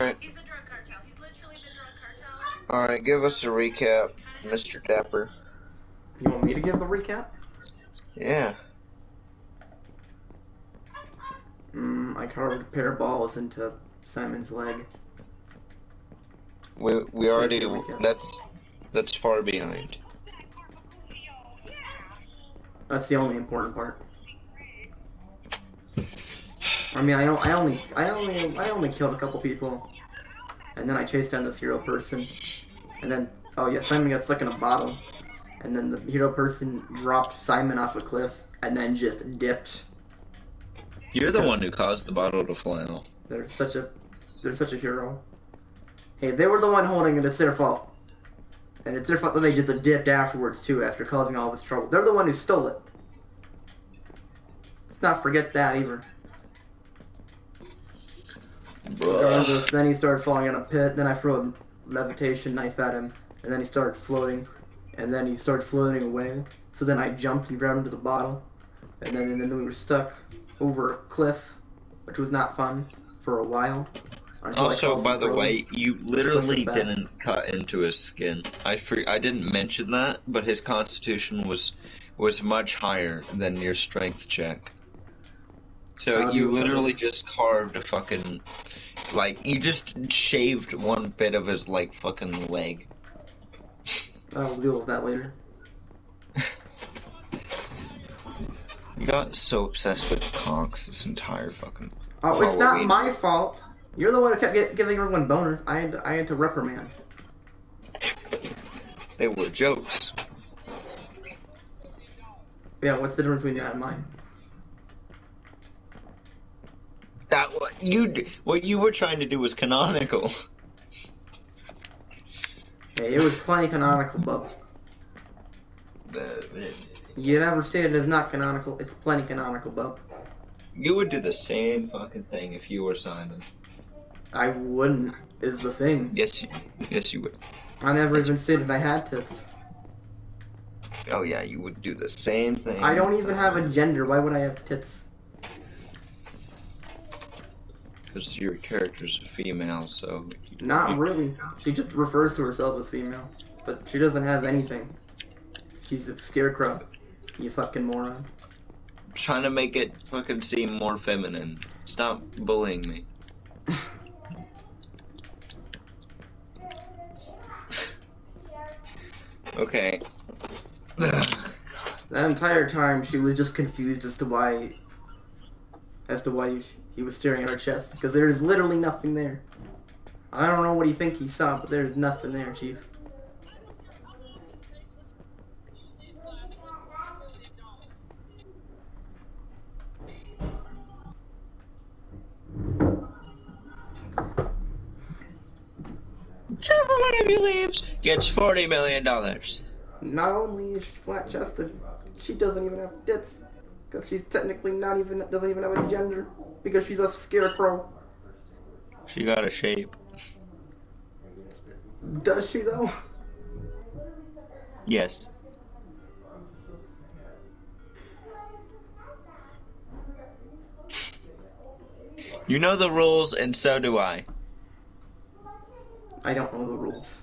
Alright. He's the drug cartel. He's literally the drug cartel. Alright, give us a recap, Mr. Dapper. You want me to give the recap? Yeah. I carved a pair of balls into Simon's leg. We already, that's far behind. That's the only important part. I mean, I only killed a couple people, and then I chased down this hero person, and then Simon got stuck in a bottle, and then the hero person dropped Simon off a cliff, and then just dipped. You're the one who caused the bottle to fly off. They're such a hero. Hey, they were the one holding it. It's their fault, and it's their fault that they just dipped afterwards too, after causing all this trouble. They're the one who stole it. Let's not forget that either. Regardless, then he started falling in a pit, then I threw a levitation knife at him, and then he started floating, and then he started floating away. So then I jumped and grabbed him to the bottle, and then we were stuck over a cliff, which was not fun for a while. Also, by the way, you literally didn't cut into his skin. I didn't mention that, but his constitution was much higher than your strength check. So you literally just carved a fucking, like, you just shaved one bit of his, like, fucking leg. I'll deal with that later. You got so obsessed with cocks this entire fucking Oh, it's not my fault. You're the one who kept giving everyone boners. I had to reprimand. They were jokes. Yeah, what's the difference between that and mine? What you were trying to do was canonical. Hey, it was plenty canonical, bub. You never stated it as not canonical. It's plenty canonical, bub. You would do the same fucking thing if you were Simon. I wouldn't, is the thing. Yes, you would. I never even stated I had tits. Oh yeah, you would do the same thing. I don't even have a gender. Why would I have tits? Because your character's a female, so... Not really. She just refers to herself as female. But she doesn't have anything. She's a scarecrow. You fucking moron. Trying to make it fucking seem more feminine. Stop bullying me. Okay. That entire time, she was just confused as to why he was staring at her chest, because there is literally nothing there. I don't know what he think he saw, but there's nothing there, Chief. Whichever one of you leaves gets $40 million. Not only is she flat-chested, she doesn't even have tits, because she's technically doesn't even have a gender, because she's a scarecrow. She got a shape. Does she though? Yes. You know the rules, and so do I. I don't know the rules.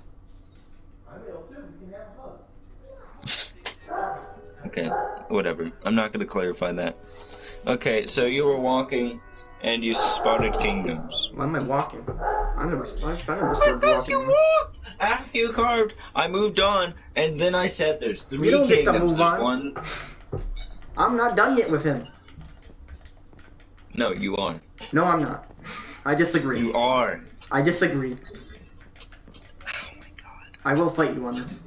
Okay, whatever. I'm not going to clarify that. Okay, so you were walking, and you spotted kingdoms. Why am I walking? I never started Because you walking. walked! After you carved, I moved on, and then I said there's 3 You don't kingdoms. get to move There's on. one... I'm not done yet with him. No, you are. No, I'm not. I disagree. You are. I disagree. Oh my god. I will fight you on this.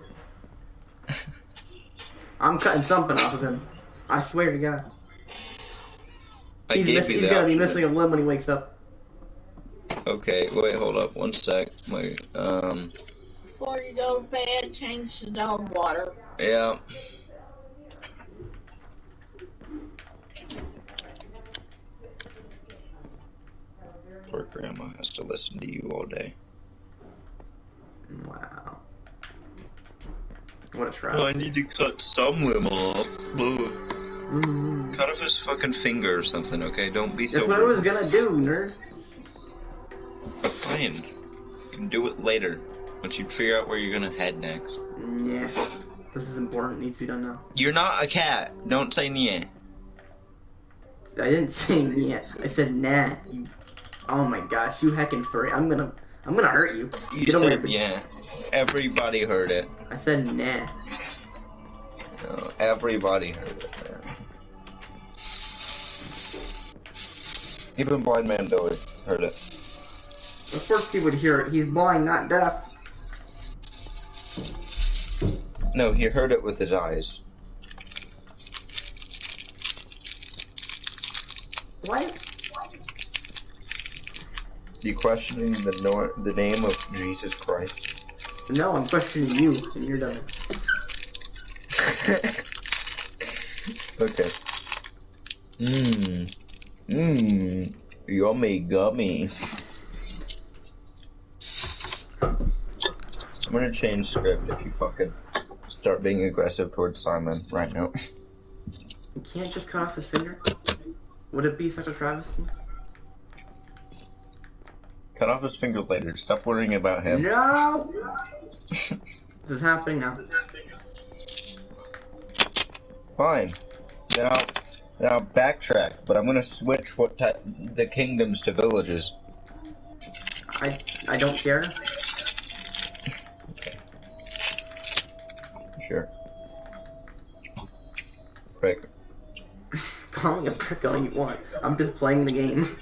I'm cutting something off of him. I swear to God. He's gonna be missing a limb when he wakes up. Okay, wait, hold up, 1 sec. Wait, Before you go to bed, change the dog water. yeah. Poor grandma has to listen to you all day. Wow. What a Oh, I travesty. need to cut some limb off. Ugh. Cut off his fucking finger or something, okay? Don't be so That's what I was gonna do, nerd. Fine. fine. You can do it later, once you figure out where you're gonna head next. Yeah. This is important. It needs to be done now. You're not a cat. Don't say yeah. I didn't say yeah. I said nah. You. Oh my gosh, you heckin' furry. I'm gonna hurt you. You Get over said here. yeah. Everybody heard it. I said nah. No, everybody heard it, man. Even Blind Man Billy heard it. Of course he would hear it. He's blind, not deaf. No, he heard it with his eyes. What? You questioning the name of Jesus Christ? No, I'm questioning you, and you're done. Okay. Yummy gummy. I'm gonna change script if you fucking start being aggressive towards Simon right now. You can't just cut off his finger? Would it be such a travesty? Cut off his finger later. Stop worrying about him. No! This is happening now. Fine. Then I'll backtrack, but I'm gonna switch the kingdoms to villages. I don't care. Okay. Sure. Prick. Call me a prick all you want. I'm just playing the game.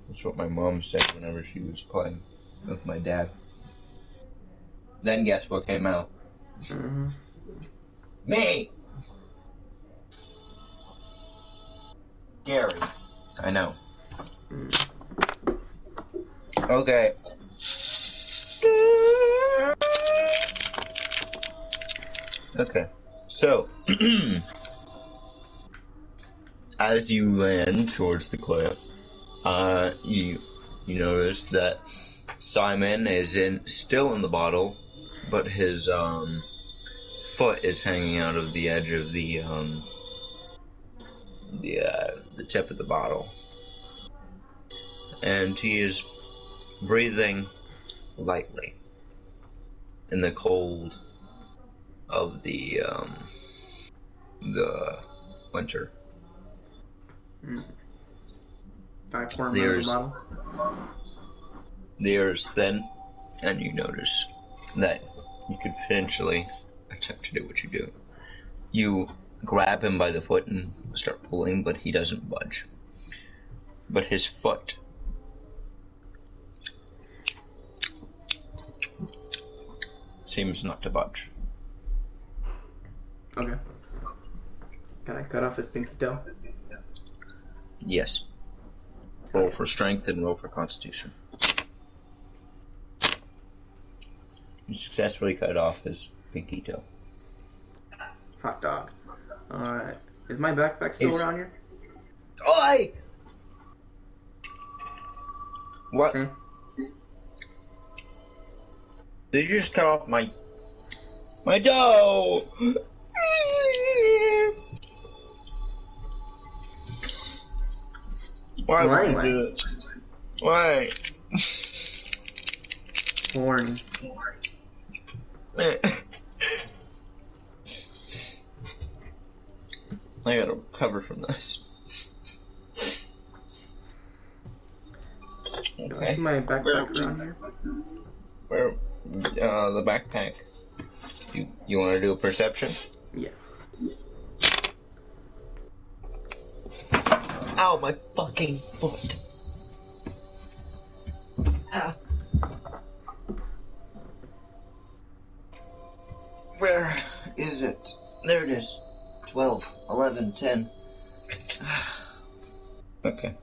That's what my mom said whenever she was playing with my dad. Then guess what came out? Mm-hmm. Me! Gary. I know. Okay. Okay. So, as you land towards the cliff, you notice that Simon is still in the bottle, but his foot is hanging out of the edge of the tip of the bottle, and he is breathing lightly in the cold of the winter. I pour him out of the bottle. The air is thin, and you notice that you could potentially attempt to do what you do. You grab him by the foot and start pulling, but he doesn't budge. But his foot seems not to budge. Okay. Can I cut off his pinky toe? Yes. Roll for strength and roll for constitution. You successfully cut off his pinky toe. Hot dog. Alright. Is my backpack still around here? Oi! What? Hmm? Did you just cut off my toe? Why Well, would you anyway. do it? Why? Horny. I gotta recover from this. Do I Okay. see my backpack around here? Where? The backpack. You want to do a perception? Yeah. Ow, my fucking foot. Ah. Where is it? There it is. 12, 11, 10. Okay.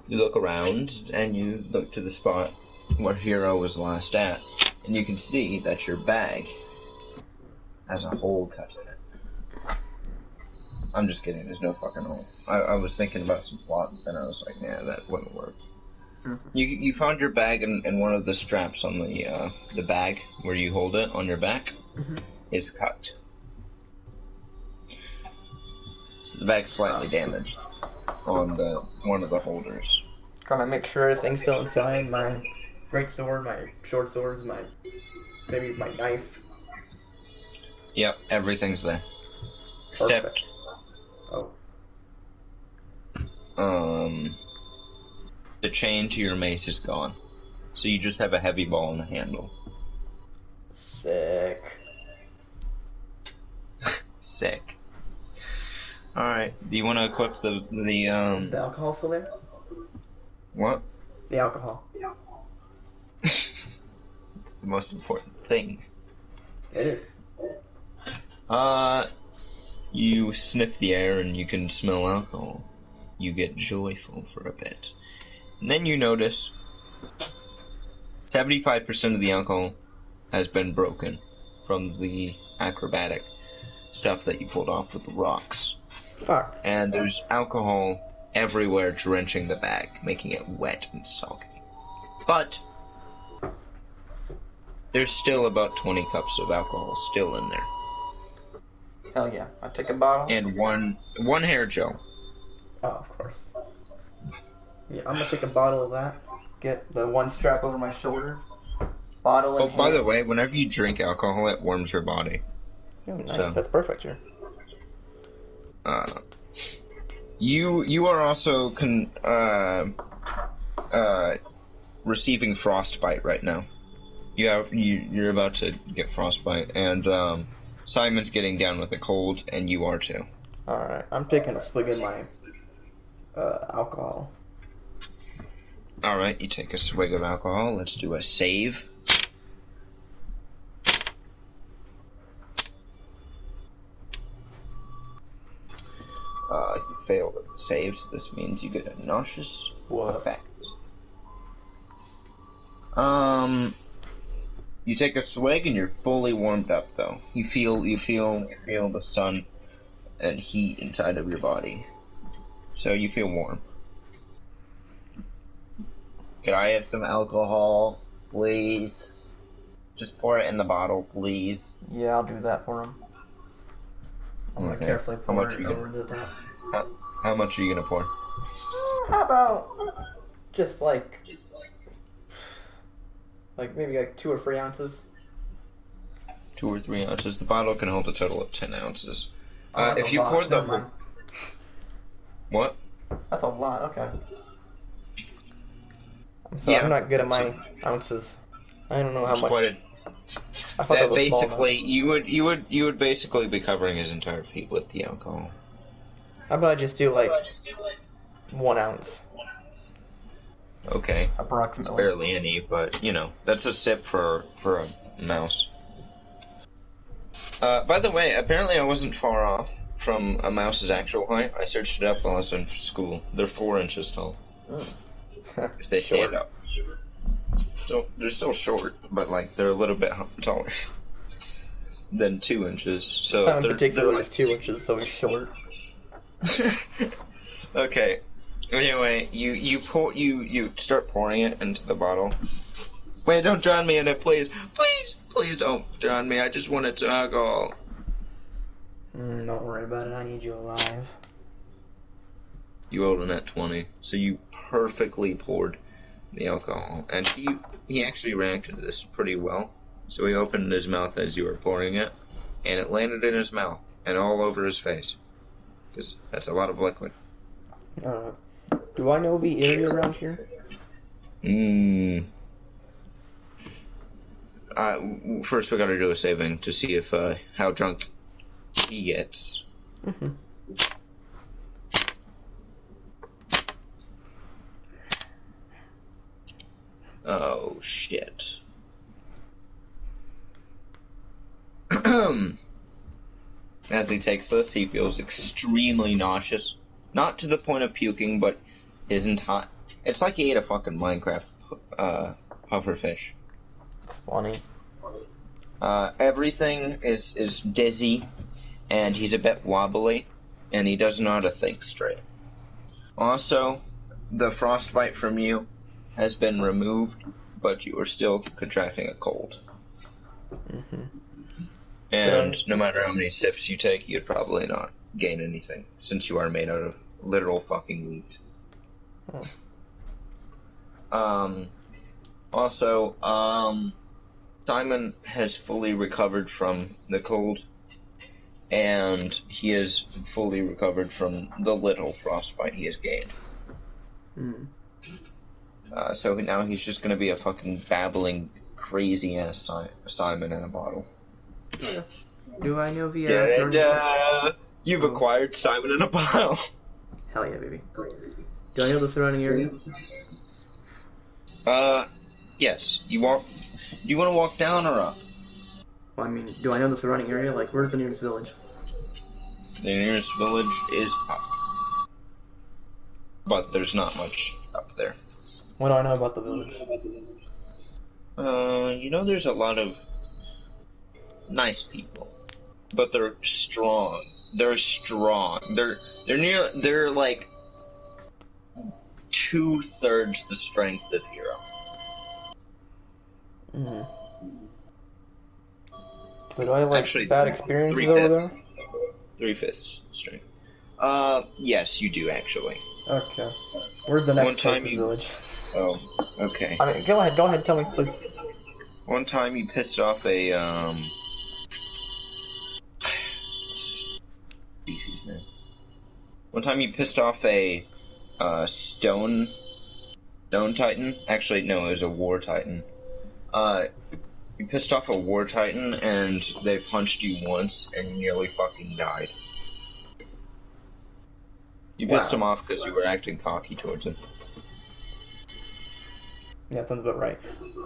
You look around, and you look to the spot where Hero was last at, and you can see that your bag has a hole cut in it. I'm just kidding, there's no fucking hole. I was thinking about some plot, and I was like, nah, that wouldn't work. Mm-hmm. You found your bag, and one of the straps on the bag where you hold it on your back is cut. So the bag's slightly damaged on one of the holders. Kind of make sure everything's still inside. My great sword, my short swords, maybe my knife. Yep, everything's there. Perfect. Except, the chain to your mace is gone. So you just have a heavy ball and a handle. Sick. Sick. Alright, do you want to equip Is the alcohol still there? What? The alcohol. It's the most important thing. It is. You sniff the air and you can smell alcohol. You get joyful for a bit. And then you notice 75% of the alcohol has been broken from the acrobatic stuff that you pulled off with the rocks. Fuck. And there's alcohol everywhere drenching the bag, making it wet and soggy. But there's still about 20 cups of alcohol still in there. Hell yeah. I take a bottle. And one hair gel. Oh, of course. Yeah, I'm gonna take a bottle of that. Get the one strap over my shoulder. Bottle in Oh, by hand. the way, whenever you drink alcohol, it warms your body. Oh, nice. So- That's perfect here. You are also receiving frostbite right now. You're about to get frostbite, and Simon's getting down with a cold, and you are too. Alright, I'm taking a swig of my alcohol. Alright, you take a swig of alcohol. Let's do a save. You failed at the save, so this means you get a nauseous effect. You take a swig and you're fully warmed up, though. You feel the sun and heat inside of your body. So you feel warm. Could I have some alcohol, please? Just pour it in the bottle, please. Yeah, I'll do that for him. I'm gonna Okay. carefully How pour much it are you over the top. How much are you gonna pour? How about just like maybe like 2 or 3 ounces? 2 or 3 ounces. The bottle can hold a total of 10 ounces. Oh, that's If a you lot. pour Never the mind. what? That's a lot. Okay. Yeah. I'm not good at my ounces. I don't know how It's much. quite a I thought that was a small basically, you would basically be covering his entire feet with the alcohol. amount. How about I just do like 1 ounce, Okay, approximately? barely any, but you know that's a sip for a mouse. By the way, apparently I wasn't far off from a mouse's actual height. I searched it up while I was in school. They're 4 inches tall if they stand up. They're still short, but like they're a little bit taller than 2 inches. So Not in they're particular like is 2 inches, so he's short. Okay. Anyway, you start pouring it into the bottle. Wait, don't drown me in it, please. Please don't drown me. I just wanted some alcohol. Don't worry about it. I need you alive. You rolled a net 20, so you perfectly poured the alcohol, and he actually reacted to this pretty well. So he opened his mouth as you were pouring it, and it landed in his mouth and all over his face, because that's a lot of liquid. Do I know the area around here? First we gotta do a saving to see if how drunk he gets. Oh shit. As he takes this, he feels extremely nauseous. Not to the point of puking, but isn't hot. It's like he ate a fucking Minecraft pufferfish. It's funny. Everything is dizzy, and he's a bit wobbly, and he doesn't know how to think straight. Also, the frostbite from you has been removed, but you are still contracting a cold. And no matter how many sips you take, you'd probably not gain anything, since you are made out of literal fucking wheat. Also, Simon has fully recovered from the cold, and he is fully recovered from the little frostbite he has gained. Mm. So now he's just gonna be a fucking babbling, crazy-ass Simon in a bottle. Yeah. Do I know the Da-da-da! You've acquired Simon in a bottle. Hell yeah, baby. Do I know the surrounding area? Yes. You want to walk down or up? Well, I mean, do I know the surrounding area? Like, where's the nearest village? The nearest village is up. But there's not much up there. What do I know about the village? There's a lot of nice people. But they're strong. They're strong. They're like 2/3 the strength of Hero. Mm. So do I have, like, Actually, bad experiences over there? 3/5 strength. Yes, you do actually. Okay. Where's the next One time closest village? Oh, okay. I mean, go ahead, tell me, please. One time you pissed off a, species, man. One time you pissed off a, stone titan. Actually, no, it was a war titan. You pissed off a war titan, and they punched you once, and you nearly fucking died. You pissed him off because you were acting cocky towards him. Yeah, that sounds about right.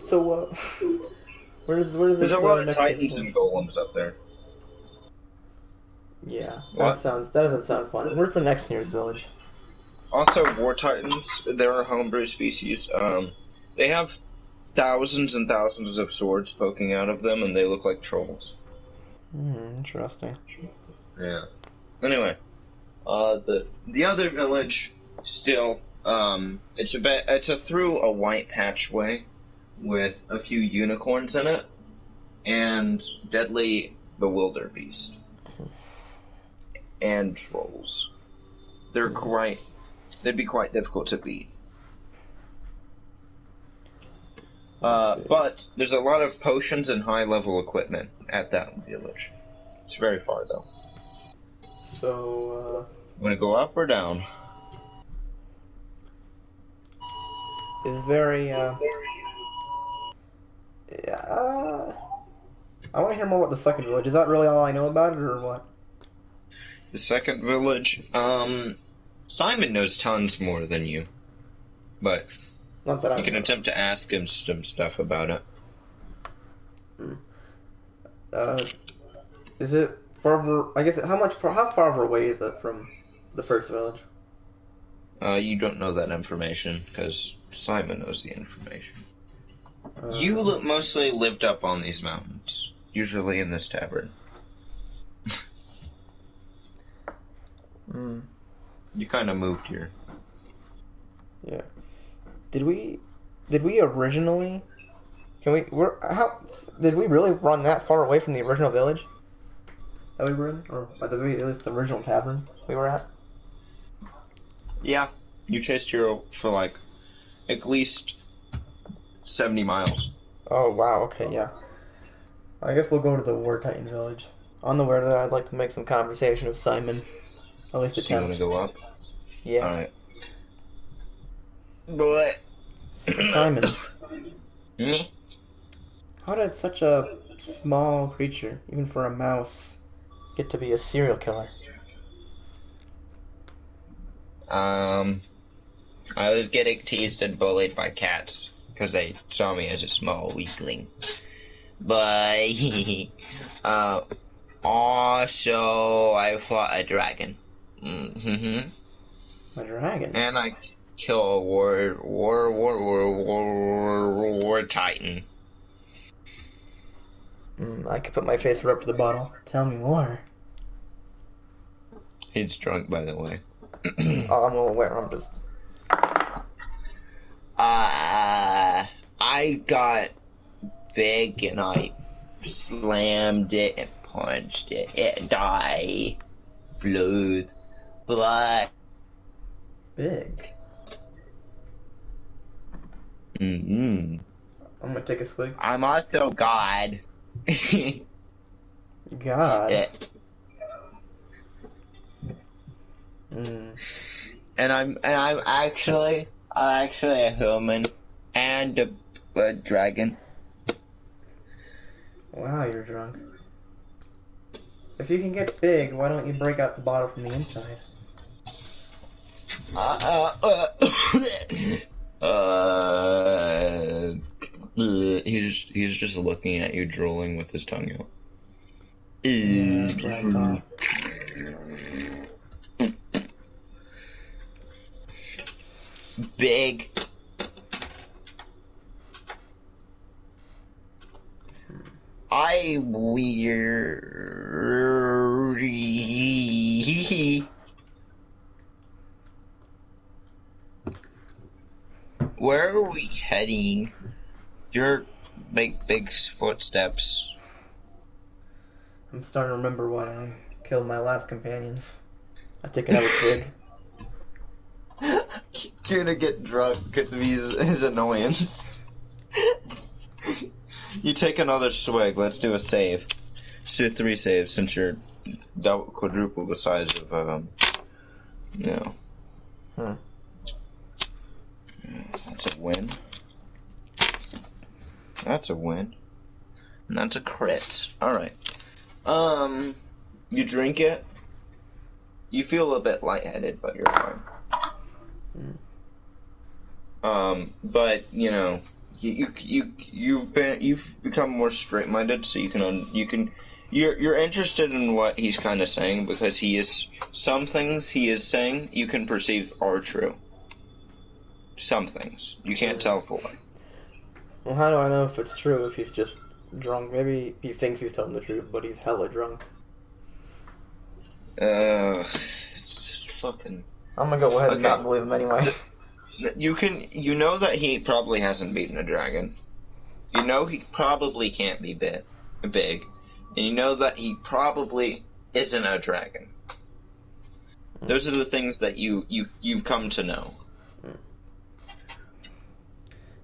So, where's this? There's a lot of next titans village? and golems up there. Yeah, What? that doesn't sound fun. Where's the next nearest village? Also, war titans, they're a homebrew species. They have thousands and thousands of swords poking out of them, and they look like trolls. Interesting. Yeah. Anyway, the other village still, it's through a white patchway with a few unicorns in it and deadly bewilderbeast and trolls. They'd be quite difficult to beat. But there's a lot of potions and high-level equipment at that village. It's very far, though. So, Want to go up or down? is very, I want to hear more about the second village. Is that really all I know about it, or what? The second village, Simon knows tons more than you. But Not that I you can attempt to ask him some stuff about it. Is it farther? I guess how far away is it from the first village? You don't know that information because Simon knows the information. You mostly lived up on these mountains, usually in this tavern. You kind of moved here. Yeah. Did we originally? Did we really run that far away from the original village that we were in, or at least the original tavern we were at? Yeah, you chased Hero for like at least 70 miles. Oh wow. Okay. Yeah. I guess we'll go to the War Titan village. On the way there, I'd like to make some conversation with Simon. At least So you want attempt. to go up? Yeah. Alright. Boy. Simon, Me? how did such a small creature, even for a mouse, get to be a serial killer? I was getting teased and bullied by cats because they saw me as a small weakling. But, also, I fought a dragon. A dragon? And I kill a war titan. I could put my face right up to the bottle. Tell me more. He's drunk, by the way. Oh, I'm well aware. I'm just... I got big and I slammed it and punched it. It died. Blood. Big? Mm-hmm. I'm gonna take a swig. I'm also God. God. Mm. And I'm actually a human and a dragon. Wow, you're drunk. If you can get big, why don't you break out the bottle from the inside? He's just looking at you, drooling with his tongue out. Yeah, that's what I thought. Big. I weird. Where are we heading? Your big footsteps. I'm starting to remember why I killed my last companions. I take another swig. You're gonna get drunk because of his annoyance. You take another swig. Let's do a save. Let's do 3 saves since you're quadruple the size of That's a win. That's a win. And that's a crit. Alright. You drink it. You feel a bit lightheaded, but you're fine. But you've become more straight-minded, so you're interested in what he's kind of saying, because some things he is saying you can perceive are true. Some things you can't tell fully. Well, how do I know if it's true if he's just drunk? Maybe he thinks he's telling the truth, but he's hella drunk. It's just fucking. I'm gonna go ahead and not believe him anyway. So, you know that he probably hasn't beaten a dragon. You know he probably can't be big, and you know that he probably isn't a dragon. Those are the things that you've come to know.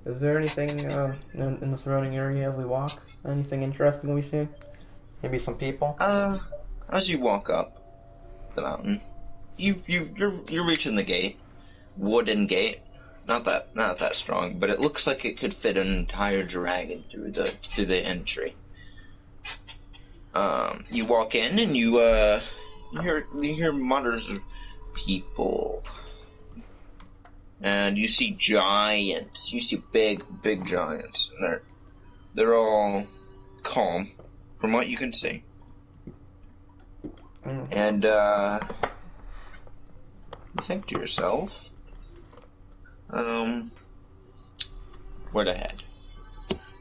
Is there anything in the surrounding area as we walk? Anything interesting we see? Maybe some people? As you walk up the mountain, you're reaching the gate. Wooden gate. Not that strong, but it looks like it could fit an entire dragon through the entry. You walk in and you hear mutters of people. And you see giants. You see big giants. And they're all calm, from what you can see. And you think to yourself, where to head.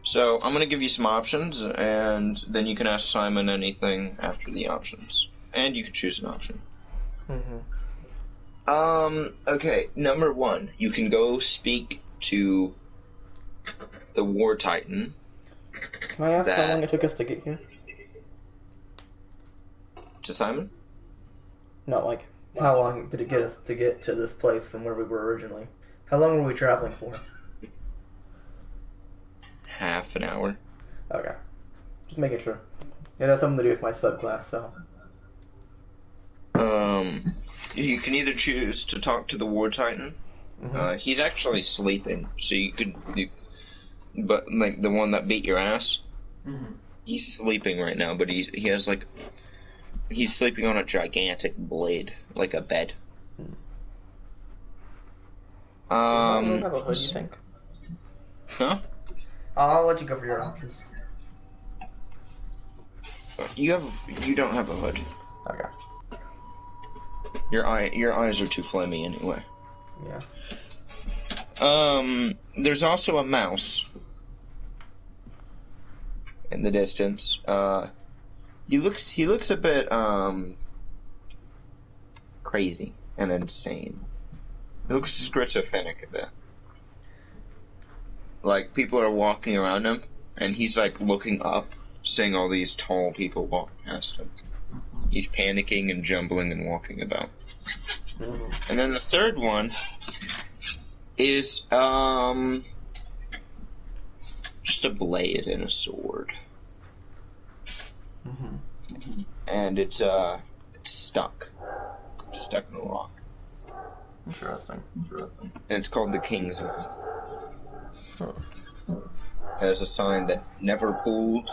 So I'm gonna give you some options, and then you can ask Simon anything after the options, and you can choose an option. Okay, number 1, you can go speak to the War Titan. Can I ask how long it took us to get here? To Simon? No, like, how long did it get us to get to this place from where we were originally? How long were we traveling for? Half an hour. Okay. Just making sure. It has something to do with my subclass, so. You can either choose to talk to the War Titan. He's actually sleeping, so but like the one that beat your ass, he's sleeping right now. But he's sleeping on a gigantic blade, like a bed. Does he have a hood, you think? Huh? I'll let you go for your options. You don't have a hood. Okay. Your eyes are too flammy anyway. Yeah. There's also a mouse in the distance. He looks a bit crazy and insane. He looks schizophrenic a bit. Like people are walking around him, and he's like looking up, seeing all these tall people walk past him. He's panicking and jumbling and walking about. And then the third one is just a blade and a sword. Mm-hmm. And it's stuck in a rock. Interesting. And it's called the King's Oak. Huh. It has a sign that never pulled.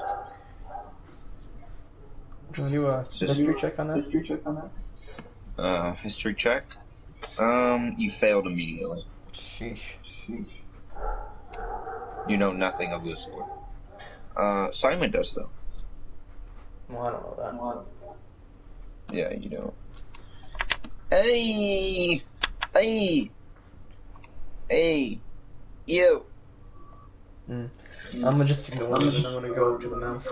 Can we do a history check on that? History check. You failed immediately. Sheesh. You know nothing of this sort. Simon does, though. Well, I don't know that. Yeah, you don't. Hey! You! I'm just ignore him and I'm gonna go to the mouse.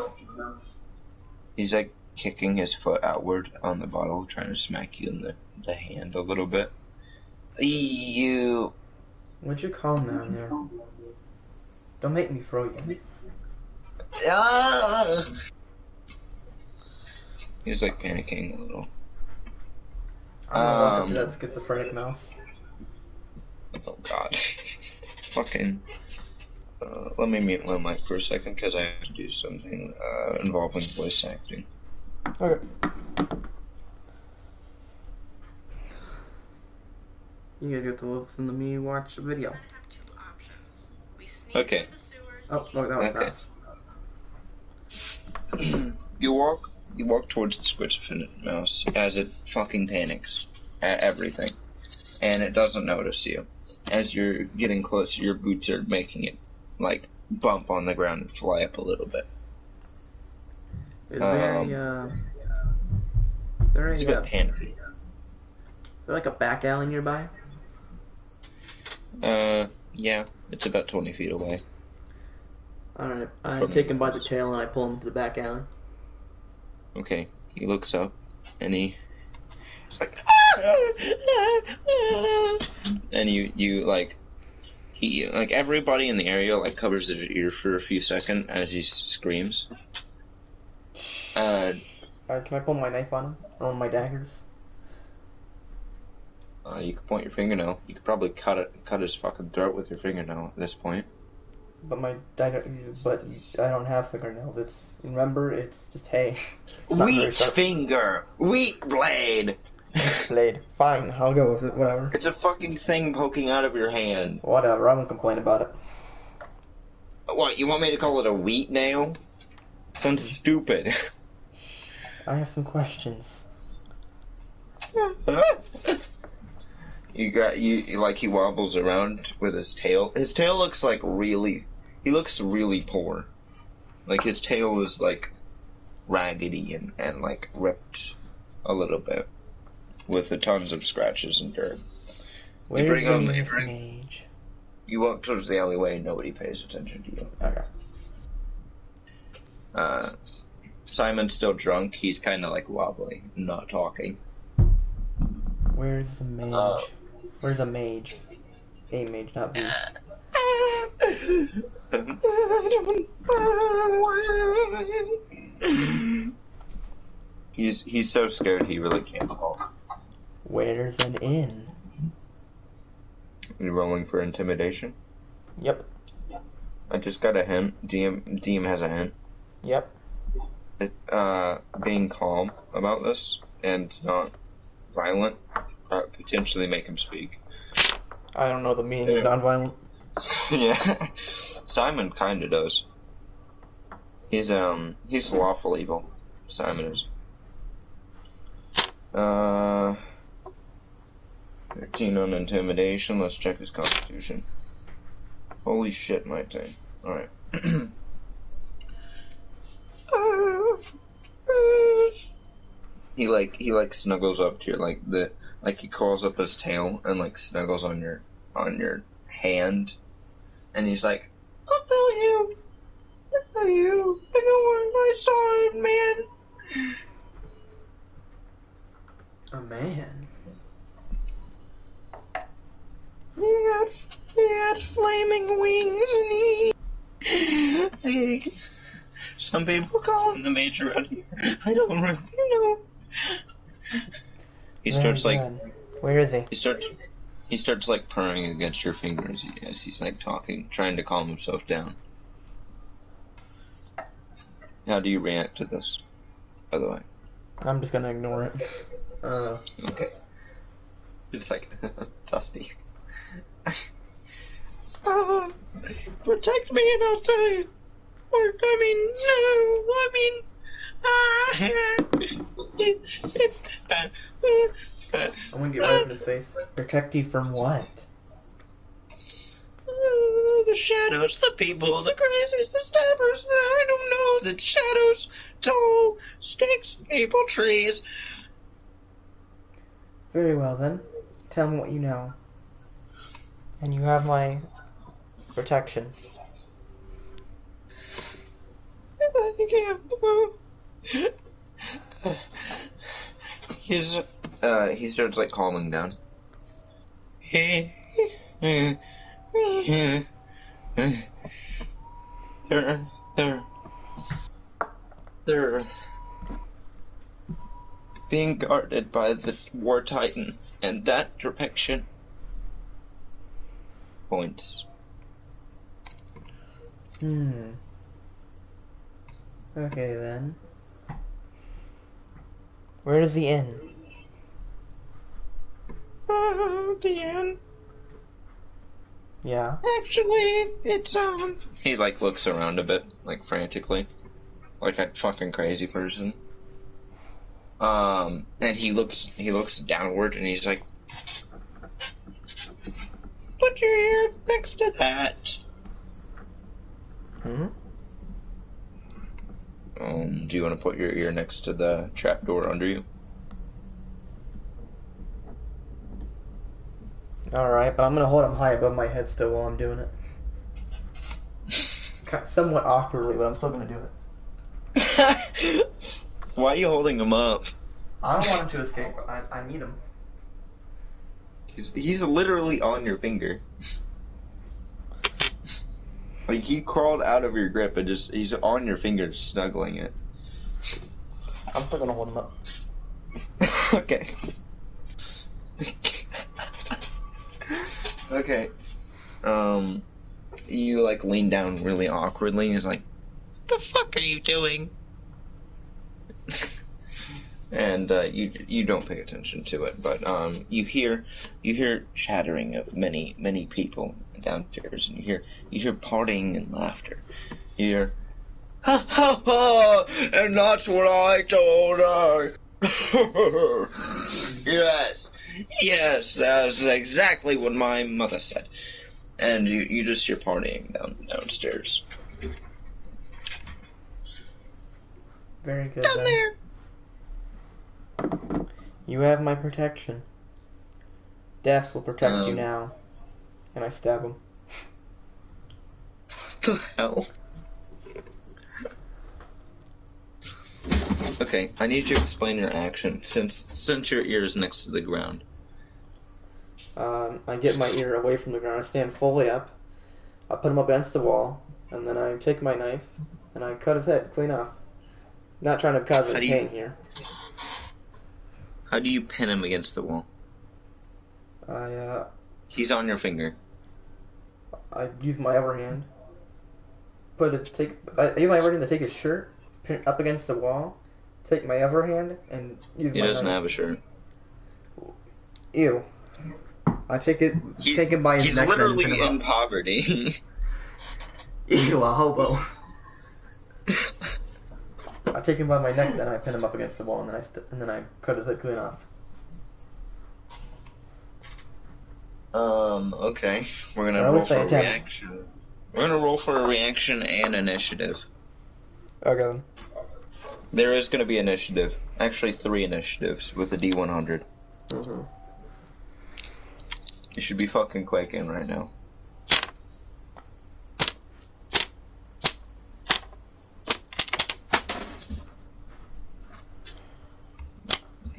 He's like kicking his foot outward on the bottle, trying to smack you in the hand a little bit. You! Would you calm down there? Don't make me throw you. Ah! He's like panicking a little. I'm gonna walk up to that schizophrenic mouse. Oh god. Fucking. Let me mute my mic for a second because I have to do something involving voice acting. Okay. You guys get to listen to me watch the video. Okay. Oh, look, that was fast. You walk towards the schizophrenic mouse as it fucking panics at everything, and it doesn't notice you. As you're getting closer, your boots are making it like bump on the ground and fly up a little bit. Is there It's a bit panicky. Is there like a back alley nearby? Yeah, it's about 20 feet away. Alright, I take him by the tail and I pull him to the back alley. Okay, he looks up and he's like, and you like, he like everybody in the area like covers his ear for a few seconds as he screams. Can I pull my knife on him? Or on my daggers? You could point your fingernail. You could probably cut his fucking throat with your fingernail at this point. But I don't have fingernails. It's just hay. Wheat finger! Wheat blade! Blade. Fine, I'll go with it, whatever. It's a fucking thing poking out of your hand. Whatever, I won't complain about it. What, you want me to call it a wheat nail? Sounds stupid. I have some questions. He wobbles around with his tail. His tail looks like he looks really poor. Like his tail is like raggedy and like ripped a little bit with the tons of scratches and dirt. Where's the nearest mage? You walk towards the alleyway and nobody pays attention to you. Okay. Simon's still drunk. He's kind of like wobbly, not talking. Where's the mage? Where's a mage? A mage, not B. He's so scared he really can't talk. Where's an inn? You rolling for intimidation? Yep. I just got a hint. DM has a hint. Yep. Being calm about this and not violent potentially make him speak. I don't know the meaning of nonviolent. Yeah. Simon kinda does. He's lawful evil. Simon is. 13 on intimidation. Let's check his constitution. Holy shit, 19. Alright. He snuggles up to your he curls up his tail and snuggles on your hand, and he's like, I'll tell you, I know where my sign, man. A man? He had flaming wings and he some people call him the Mage around here. I don't really know. He starts Where is he? He starts purring against your fingers as he's talking, trying to calm himself down. How do you react to this, by the way? I'm just gonna ignore it. Okay. It's like, Dusty. Protect me and I'll tell you. Or, I'm gonna get right in his face. Protect you from what? The shadows, the people, the crazies, the stabbers, I don't know, the shadows, tall, sticks, maple trees. Very well then. Tell me what you know. And you have my protection. He starts like calming down. They're being guarded by the War Titan, and that direction points. Okay then. Where is the inn? The end. Yeah. Actually, it's He like looks around a bit, like frantically, like a fucking crazy person. And he looks downward, and he's like, "Put your ear next to that." Do you want to put your ear next to the trapdoor under you? Alright, but I'm gonna hold him high above my head still while I'm doing it. Somewhat awkwardly, but I'm still gonna do it. Why are you holding him up? I don't want him to escape. I need him. He's literally on your finger. Like, he crawled out of your grip and he's on your finger, snuggling it. I'm still gonna hold him up. Okay. Okay. You, like, lean down really awkwardly, and he's like, "What the fuck are you doing?" And, you don't pay attention to it, but, you hear chattering of many people downstairs, and you hear partying and laughter. You hear, "Ha ha ha, and that's what I told her." Yes, that's exactly what my mother said. And you just hear partying downstairs. Very good Down then. there. You have my protection. Death will protect you now. And I stab him. What the hell? Okay, I need you to explain your action, since your ear is next to the ground. I get my ear away from the ground. I stand fully up. I put him up against the wall. And then I take my knife. And I cut his head clean off. Not trying to cause any pain here. How do you pin him against the wall? He's on your finger. I use my other hand. I use my other hand to take his shirt, pin it up against the wall, take my other hand, and use He my doesn't knife. have a shirt. Ew. I take him by his He's neck. literally then pin him in up. poverty. Ew, a hobo. I take him by my neck, then I pin him up against the wall, and then I cut his head clean off. Okay. We're gonna I roll always for say a attempt. reaction. We're gonna roll for a reaction and initiative. Okay then. There is gonna be initiative. Actually, 3 initiatives with a D100. Mm-hmm. You should be fucking quaking right now.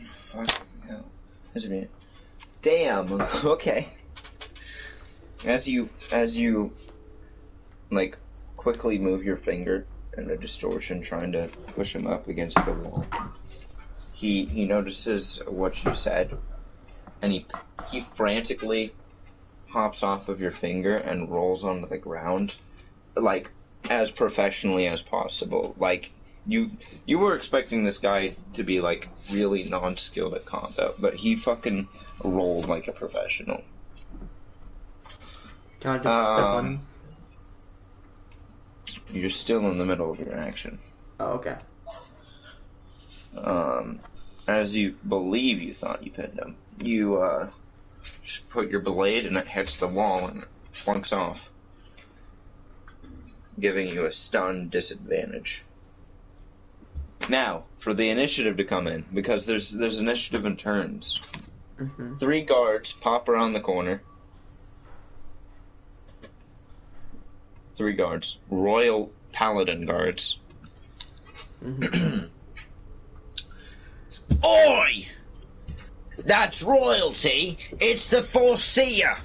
Fucking hell. What's it mean? Damn. Okay. As you like quickly move your finger in a distortion, trying to push him up against the wall, he notices what you said, and he frantically hops off of your finger and rolls onto the ground, like as professionally as possible. Like You were expecting this guy to be like really non-skilled at combat, but he fucking rolled like a professional. Can I just step on him? You're still in the middle of your action. Oh, okay. As you believe you thought you pinned him, you just put your blade and it hits the wall and it flunks off, giving you a stun disadvantage. Now, for the initiative to come in, because there's initiative in turns. Mm-hmm. 3 guards pop around the corner. 3 guards. Royal Paladin guards. Mm-hmm. Oi! That's royalty! It's the Foreseer!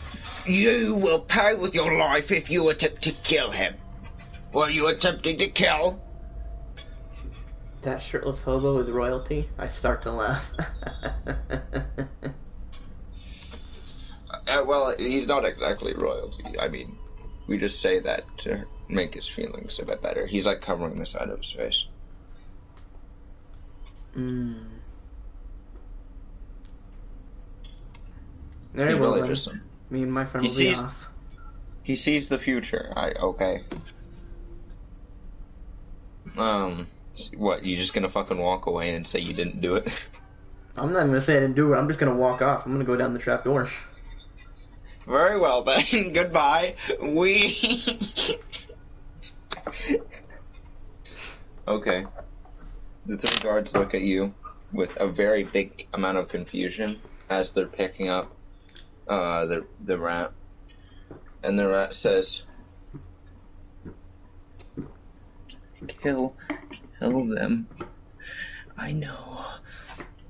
You will pay with your life if you attempt to kill him. Were you attempting to kill? That shirtless hobo is royalty? I start to laugh. Well, he's not exactly royalty. I mean, we just say that to make his feelings a bit better. He's like covering the side of his face. Very He's well really then. just Me and my friend He will be sees- off. He sees the future. Okay. What, you just gonna fucking walk away and say you didn't do it? I'm not gonna say I didn't do it. I'm just gonna walk off. I'm gonna go down the trap door. Very well then, goodbye. We... Okay. The 3 guards look at you with a very big amount of confusion as they're picking up the rat. And the rat says, Kill them. I know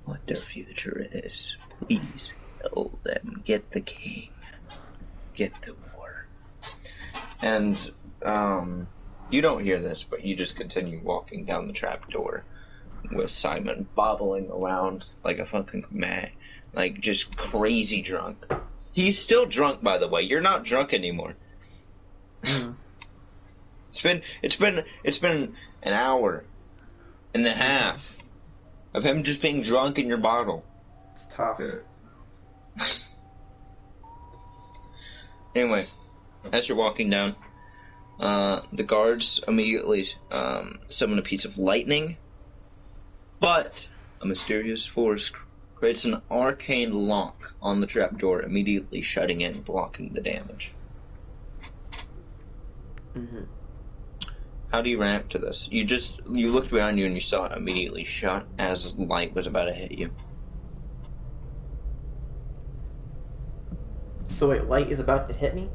what their future is. Please kill them. Get the king. Get the war. And, you don't hear this, but you just continue walking down the trap door with Simon bobbling around like a fucking mad, like just crazy drunk. He's still drunk, by the way. You're not drunk anymore. It's been an hour and a half of him just being drunk in your bottle. It's tough. Anyway, as you're walking down, the guards immediately summon a piece of lightning, but a mysterious force creates an arcane lock on the trapdoor, immediately shutting in, blocking the damage. Mm-hmm. How do you react to this? You looked behind you and you saw it immediately shut as light was about to hit you. So wait, light is about to hit me?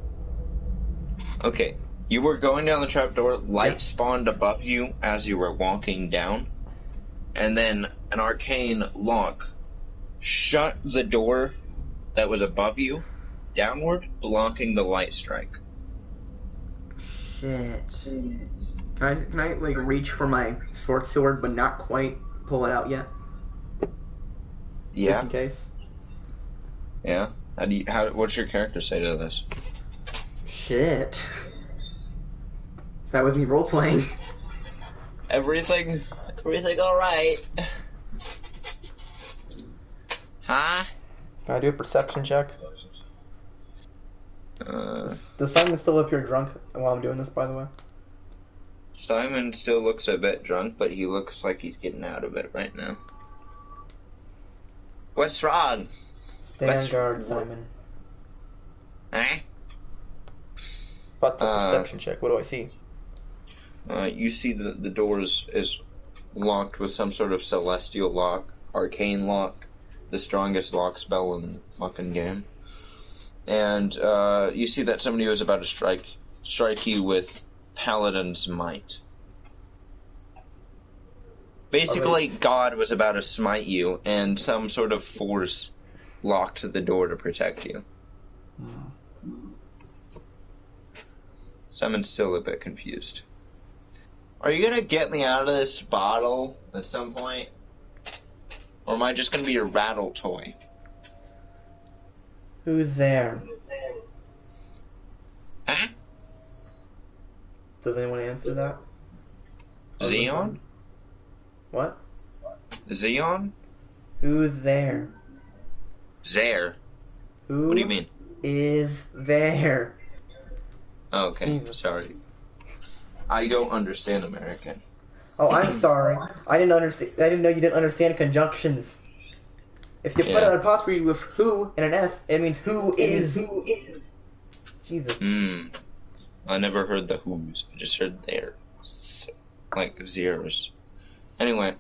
Okay, you were going down the trapdoor, light spawned above you as you were walking down, and then an arcane lock shut the door that was above you, downward, blocking the light strike. Shit. Can I like reach for my sword, but not quite pull it out yet? Just Yeah, in case. yeah. What's your character say to this? Shit. That was me role playing. Everything alright? Huh? Can I do a perception check? Does Simon still up here drunk while I'm doing this, by the way? Simon still looks a bit drunk, but he looks like he's getting out of it right now. What's wrong? Stand guard, Simon. Huh? About the perception check, what do I see? You see the door is locked with some sort of celestial lock, arcane lock, the strongest lock spell in the fucking game. And you see that somebody was about to strike you with Paladin's Might. Basically, God was about to smite you, and some sort of force locked the door to protect you. Simon's still a bit confused. Are you gonna get me out of this bottle at some point? Or am I just gonna be a rattle toy? Who's there? Huh? Does anyone answer that? Xeon? What? Xeon? Who's there? Zare. Who What do you mean? is there? Oh, okay, Jesus. sorry. I don't understand American. Oh, I'm sorry. I didn't understand. I didn't know you didn't understand conjunctions. If you put Yeah. an apostrophe with who and an S, it means who is. Jesus. I never heard the who's. I just heard their. Like zeros. Anyway.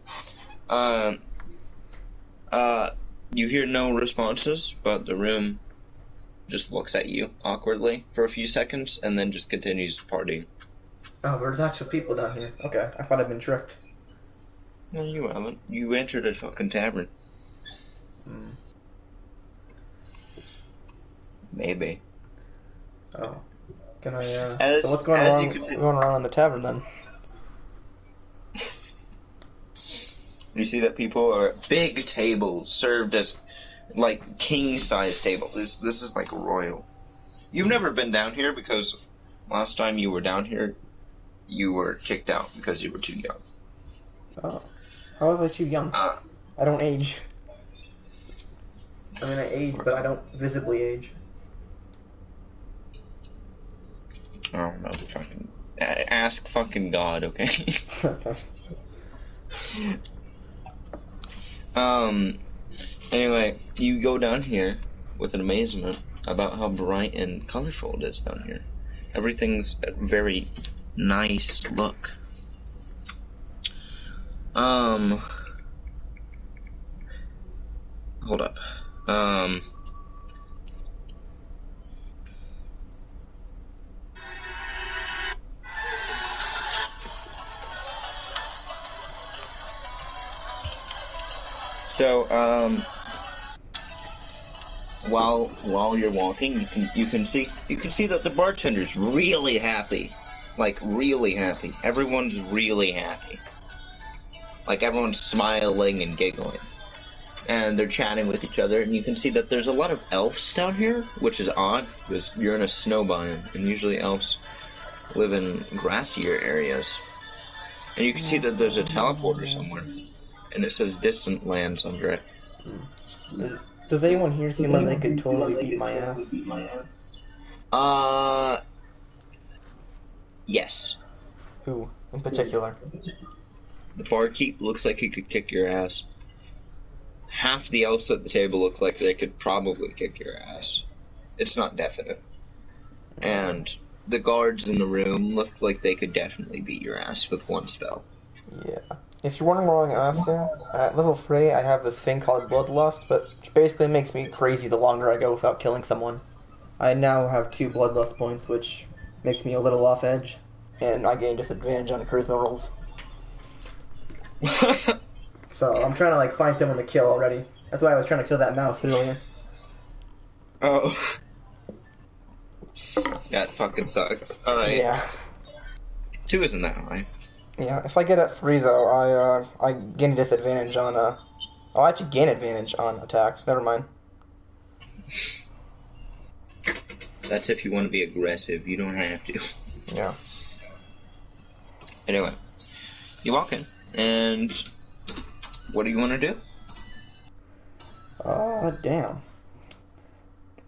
You hear no responses, but the room just looks at you awkwardly for a few seconds and then just continues partying. Oh, there's actual people down here. Okay, I thought I'd been tricked. No, you haven't. You entered a fucking tavern. Maybe. Oh. Can I, so what's going on in the tavern then? You see that people are at big tables served as like king-size tables. This is like royal. You've never been down here because last time you were down here, you were kicked out because you were too young. Oh. How was I too young? I don't age. I mean, I age, but I don't visibly age. I don't know. Fucking ask fucking God, okay? Okay. Anyway, you go down here with an amazement about how bright and colorful it is down here. Everything's a very nice look. Hold up. So, while you're walking, you can see that the bartender's really happy, like really happy. Everyone's really happy, like everyone's smiling and giggling, and they're chatting with each other. And you can see that there's a lot of elves down here, which is odd because you're in a snow biome, and usually elves live in grassier areas. And you can see that there's a teleporter somewhere, and it says distant lands under it. Does anyone here seem like they could totally beat my ass? Yes. Who, in particular? The barkeep looks like he could kick your ass. Half the elves at the table look like they could probably kick your ass. It's not definite. And the guards in the room look like they could definitely beat your ass with one spell. Yeah. If you're wondering what I'm after, at level 3 I have this thing called Bloodlust, which basically makes me crazy the longer I go without killing someone. I now have 2 Bloodlust points, which makes me a little off edge, and I gain disadvantage on charisma rolls. So I'm trying to like find someone to kill already. That's why I was trying to kill that mouse earlier. Oh. That fucking sucks. Alright. Yeah. 2 isn't that high. Yeah, if I get at 3 though, I gain a disadvantage on, I'll actually gain advantage on attack. Never mind. That's if you want to be aggressive. You don't have to. Yeah. Anyway. You walk in, and what do you want to do? Damn.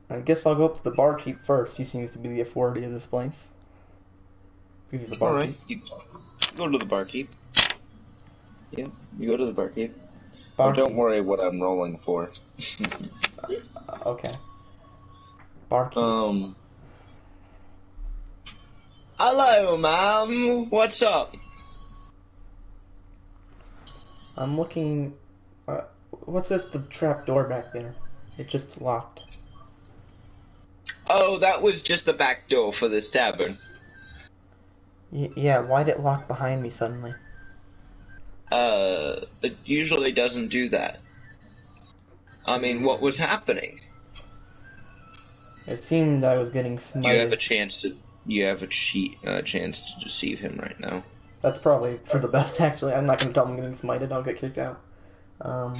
I guess I'll go up to the barkeep first. He seems to be the authority of this place. He's the barkeep. Alright, you go to the barkeep. Yeah, you go to the barkeep. Oh, don't worry what I'm rolling for. Okay. Barkeep. Hello, ma'am. What's up? I'm looking... what's with the trap door back there? It just locked. Oh, that was just the back door for this tavern. Yeah, why'd it lock behind me suddenly? It usually doesn't do that. I mean, what was happening? It seemed I was getting smited. You have a chance to deceive him right now. That's probably for the best, actually. I'm not gonna tell him I'm getting smited. I'll get kicked out. I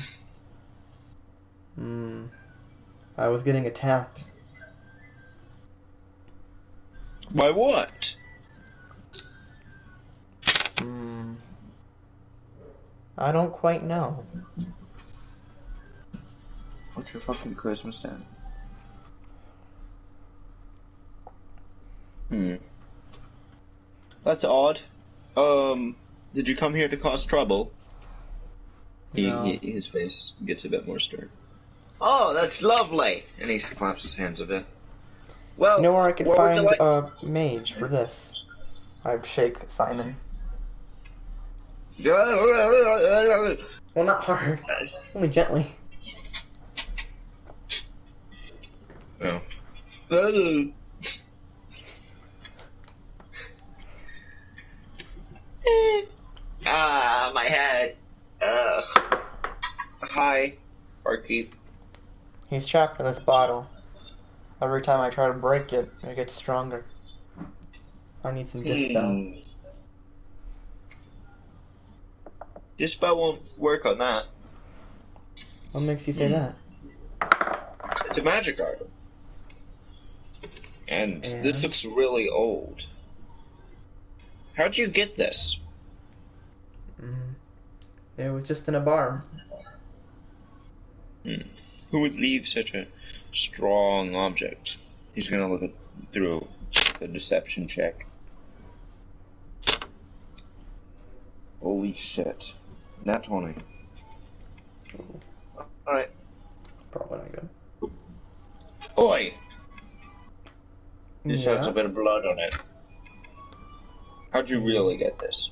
was getting attacked. By what? I don't quite know. What's your fucking Christmas stat? That's odd. Did you come here to cause trouble? No. His face gets a bit more stern. Oh, that's lovely! And he claps his hands a bit. Well, You know where I could what would you find like? a mage for this? I'd shake Simon. Well, not hard. Only gently. Oh. My head. Ugh. Hi, barkeep. He's trapped in this bottle. Every time I try to break it, it gets stronger. I need some dispel. Dispel won't work on that. What makes you say that? It's a magic item. And this looks really old. How'd you get this? It was just in a bar. Who would leave such a strong object? He's gonna look through the deception check. Holy shit. Nat 20. Alright. Probably not good. Oi! This Yeah. has a bit of blood on it. How'd you really get this?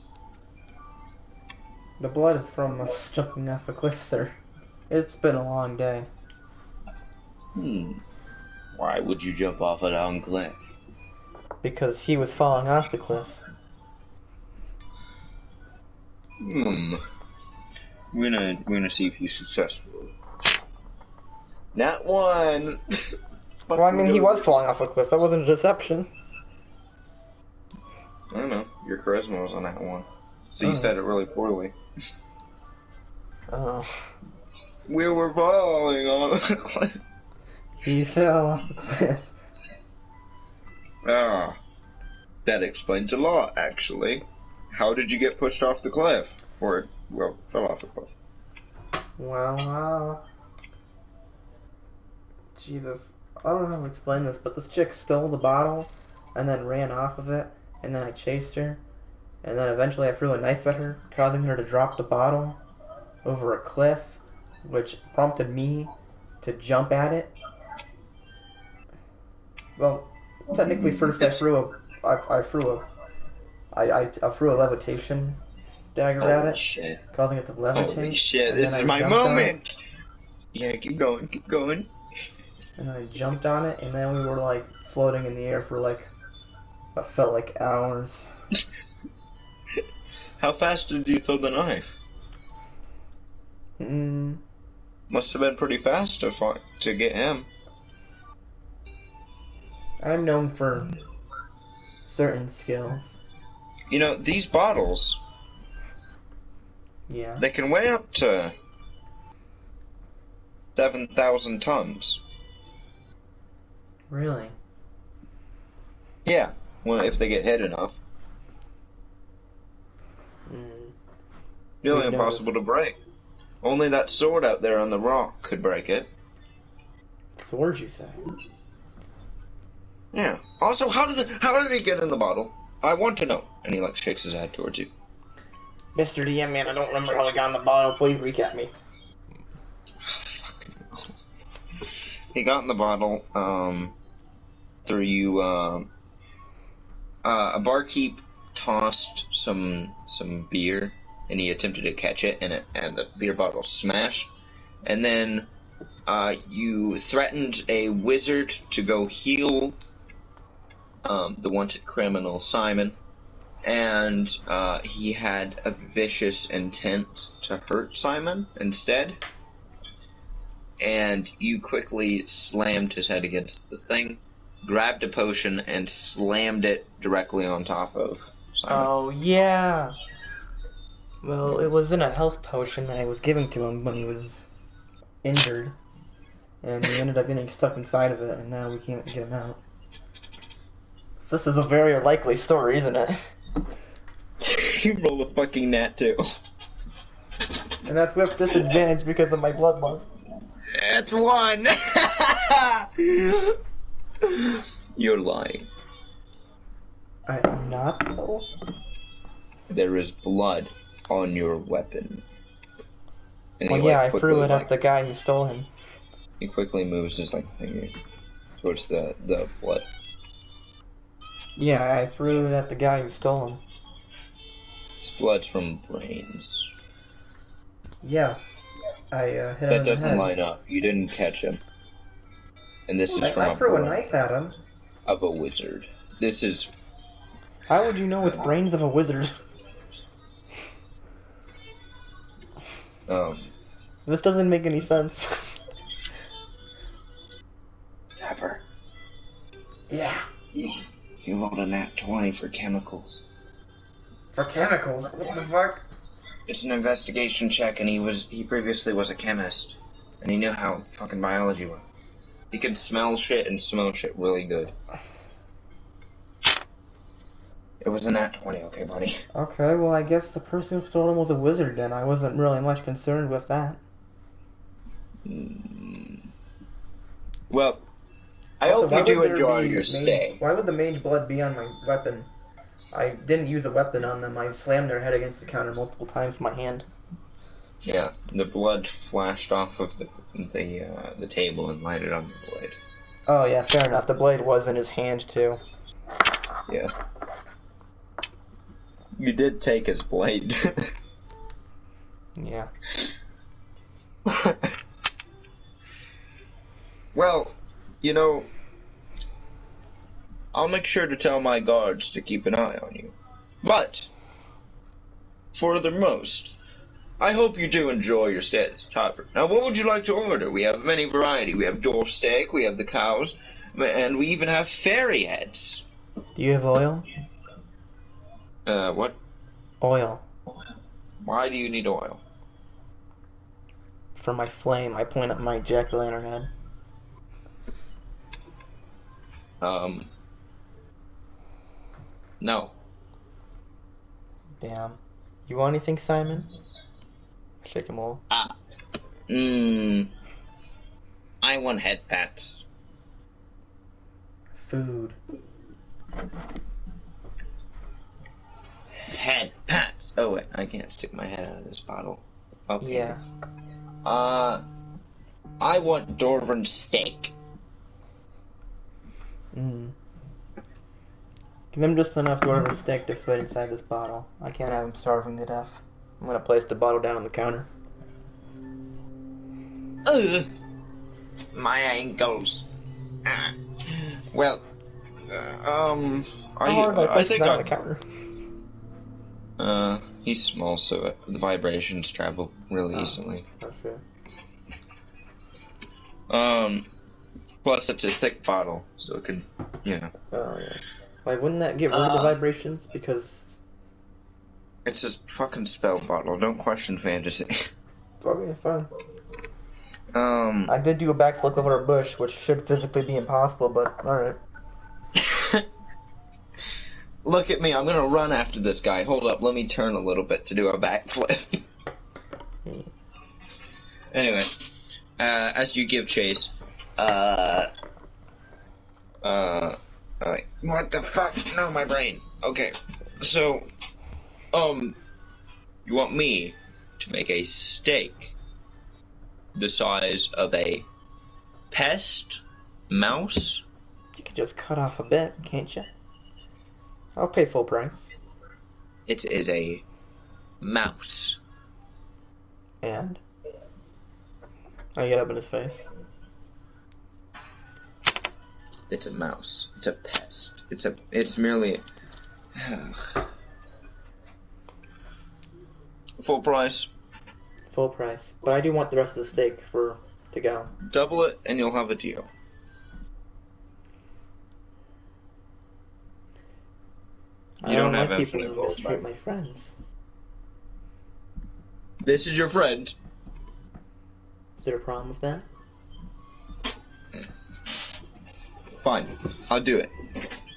The blood is from us jumping off a cliff, sir. It's been a long day. Why would you jump off a long cliff? Because he was falling off the cliff. We're gonna see if he's successful. Nat 1! Well, I mean, he was falling off a cliff. That wasn't a deception. I don't know. Your charisma was on that one. So you said it really poorly. Oh. We were falling on a cliff. He fell off a cliff. Ah. That explains a lot, actually. How did you get pushed off the cliff? Or, well, fell off the cliff. Well, Jesus. I don't know how to explain this, but this chick stole the bottle and then ran off of it, and then I chased her, and then eventually I threw a knife at her, causing her to drop the bottle over a cliff, which prompted me to jump at it. Well, technically first I threw a levitation dagger at it, Shit. causing it to levitate. Holy shit, and this then is I my jumped on it. moment! Yeah, keep going, keep going. And I jumped on it, and then we were like floating in the air for like, what felt like hours. How fast did you throw the knife? Must have been pretty fast to get him. I'm known for certain skills. You know, these bottles, Yeah. they can weigh up to 7,000 tons. Really? Yeah, well, if they get hit enough. Nearly We've impossible to break. Only that sword out there on the rock could break it. Sword, you say? Yeah. Also, how did he get in the bottle? I want to know. And he like shakes his head towards you. Mr. DM, man, I don't remember how I got in the bottle. Please recap me. He got in the bottle through you. A barkeep tossed some beer, and he attempted to catch it, and the beer bottle smashed. And then you threatened a wizard to go heal the wanted criminal Simon, and he had a vicious intent to hurt Simon instead. And you quickly slammed his head against the thing, grabbed a potion, and slammed it directly on top of Simon. Oh, yeah. Well, it was in a health potion that I was giving to him when he was injured. And he ended up getting stuck inside of it, and now we can't get him out. This is a very likely story, isn't it? You roll a fucking nat 2. And that's with disadvantage because of my bloodlust. That's 1! You're lying. I am not, though. There is blood on your weapon. And Well, he, yeah, I quickly, threw it at the guy who stole him. He quickly moves his finger towards the blood. Yeah, I threw it at the guy who stole him. It's blood from brains. Yeah, I hit him in the That doesn't head. line up. You didn't catch him. And this is from I threw a knife at him. Of a wizard. This is... How would you know it's brains of a wizard? This doesn't make any sense. Tapper. Yeah. You rolled a nat 20 for chemicals. For chemicals? What the fuck? It's an investigation check, and he previously was a chemist. And he knew how fucking biology worked. He could smell shit and smell shit really good. It was a nat 20, okay, buddy? Okay, well, I guess the person who stole him was a wizard then. I wasn't really much concerned with that. Well, I hope you do enjoy your stay. Why would the mage blood be on my weapon? I didn't use a weapon on them. I slammed their head against the counter multiple times with my hand. Yeah, the blood flashed off of the table and lighted on the blade. Oh yeah, fair enough. The blade was in his hand too. Yeah. You did take his blade. Yeah. Well, you know, I'll make sure to tell my guards to keep an eye on you. But, furthermost, I hope you do enjoy your stay at this tavern. Now, what would you like to order? We have many variety. We have dwarf steak, we have the cows, and we even have fairy heads. Do you have oil? What? Oil. Why do you need oil? For my flame, I point at my jack-o'-lantern head. No. Damn. You want anything, Simon? Shake him all. I want head pats. Food. Head pats. Oh wait, I can't stick my head out of this bottle. Okay. Yeah. I want Dwarven steak. Give him just enough dwarven steak to fit inside this bottle. I can't have him starving to death. I'm gonna place the bottle down on the counter. Ugh. My ankles. Well, I think on the counter. He's small, so the vibrations travel really easily. Okay. Plus it's a thick bottle, so it could, you know. Oh yeah. Why wouldn't that get rid of the vibrations? Because it's a fucking spell bottle. Don't question fantasy. okay, fine. I I did do a backflip over a bush, which should physically be impossible, but alright. Look at me, I'm gonna run after this guy. Hold up, let me turn a little bit to do a backflip. Anyway, as you give chase, what the fuck? No, my brain. Okay, so, you want me to make a steak the size of a pest mouse? You could just cut off a bit, can't you? I'll pay full price. It is a mouse. And? I get up in his face. It's a mouse. It's a pest. It's merely... Full price. Full price. But I do want the rest of the steak to go. Double it and you'll have a deal. You don't have like people infinite who gold, mistreat right? my friends. This is your friend. Is there a problem with that? Fine. I'll do it.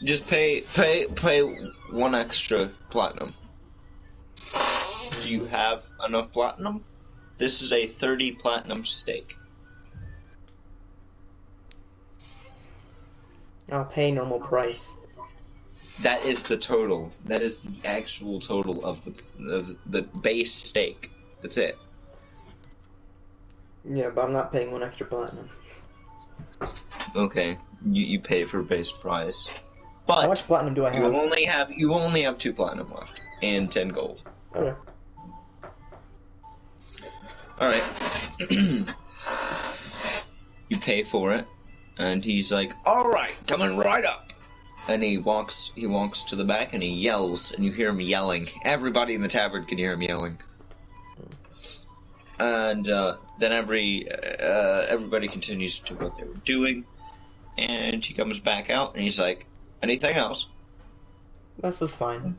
Just pay 1 extra platinum. Do you have enough platinum? This is a 30 platinum steak. I'll pay normal price. That is the total. That is the actual total of the base steak. That's it. Yeah, but I'm not paying 1 extra platinum. Okay, you pay for base price. But How much platinum do I have? you only have 2 platinum left and 10 gold. Okay. All right. You pay for it, and he's like, "All right, coming right up." And he walks to the back, and he yells, and you hear him yelling. Everybody in the tavern can hear him yelling. And then everybody continues to what they were doing, and he comes back out, and he's like, "Anything else? This is fine.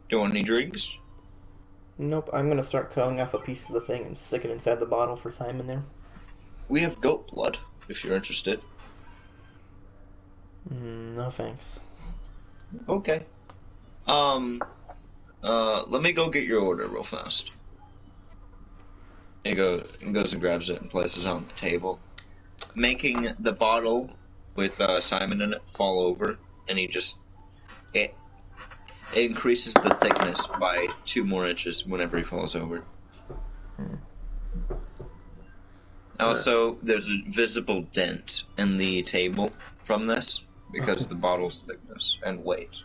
Do you want any drinks?" Nope, I'm gonna start cutting off a piece of the thing and stick it inside the bottle for Simon there. We have goat blood, if you're interested. No thanks. Okay. Let me go get your order real fast. He goes and grabs it and places it on the table, making the bottle with Simon in it fall over, and it increases the thickness by 2 more inches whenever he falls over. Also, there's a visible dent in the table from this because of the bottle's thickness and weight.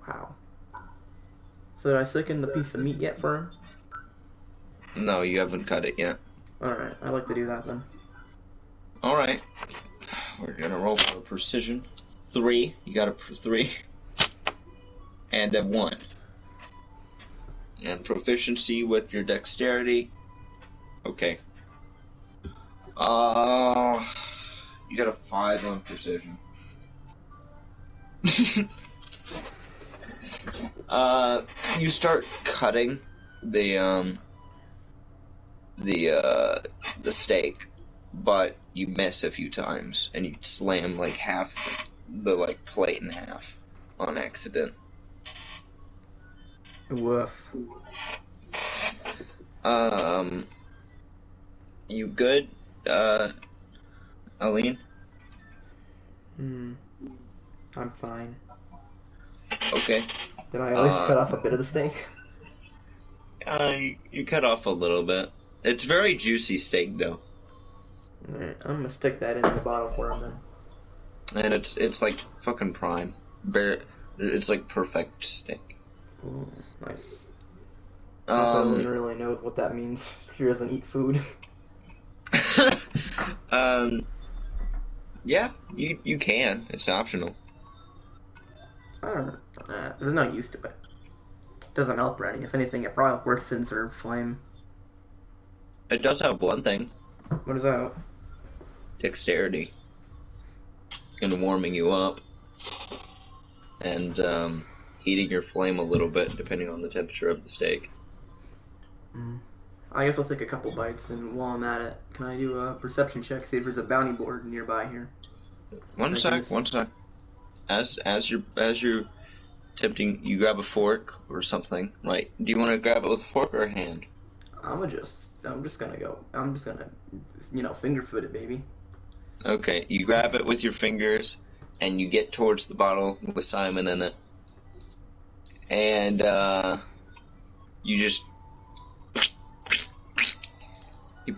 Wow. So did I stick in the piece of meat yet for him? No, you haven't cut it yet. Alright, I'd like to do that then. Alright. We're gonna roll for precision. 3. You got a 3. And a 1. And proficiency with your dexterity. Okay. You got a 5 on precision. You start cutting the steak, but you miss a few times, and you slam like half the plate in half on accident. Woof. You good, Aline? I'm fine. Okay. Did I at least cut off a bit of the steak? You cut off a little bit. It's very juicy steak, though. Alright, I'm gonna stick that in the bottle for him then. And it's like fucking prime. It's like perfect steak. Ooh, nice. I don't really know what that means. He doesn't eat food. Yeah, you can. It's optional. I don't know. There's no use to it. Doesn't help or anything. If anything, it probably worsens their flame. It does have one thing. What is that? Dexterity. And warming you up. And, heating your flame a little bit, depending on the temperature of the steak. I guess I'll take a couple bites, and while I'm at it, can I do a perception check, see if there's a bounty board nearby here? One sec. As you're tempting, you grab a fork or something, right? Do you want to grab it with a fork or a hand? I'm just gonna, finger food it, baby. Okay, you grab it with your fingers, and you get towards the bottle with Simon in it. And, you just... You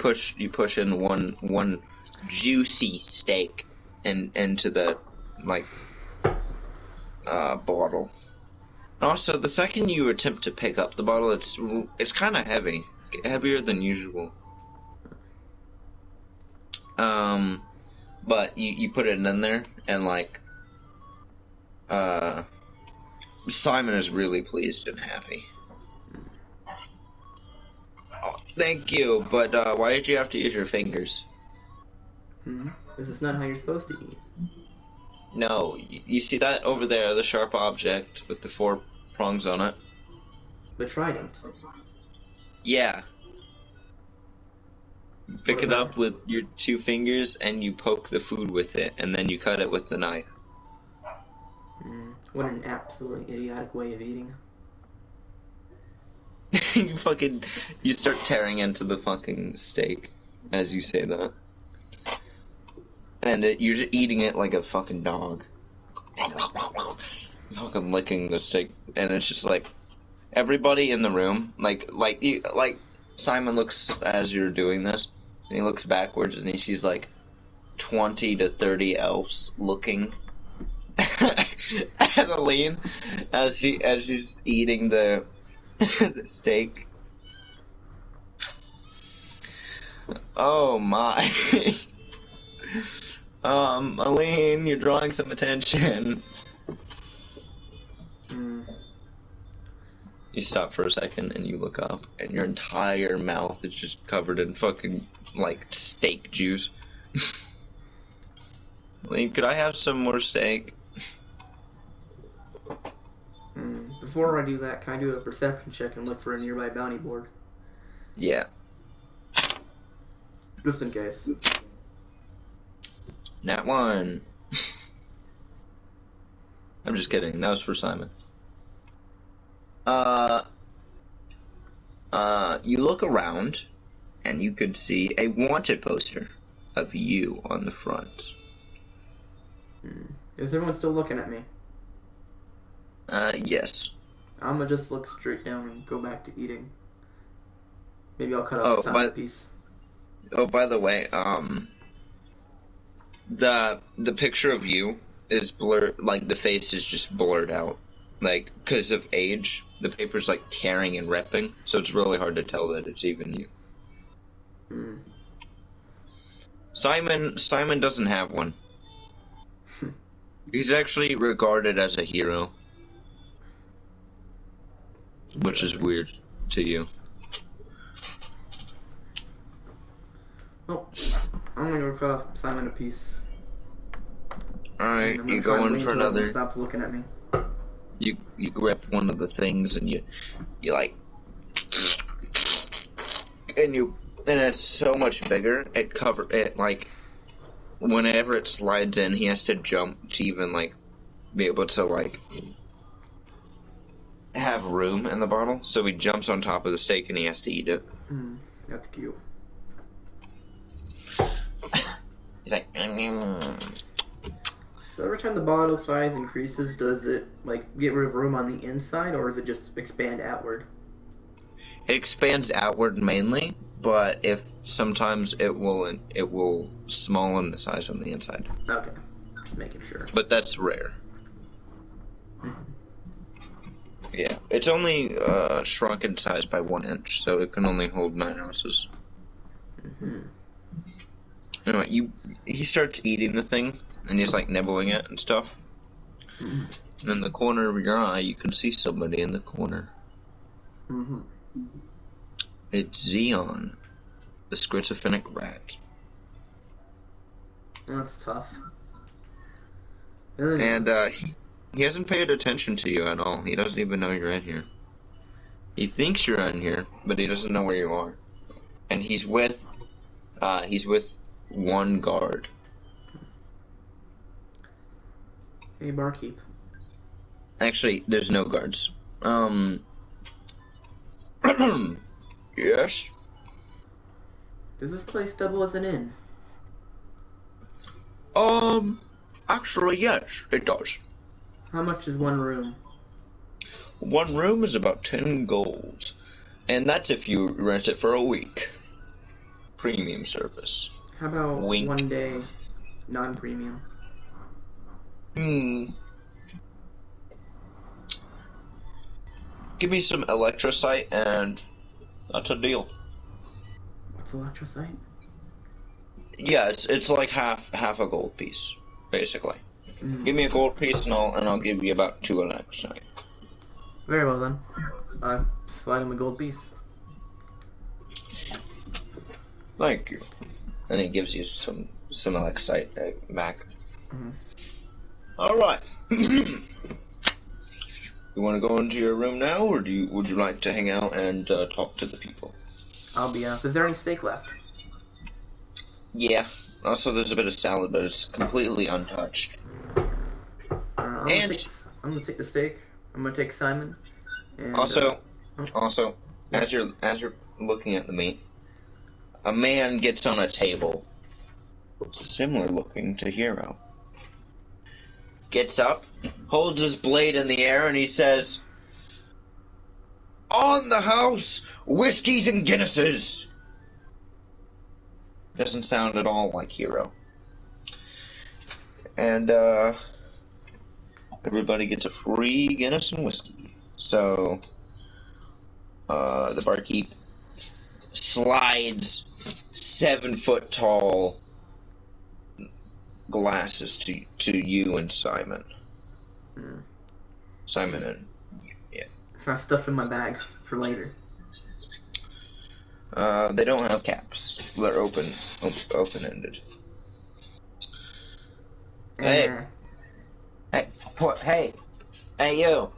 push in one juicy steak into the, bottle. Also, the second you attempt to pick up the bottle, it's kind of heavy. Heavier than usual. But you put it in there, and, Simon is really pleased and happy. Oh, thank you, but why did you have to use your fingers? This is not how you're supposed to eat. No, you see that over there, the sharp object with the 4 prongs on it? The trident. Yeah. You pick it up with your 2 fingers, and you poke the food with it, and then you cut it with the knife. What an absolutely idiotic way of eating. you start tearing into the fucking steak as you say that. And you're just eating it like a fucking dog. Fucking licking the steak. And it's just like, everybody in the room, like Simon looks as you're doing this, and he looks backwards and he sees like 20 to 30 elves looking at Aline as she's eating the the steak. Oh my. Aline, you're drawing some attention. You stop for a second and you look up and your entire mouth is just covered in fucking, like, steak juice. Aline, could I have some more steak? Before I do that, can I do a perception check and look for a nearby bounty board? Yeah. Just in case. Nat 1. I'm just kidding. That was for Simon. You look around, and you could see a wanted poster of you on the front. Is everyone still looking at me? Yes. I'm gonna just look straight down and go back to eating. Maybe I'll cut off a piece. Oh, by the way, the picture of you is blurred, like, the face is just blurred out. Like, because of age, the paper's, like, tearing and ripping, so it's really hard to tell that it's even you. Simon doesn't have one. He's actually regarded as a hero. Which is weird to you. Oh, I'm gonna go cut off Simon a piece. Alright, you go in for another. Stops looking at me. You grab one of the things and you like, and it's so much bigger. It like, whenever it slides in, he has to jump to even like be able to like have room in the bottle. So he jumps on top of the steak and he has to eat it. That's cute. He's like, So every time the bottle size increases, does it like get rid of room on the inside, or does it just expand outward? It expands outward mainly, but if sometimes it will smallen the size on the inside. Okay, just making sure. But that's rare. Yeah, it's only shrunk in size by 1 inch, so it can only hold 9 ounces. Anyway, he starts eating the thing, and he's like nibbling it and stuff. And in the corner of your eye, you can see somebody in the corner. It's Xeon, the schizophrenic rat. That's tough. And he hasn't paid attention to you at all. He doesn't even know you're in here. He thinks you're in here, but he doesn't know where you are. And he's with one guard. Hey, barkeep. Actually, there's no guards. Yes? Does this place double as an inn? Actually, yes, it does. How much is one room? One room is about 10 gold. And that's if you rent it for a week. Premium service. How about Wink. 1 day non-premium? Give me some electrocyte and that's a deal. What's electrocyte? Yeah, it's like half a gold piece, basically. Give me a gold piece and I'll give you about 2 electrocyte. Very well then. I slide him a gold piece. Thank you. And he gives you some electrocyte back. Alright. You want to go into your room now, or would you like to hang out and talk to the people? I'll be honest. Is there any steak left? Yeah. Also, there's a bit of salad, but it's completely untouched. I'm gonna take the steak. I'm gonna take Simon. And, Also, As you're looking at the meat, a man gets on a table, similar looking to Hero. Gets up, holds his blade in the air, and he says, "On the house, whiskeys and Guinnesses." Doesn't sound at all like Hero. And everybody gets a free Guinness and whiskey. So the barkeep slides 7-foot tall glasses to you and Simon. Simon and Can I stuff in my bag for later? they don't have caps. They're open-ended. Hey, you.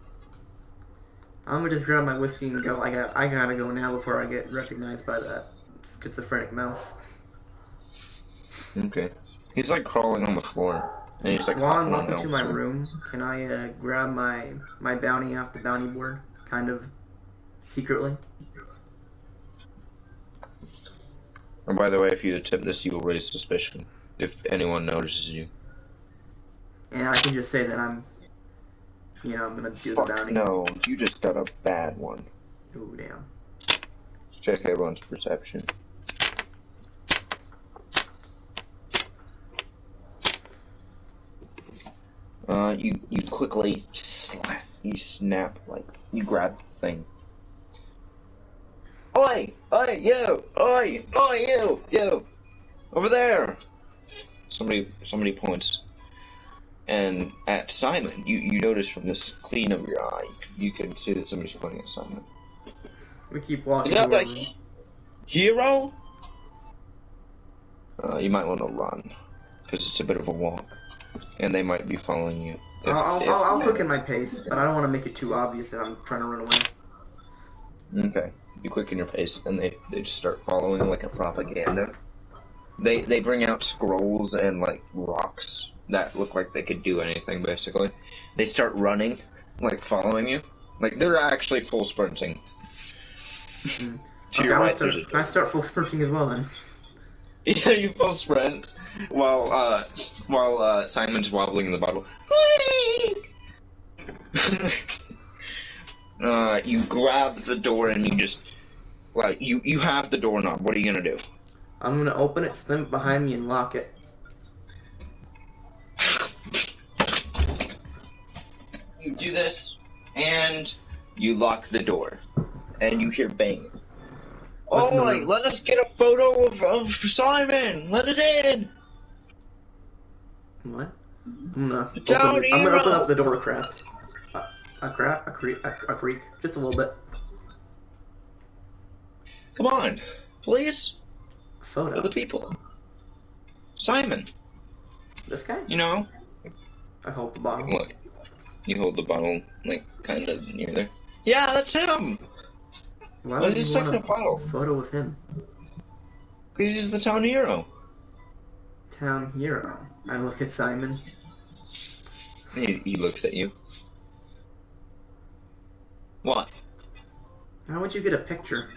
I'm gonna just grab my whiskey and go. I gotta go now before I get recognized by that schizophrenic mouse. Okay. He's like crawling on the floor, and he's like While I'm hopping walking to my else. room, can I grab my bounty off the bounty board, kind of secretly? And by the way, if you attempt this, you will raise suspicion if anyone notices you. And I can just say that I'm gonna do the bounty. No, you just got a bad one. Ooh, damn. Let's check everyone's perception. You quickly snap, like, you grab the thing. Oi! Oi, you! Oi! Oi, you! Over there! Somebody points. And at Simon, you notice from this clean of your eye, you can see that somebody's pointing at Simon. We keep walking. Is that like Hero? You might want to run, because it's a bit of a walk, and they might be following you. I'll quicken my pace, but I don't want to make it too obvious that I'm trying to run away. Okay, you quicken your pace, and they just start following like a propaganda. They bring out scrolls and like rocks that look like they could do anything, basically. They start running, like following you. Like they're actually full sprinting. Okay, I start full sprinting as well then. Yeah, you full sprint while Simon's wobbling in the bottle. You grab the door and you just like you have the doorknob. What are you gonna do? I'm gonna open it, slam it behind me, and lock it. You do this, and you lock the door, and you hear banging. Oi, let us get a photo of Simon! Let us in! What? I'm gonna open up the door a crack. A creak. Just a little bit. Come on, please. Photo. For the people. Simon. This guy? You know? I hold the bottle. Look. You hold the bottle, like, kind of near there. Yeah, that's him! Why would you want a bottle? photo with him? Because he's the town hero. Town hero. I look at Simon. He looks at you. What? How would you get a picture?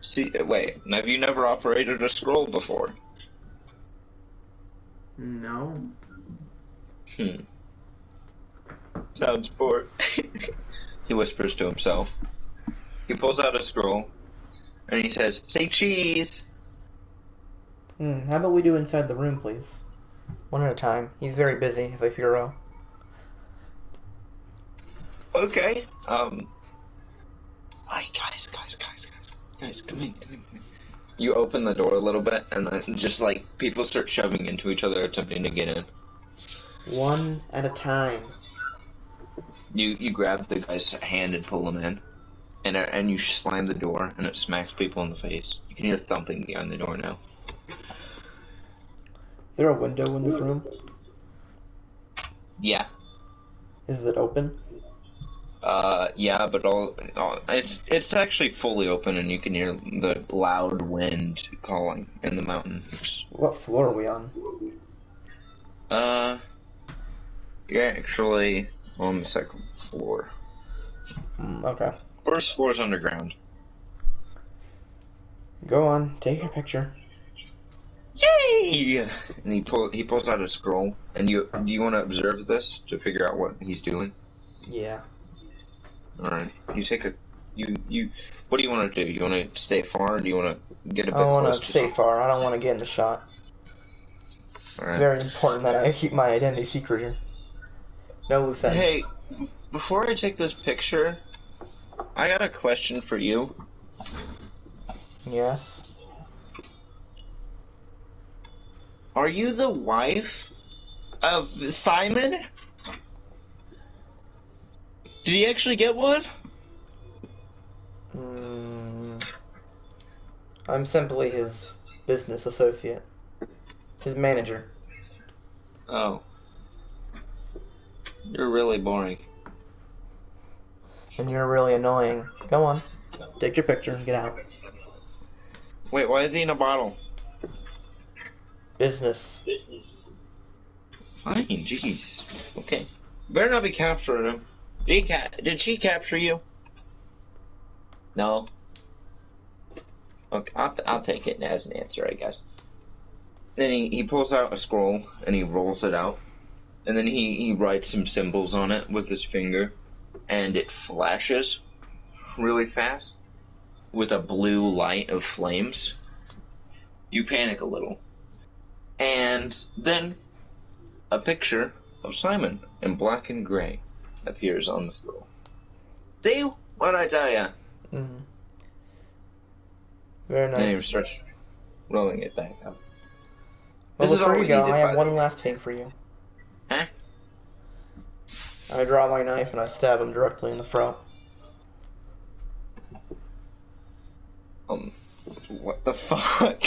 See, wait, have you never operated a scroll before? No. Sounds bored. He whispers to himself. He pulls out a scroll, and he says, "Say cheese!" How about we do inside the room, please? One at a time. He's very busy. He's like hero. Okay. Hi, guys, come in. You open the door a little bit, and then just like people start shoving into each other, attempting to get in. One at a time. You grab the guy's hand and pull him in, and you slam the door, and it smacks people in the face. You can hear thumping behind the door now. Is there a window in this room? Yeah. Is it open? Yeah, but it's actually fully open, and you can hear the loud wind calling in the mountains. What floor are we on? You're actually on the second floor. Okay. First floor's underground. Go on, take your picture. Yay! And he pulls out a scroll. And do you want to observe this to figure out what he's doing? Yeah. All right. You take a you. What do you want to do? You want to stay far, or do you want to get a bit I want close to to? stay far. I don't want to get in the shot. All right. Very important that I keep my identity secret here. No loose ends. Hey, before I take this picture, I got a question for you. Yes. Are you the wife of Simon? Did he actually get one? I'm simply his business associate. His manager. Oh. You're really boring. And you're really annoying. Go on. Take your picture and get out. Wait, why is he in a bottle? Business. Fine, jeez. Okay. Better not be capturing him. Did she capture you? No. Okay, I'll take it as an answer, I guess. Then he pulls out a scroll and he rolls it out. And then he writes some symbols on it with his finger. And it flashes really fast with a blue light of flames. You panic a little. And then a picture of Simon in black and gray appears on the scroll. See? What'd I tell ya? Mm-hmm. Very nice. And he starts rolling it back up. Well, This is all before we you go, needed, I by have the one way. last thing for you. Huh? I draw my knife and I stab him directly in the throat. What the fuck?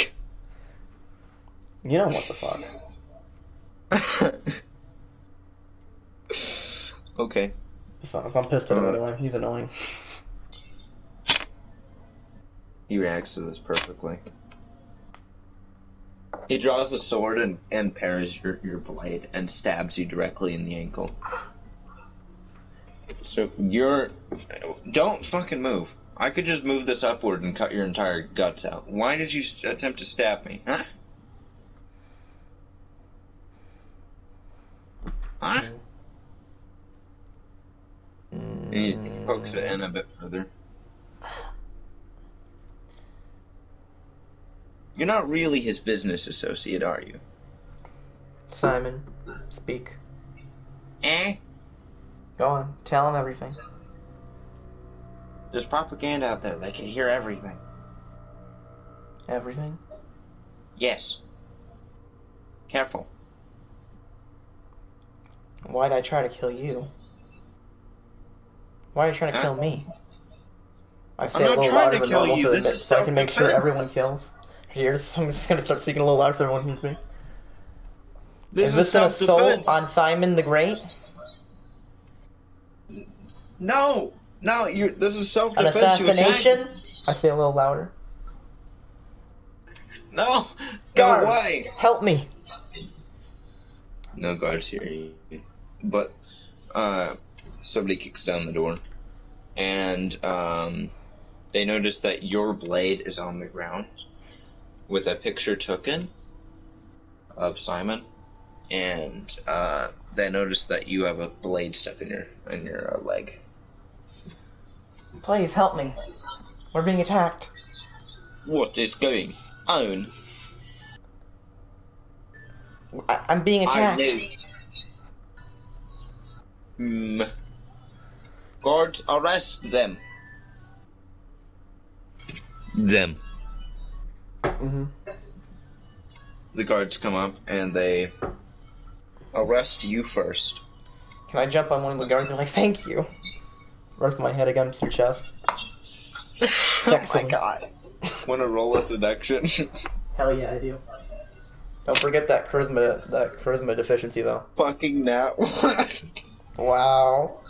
You know what the fuck. Okay. If I'm pissed at him anyway, he's annoying. He reacts to this perfectly. He draws the sword and parries your blade and stabs you directly in the ankle. So don't fucking move. I could just move this upward and cut your entire guts out. Why did you attempt to stab me? Huh? Huh? He pokes it in a bit further. You're not really his business associate, are you? Simon, speak. Eh? Go on, tell him everything. There's propaganda out there. They can hear everything. Everything? Yes. Careful. Why'd I try to kill you? Why are you trying to kill me? I say I'm a not little trying louder to than kill normal you. so, This that, is so I can make sure self-defense. everyone kills. I'm just gonna start speaking a little louder so everyone hears me. This Is this an assault self-defense. on Simon the Great? No, this is An self-defense. You assassination? attacked. I say a little louder. No, Guards, go away. help me. No guards here. But somebody kicks down the door, and they notice that your blade is on the ground with a picture taken of Simon, and they notice that you have a blade stuck in your leg. Please help me. We're being attacked. What is going on? I'm being attacked. Guards, arrest them. Them. Mm-hmm. The guards come up and they arrest you first. Can I jump on one of the guards and like, thank you? Rest my head against your chest. Oh my god. Want to roll a seduction? Hell yeah, I do. Don't forget that charisma deficiency though. Fucking nat one. Wow.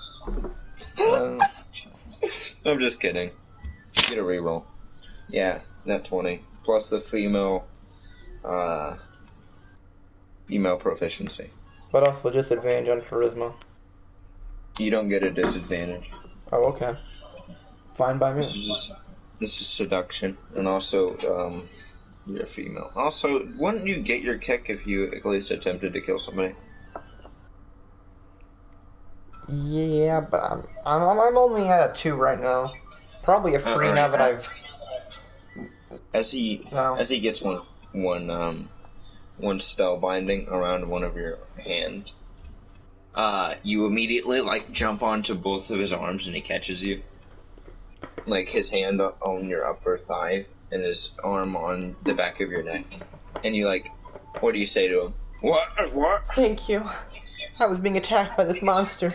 I'm just kidding. Get a reroll. Yeah, nat 20. Plus the female proficiency. But also disadvantage on charisma. You don't get a disadvantage. Oh, okay. Fine by me. This is seduction, and also you're a female. Also, wouldn't you get your kick if you at least attempted to kill somebody? Yeah, but I'm only at a 2 right now. Probably a 3 now that I've. As he gets one spell binding around one of your hands, you immediately like jump onto both of his arms and he catches you. Like his hand on your upper thigh and his arm on the back of your neck. And you like, what do you say to him? What? Thank you. I was being attacked by this monster.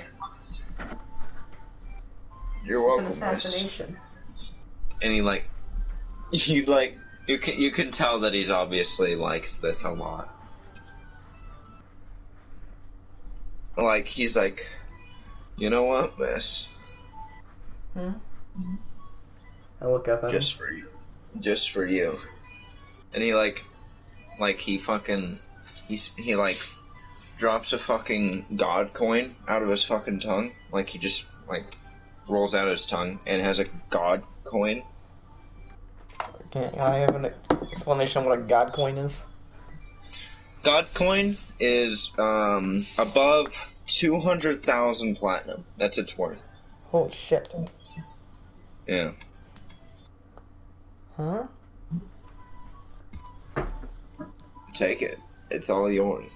You're welcome. It's an assassination. And he like, you can tell that he's obviously likes this a lot. Like, he's like, you know what, miss? I look up at him. Just for you. And he he like drops a fucking god coin out of his fucking tongue. Like he just like rolls out his tongue and has a god coin. Can I have an explanation of what a god coin is? God coin is above 200,000 platinum. That's its worth. Holy shit. Yeah. Huh? Take it. It's all yours.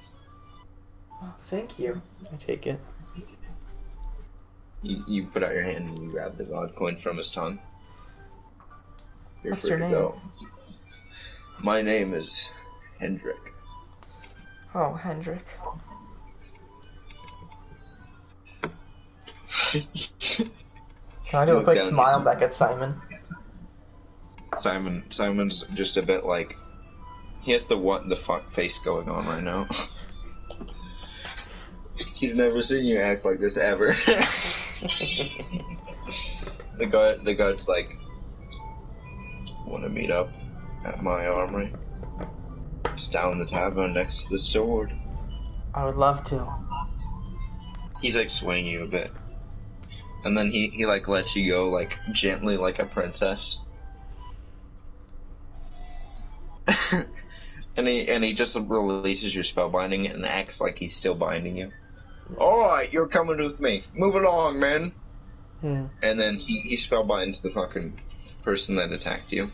Oh, thank you. I take it. You put out your hand and you grab the god coin from his tongue. You're What's free your to name? go. My name is Hendrik. Oh, Hendrik. Can I do a quick smile back at Simon? Simon's just a bit like, he has the what the fuck face going on right now. He's never seen you act like this ever. The guard's like, want to meet up at my armory? It's down the tavern next to the sword. I would love to. He's like swaying you a bit. And then he like lets you go like gently like a princess. and he just releases your spell binding and acts like he's still binding you. Alright, you're coming with me. Move along, man. And then he spellbinds the fucking person that attacked you.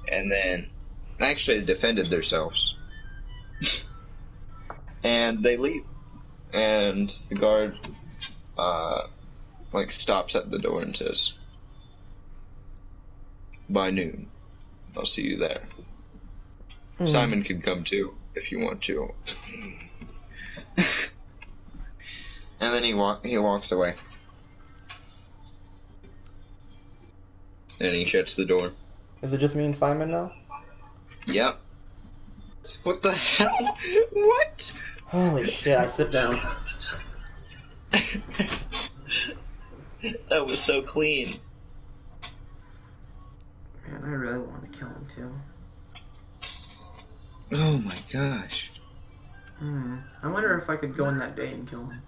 And then actually defended themselves. And they leave. And the guard like stops at the door and says, by noon, I'll see you there. Simon can come too, if you want to. And then he walks away. And he shuts the door. Is it just me and Simon now? Yep. What the hell? What? Holy shit, I sit down. That was so clean. Man, I really want to kill him too. Oh my gosh. I wonder if I could go in that day and kill him.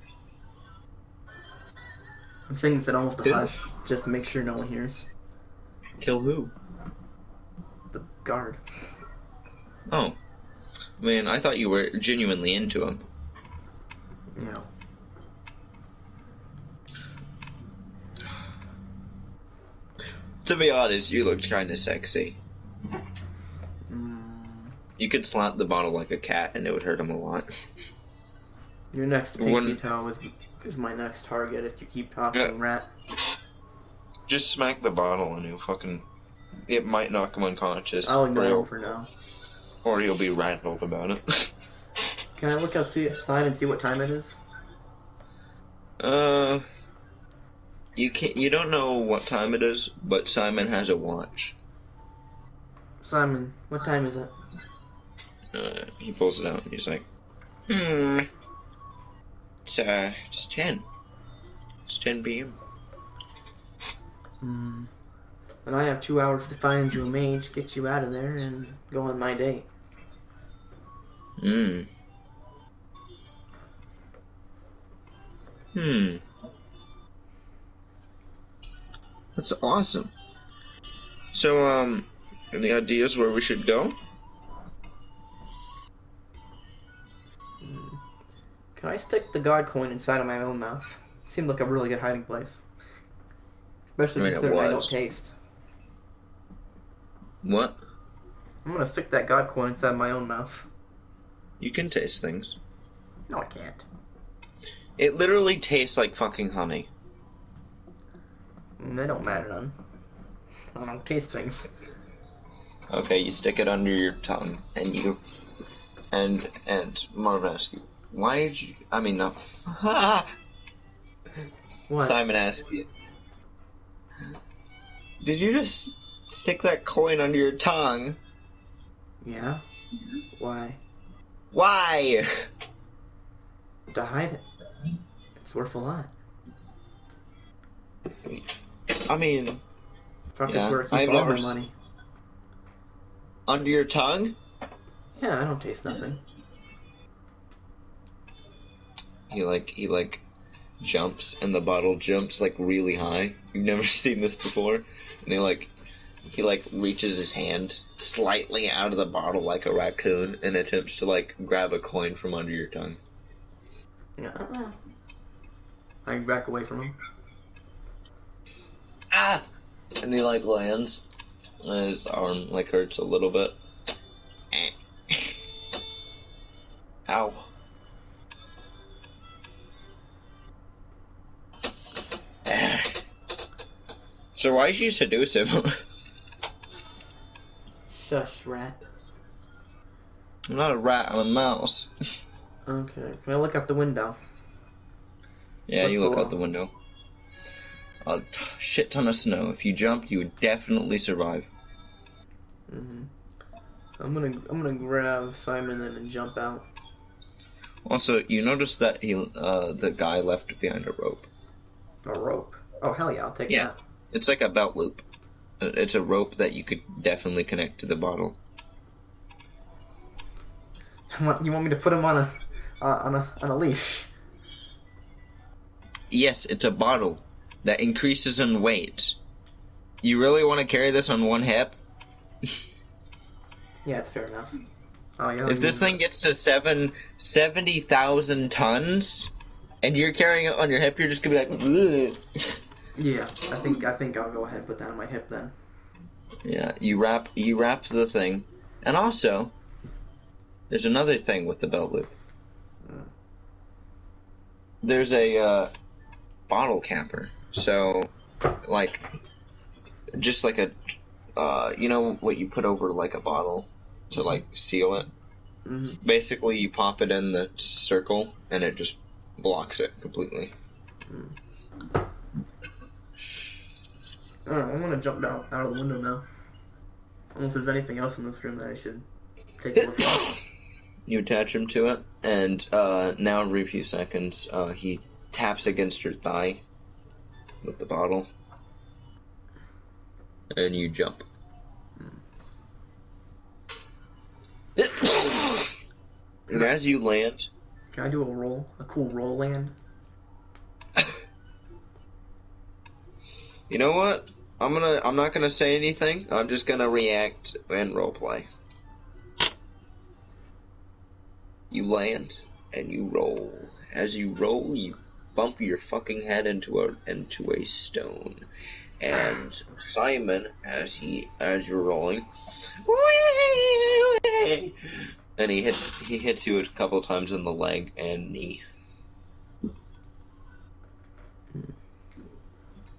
I'm saying this at almost a hush, just to make sure no one hears. Kill who? The guard. Oh. Man, I thought you were genuinely into him. Yeah. To be honest, you looked kinda sexy. You could slap the bottle like a cat and it would hurt him a lot. Your next pinky toe is my next target, is to keep talking, rat. Just smack the bottle and it might knock him unconscious. I'll ignore him for now. Or he'll be rattled about it. Can I look outside and see what time it is? You don't know what time it is, but Simon has a watch. Simon, what time is it? He pulls it out and he's like, it's 10. It's 10 p.m. And I have 2 hours to find you a mage, get you out of there, and go on my date. That's awesome. So, any ideas where we should go? Can I stick the god coin inside of my own mouth? Seemed like a really good hiding place. Especially considering I don't taste. What? I'm gonna stick that god coin inside my own mouth. You can taste things. No, I can't. It literally tastes like fucking honey. They don't matter none. I don't taste things. Okay, you stick it under your tongue, and you... And Marvin asks you, why did you... I mean, no. What? Simon asks you, did you just stick that coin under your tongue? Yeah? Why? Why? To hide it. It's worth a lot. I mean... Fuck, yeah, it's where I keep I've all never my money. Under your tongue? Yeah, I don't taste nothing. He jumps, and the bottle jumps, like, really high. You've never seen this before? And he reaches his hand slightly out of the bottle like a raccoon and attempts to, like, grab a coin from under your tongue. Yeah. I back away from him. Ah! And he, like, lands, and his arm, like, hurts a little bit. Ow. So why'd you seduce him? Shush, rat. I'm not a rat, I'm a mouse. Okay, can I look out the window? Yeah, What's you look below? out the window. A shit ton of snow. If you jump, you would definitely survive. Mm-hmm. I'm gonna grab Simon and jump out. Also, you notice that the guy left behind a rope. A rope. Oh hell yeah, I'll take Yeah. that. It's like a belt loop. It's a rope that you could definitely connect to the bottle. You want me to put him on a leash? Yes, it's a bottle that increases in weight. You really want to carry this on one hip? Yeah, it's fair enough. Oh yeah. If this thing gets to 70,000 tons, and you're carrying it on your hip, you're just gonna be like, ugh. Yeah, I think I'll go ahead and put that on my hip then. Yeah, you wrap the thing, and also, there's another thing with the belt loop. There's a bottle capper. So, like, just like a, you know what you put over like a bottle to like seal it. Mm-hmm. Basically, you pop it in the circle, and it just blocks it completely. Alright, I'm gonna jump out of the window now. I don't know if there's anything else in this room that I should take a look at. You attach him to it, and now every few seconds, he taps against your thigh with the bottle, and you jump. And as you land, Can I do a roll? A cool roll land? you know what? I'm not gonna say anything. I'm just gonna react and roleplay. You land and you roll. As you roll, you bump your fucking head into a stone. And Simon, as you're rolling, and he hits you a couple times in the leg and knee.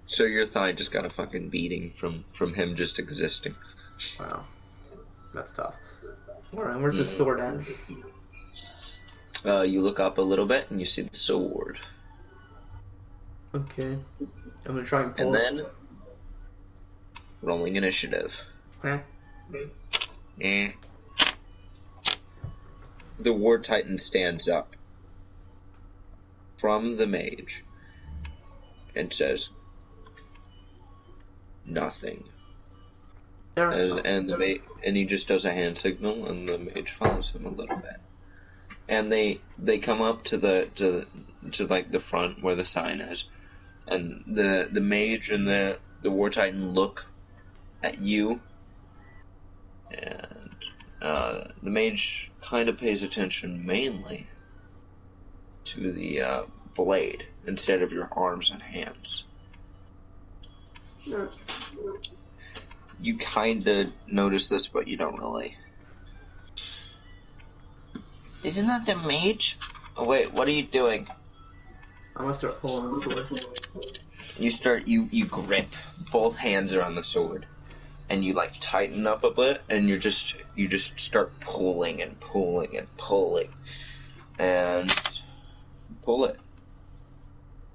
So your thigh just got a fucking beating from him just existing. Wow. That's tough. Alright, where's the sword at? You look up a little bit and you see the sword. Okay. I'm gonna try and pull And it. then, rolling initiative. Huh? Eh. The War Titan stands up from the mage and says, nothing. And he just does a hand signal, and the mage follows him a little bit. And they come up to like the front where the sign is, and the mage and the the War Titan look at you, and the mage kind of pays attention mainly to the blade instead of your arms and hands. Yeah. You kind of notice this, but you don't really. Isn't that the mage? Oh wait, what are you doing? I'm gonna start pulling on the sword. You grip, both hands are on the sword, and you like tighten up a bit, and you just start pulling and pulling and pulling, and pull it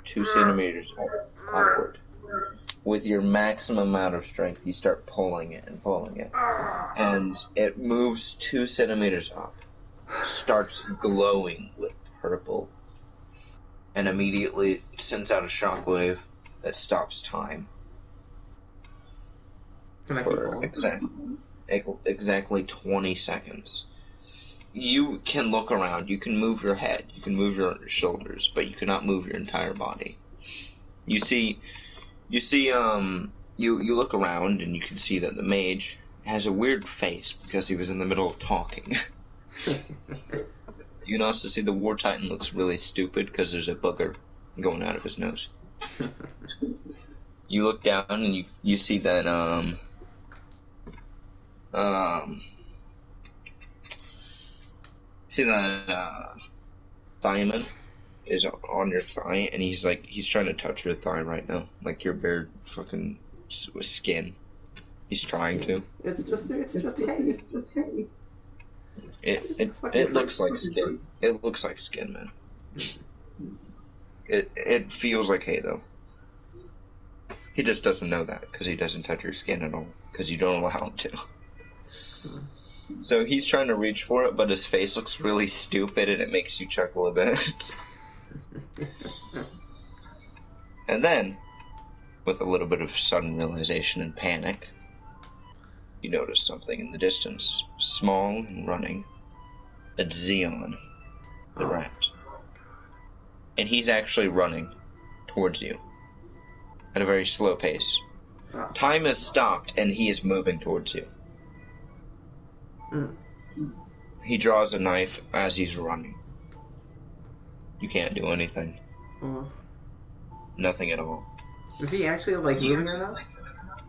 2 centimeters upward. With your maximum amount of strength, you start pulling it and pulling it, and it moves 2 centimeters up, starts glowing with purple, and immediately sends out a shockwave that stops time. Can I keep For pulling? exactly 20 seconds. You can look around, you can move your head, you can move your shoulders, but you cannot move your entire body. You look around and you can see that the mage has a weird face because he was in the middle of talking. You can also see the War Titan looks really stupid because there's a booger going out of his nose. You look down and you see that Simon is on your thigh, and he's trying to touch your thigh right now, like your bare fucking skin. He's trying to. It's just hay. It looks like skin. It looks like skin, man. It feels like hay though. He just doesn't know that because he doesn't touch your skin at all because you don't allow him to. So he's trying to reach for it, but his face looks really stupid, and it makes you chuckle a bit. And then, with a little bit of sudden realization and panic, you notice something in the distance, small and running. It's Xeon, the rat. And he's actually running towards you at a very slow pace. Time has stopped, and he is moving towards you. He draws a knife as he's running. You can't do anything. Nothing at all. Is he actually moving right now?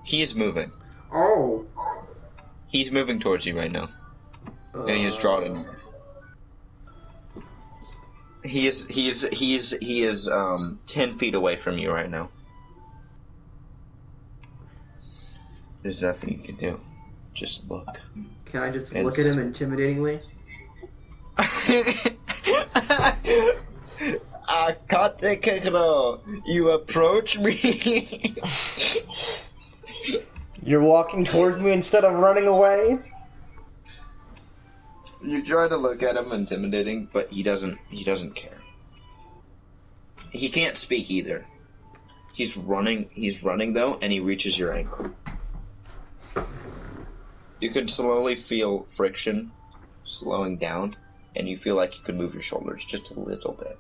He is moving. Oh. He's moving towards you right now. And he has drawn a knife. He is 10 feet away from you right now. There's nothing you can do. Just look. Can I just look at him intimidatingly? You approach me. You're walking towards me instead of running away? You try to look at him intimidating, but he doesn't care. He can't speak either. He's running though, and he reaches your ankle. You can slowly feel friction slowing down, and you feel like you can move your shoulders just a little bit.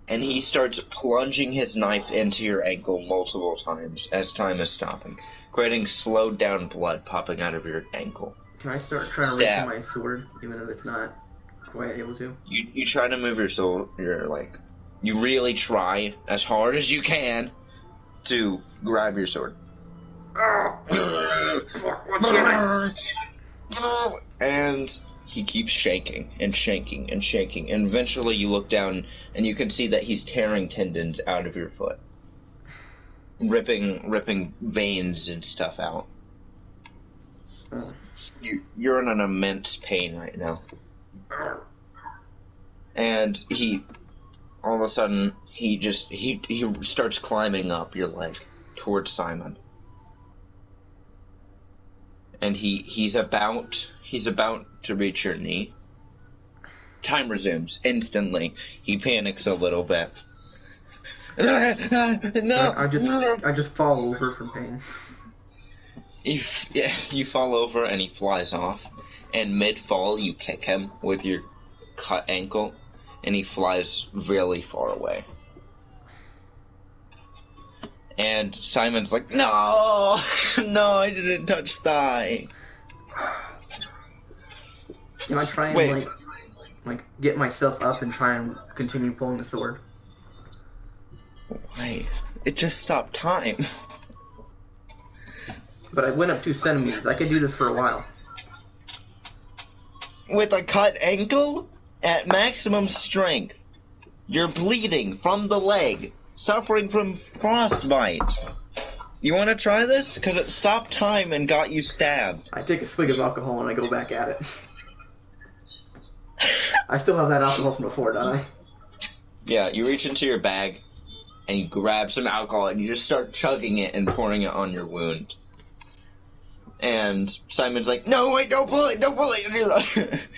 And he starts plunging his knife into your ankle multiple times as time is stopping, creating slowed down blood popping out of your ankle. Can I start trying to reach for my sword, even though it's not quite able to? You try to move your soul, you really try as hard as you can to grab your sword. And he keeps shaking and shaking and shaking, and eventually you look down and you can see that he's tearing tendons out of your foot, ripping veins and stuff out. You're in an immense pain right now. And all of a sudden he starts climbing up your leg towards Simon. And he's about to reach your knee. Time resumes instantly. He panics a little bit. No! I just fall over from pain. You fall over and he flies off. And mid-fall, you kick him with your cut ankle, and he flies really far away. And Simon's like, no, no, I didn't touch thigh. Can I try and Wait. like get myself up and try and continue pulling the sword? Wait, it just stopped time. But I went up 2 centimeters. I could do this for a while. With a cut ankle at maximum strength, you're bleeding from the leg, suffering from frostbite. You want to try this? Because it stopped time and got you stabbed. I take a swig of alcohol and I go back at it. I still have that alcohol from before, don't I? Yeah, you reach into your bag and you grab some alcohol and you just start chugging it and pouring it on your wound. And Simon's like, no, wait, don't pull it, don't pull it. And you're like,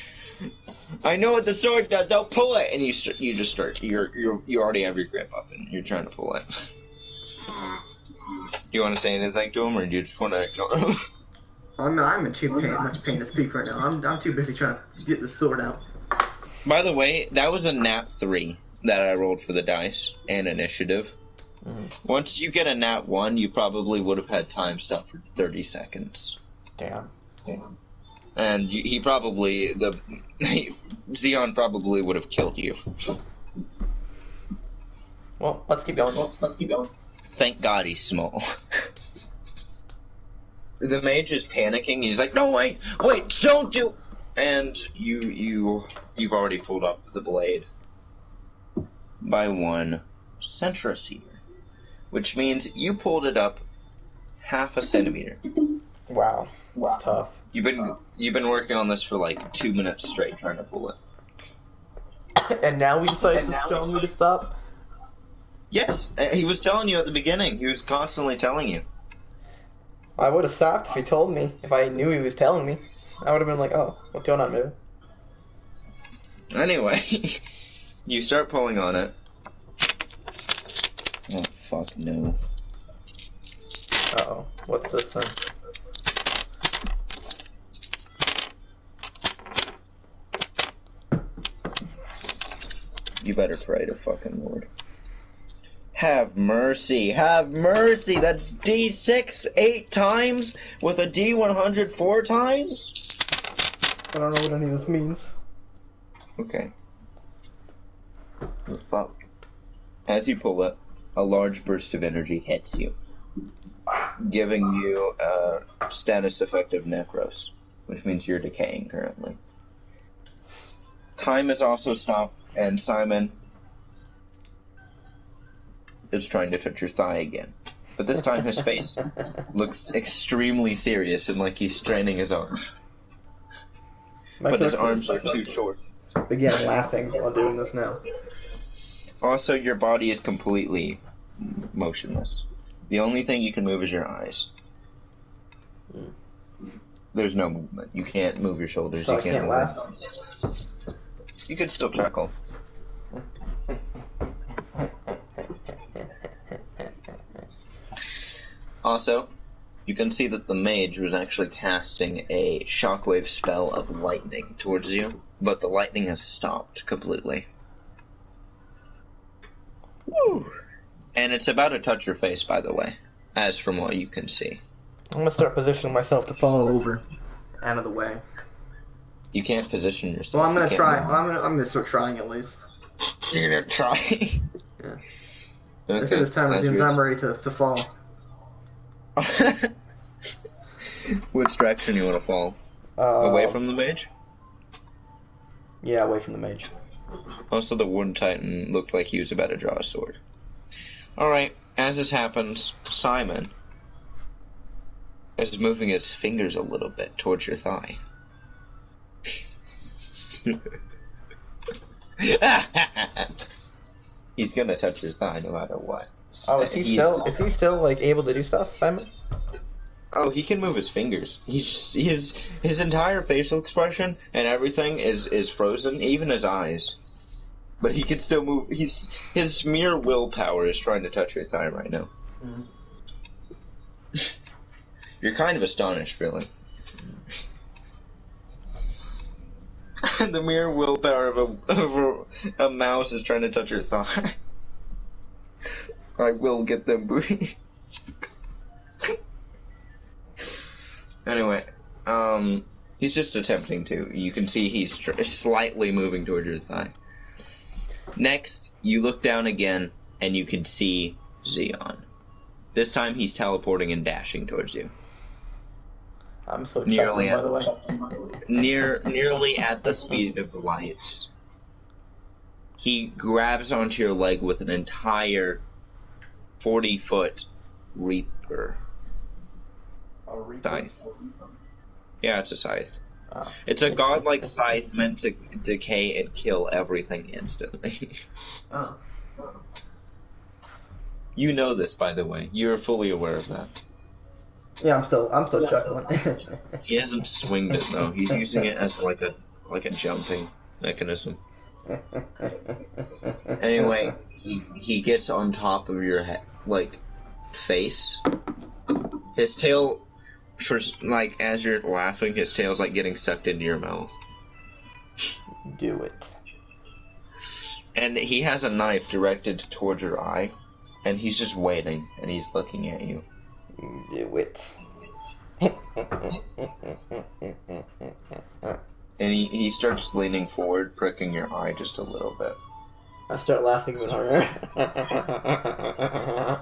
I know what the sword does, don't pull it. And you already have your grip up and you're trying to pull it. Do you want to say anything to him or do you just want to ignore him? I'm in too much pain to speak right now. I'm too busy trying to get the sword out. By the way, that was a nat 3 that I rolled for the dice and initiative. Once you get a nat 1, you probably would have had time stop for 30 seconds. Damn. And he probably, Xeon probably would have killed you. Well, let's keep going. Thank God he's small. The mage is panicking. He's like, no, wait, don't do. And you've already pulled up the blade by 1 centroseer, which means you pulled it up half a centimeter. Wow. Tough. You've been working on this for like 2 minutes straight trying to pull it. And now we decide to tell me to stop? Yes, he was telling you at the beginning. He was constantly telling you. I would have stopped if he told me. If I knew he was telling me, I would have been like, "Oh, what's going on, maybe?" Anyway, you start pulling on it. Oh fuck no! Uh-oh, what's this then? You better pray to fucking Lord. Have mercy, have mercy! That's D6 8 times with a D100 4 times? I don't know what any of this means. Okay. Well, fuck. As you pull it, a large burst of energy hits you, giving you a status effect of Necros, which means you're decaying currently. Time is also stopped, and Simon is trying to touch your thigh again. But this time his face looks extremely serious and like he's straining his arms. But his arms are too short. Began laughing while doing this now. Also, your body is completely motionless. The only thing you can move is your eyes. There's no movement. You can't move your shoulders. So you I can't move laugh. You could still chuckle. Also, you can see that the mage was actually casting a shockwave spell of lightning towards you, but the lightning has stopped completely. Woo! And it's about to touch your face, by the way, as from what you can see. I'm gonna start positioning myself to fall over, out of the way. You can't position yourself. Well, I'm gonna You can't try. move. I'm gonna start trying at least. You're gonna try? Yeah. Okay. As soon as time resumes, I'm ready to fall. Which direction you want to fall? Away from the mage? Yeah, away from the mage. Also, the Warden Titan looked like he was about to draw a sword. Alright, as this happens, Simon is moving his fingers a little bit towards your thigh. He's gonna touch your thigh no matter what. Oh, is he still like able to do stuff, Simon? Oh, he can move his fingers. His entire facial expression and everything is frozen, even his eyes. But he can still move. His mere willpower is trying to touch your thigh right now. Mm-hmm. You're kind of astonished, really. The mere willpower of a mouse is trying to touch your thigh. I will get them booty. Anyway, he's just attempting to. You can see he's slightly moving towards your thigh. Next, you look down again, and you can see Xeon. This time, he's teleporting and dashing towards you. I'm so Nearly chuckling, by the way. Nearly at the speed of light. He grabs onto your leg with an entire 40-foot Reaper. A Reaper? Scythe. Yeah, it's a scythe. Oh. It's a godlike scythe meant to decay and kill everything instantly. Oh. You know this, by the way. You're fully aware of that. Yeah, I'm still chuckling. He hasn't swinged it though. He's using it as like a jumping mechanism. Anyway, he gets on top of your head, face. His tail, as you're laughing, his tail's getting sucked into your mouth. Do it. And he has a knife directed towards your eye, and he's just waiting, and he's looking at you. Do it. And he starts leaning forward, pricking your eye just a little bit. I start laughing even harder.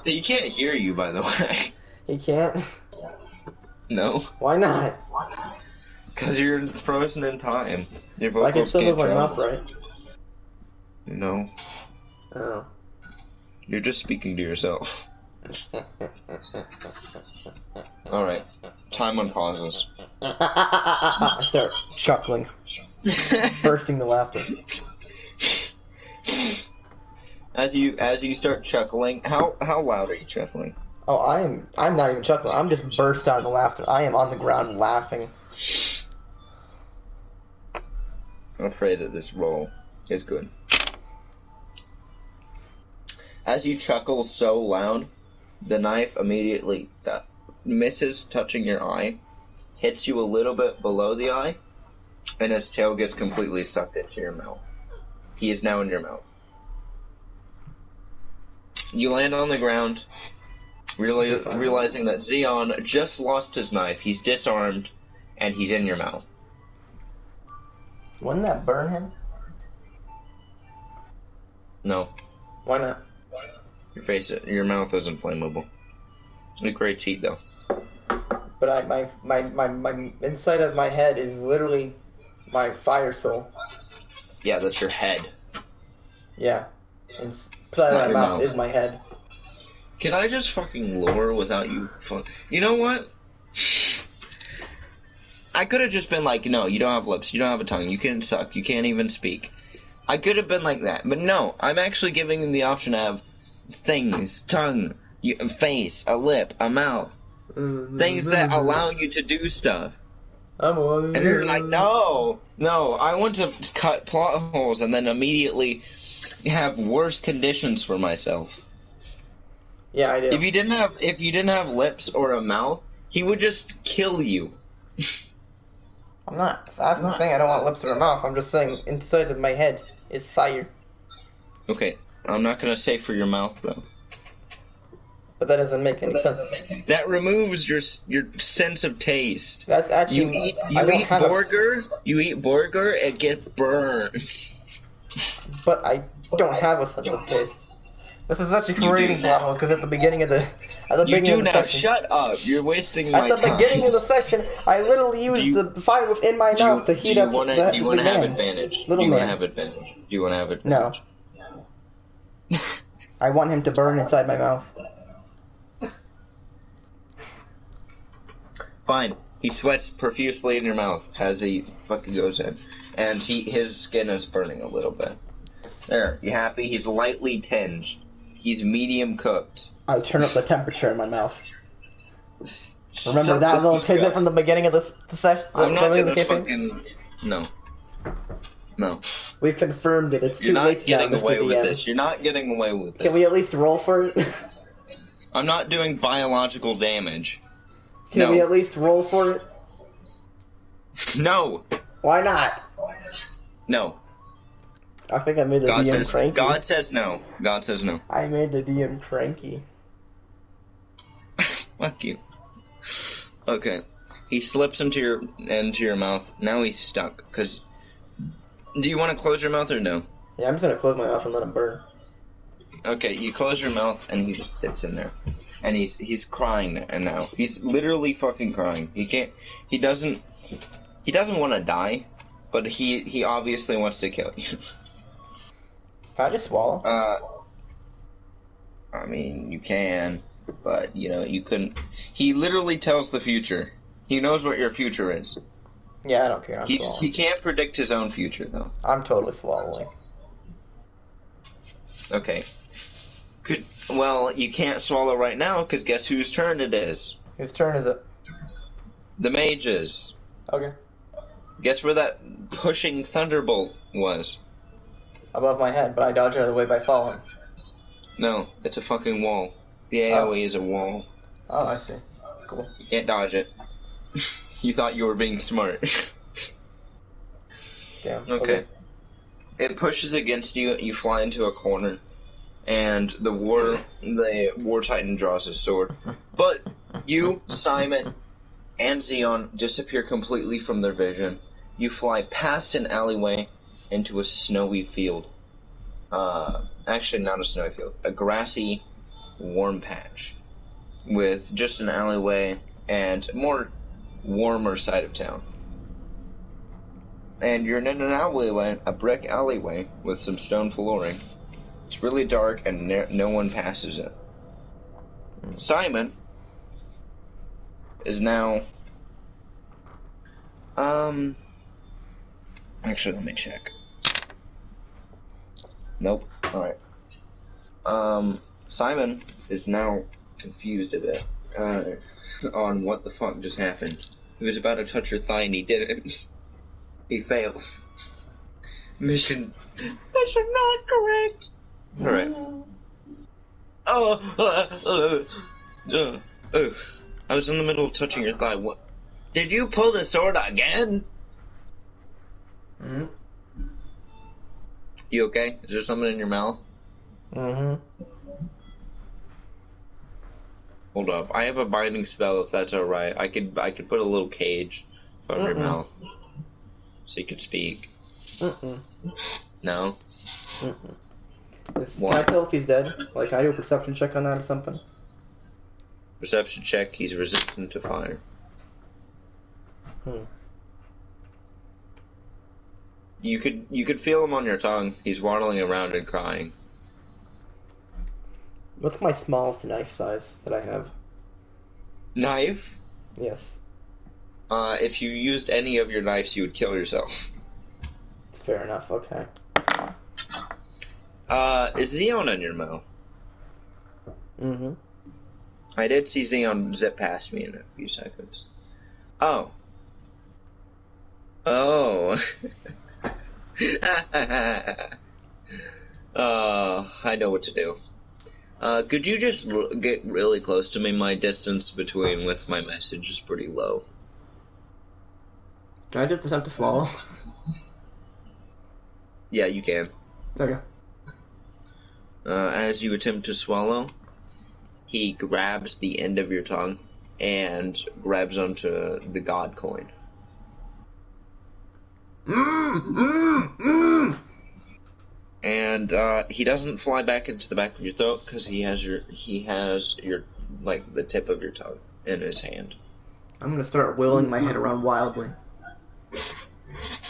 He can't hear you, by the way. He can't? No. Why not? Because you're frozen in time. Your I can vocals still move can't my mouth, travel. right? No. Oh. You're just speaking to yourself. Alright. Time on pauses. I start chuckling. Bursting the laughter. As you start chuckling, how loud are you chuckling? Oh, I'm not even chuckling. I'm just burst out of laughter. I am on the ground laughing. I pray that this roll is good. As you chuckle so loud, the knife immediately misses touching your eye, hits you a little bit below the eye, and his tail gets completely sucked into your mouth. He is now in your mouth. You land on the ground, realizing that Xeon just lost his knife. He's disarmed, and he's in your mouth. Wouldn't that burn him? No. Why not? Your mouth isn't flammable. It creates heat, though. But my inside of my head is literally my fire soul. Yeah, that's your head. Yeah. Inside of my mouth is my head. Can I just fucking lure without you? You know what? I could have just been like, no, you don't have lips, you don't have a tongue, you can't suck, you can't even speak. I could have been like that, but no, I'm actually giving them the option to have things, tongue, a face, a lip, a mouth, things that allow you to do stuff. And you're like, no, I want to cut plot holes and then immediately have worse conditions for myself. Yeah, I do. If you didn't have lips or a mouth, he would just kill you. I'm not saying I don't want lips or a mouth. I'm just saying inside of my head is fire. Okay, I'm not gonna say for your mouth though. But that doesn't make any sense. That removes your sense of taste. That's actually You eat burger and get burned. But I don't have a sense of taste. This is actually creating problems because at the beginning of the session, shut up! You're wasting my time. At the beginning of the session, I literally used the fire within my mouth to heat up the man. Do you want to have advantage? Do you want to have advantage? No. I want him to burn inside my mouth. Fine. He sweats profusely in your mouth as he fucking goes in. And his skin is burning a little bit. There, you happy? He's lightly tinged. He's medium cooked. I turn up the temperature in my mouth. Remember that little tidbit from the beginning of the session? I'm not gonna fucking... No. We've confirmed it. It's too late now, Mr. DM. You're not getting away with this. Can we at least roll for it? I'm not doing biological damage. Can we at least roll for it? No. Why not? No. I think I made the DM cranky. God says no. God says no. I made the DM cranky. Fuck you. Okay. He slips into your mouth. Now he's stuck. Cause do you want to close your mouth or no? Yeah, I'm just gonna close my mouth and let him burn. Okay, you close your mouth and he just sits in there, and he's crying and now he's literally fucking crying. He doesn't want to die, but he obviously wants to kill you. Can I just swallow? I mean, you can, but you couldn't. He literally tells the future. He knows what your future is. Yeah, I don't care. I'm swallowing. He can't predict his own future though. I'm totally swallowing. Okay. Well, you can't swallow right now, because guess whose turn it is? Whose turn is it? The mage's. Okay. Guess where that pushing thunderbolt was? Above my head, but I dodge out of the way by falling. No, it's a fucking wall. The AoE is a wall. Oh, I see. Cool. You can't dodge it. You thought you were being smart. Damn. Okay. It pushes against you, you fly into a corner, and the war titan draws his sword. But you, Simon, and Xeon disappear completely from their vision. You fly past an alleyway into a snowy field. Actually, not a snowy field. A grassy, warm patch. With just an alleyway and more warmer side of town. And you're in an alleyway, a brick alleyway, with some stone flooring. It's really dark and no one passes it. Simon is now... Actually, let me check. Nope. Alright. Simon is now confused a bit on what the fuck just happened. He was about to touch her thigh and he didn't. He failed. Mission not correct. Alright. I was in the middle of touching your thigh. What? Did you pull the sword again? Mm-hmm. You okay? Is there something in your mouth? Mm-hmm. Hold up. I have a binding spell if that's alright. I could put a little cage from your mouth. So you could speak. No? Can I tell if he's dead? Like, can I do a perception check on that or something? Perception check, he's resistant to fire. You could feel him on your tongue. He's waddling around and crying. What's my smallest knife size that I have? Knife? Yes. If you used any of your knives, you would kill yourself. Fair enough, okay. Is Xeon in your mouth? Mm-hmm. I did see Xeon zip past me in a few seconds. Oh. Oh. I know what to do. Could you just get really close to me? My distance with my message is pretty low. Can I just attempt to swallow? Yeah, you can. Okay. As you attempt to swallow, he grabs the end of your tongue and grabs onto the god coin. And he doesn't fly back into the back of your throat because he has your like the tip of your tongue in his hand. I'm gonna start whirling my head around wildly.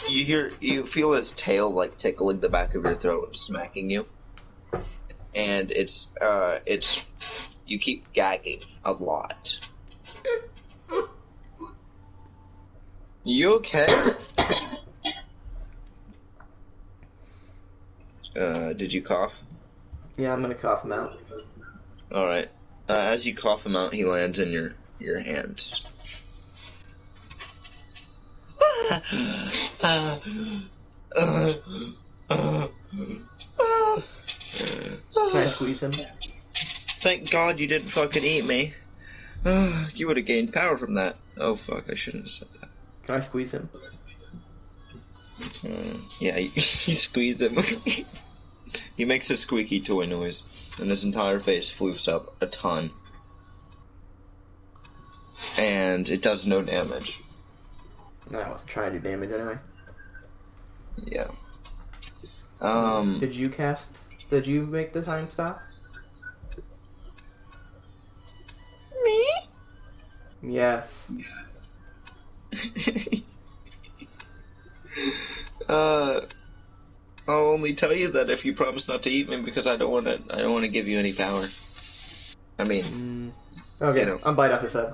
You feel his tail like tickling the back of your throat, smacking you, and it's you keep gagging a lot. You okay? Did you cough? Yeah, I'm gonna cough him out. Alright. As you cough him out, he lands in your hands. Can I squeeze him? Thank God you didn't fucking eat me. You would have gained power from that. Oh fuck, I shouldn't have said that. Can I squeeze him? Yeah, you squeeze him. He makes a squeaky toy noise, and his entire face floofs up a ton. and it does no damage. No, I wasn't trying to do damage anyway. Yeah. Did you make the time stop? Me? Yes. I'll only tell you that if you promise not to eat me, because I don't want to give you any power. I mean, Okay, you know. I'm bite off his head.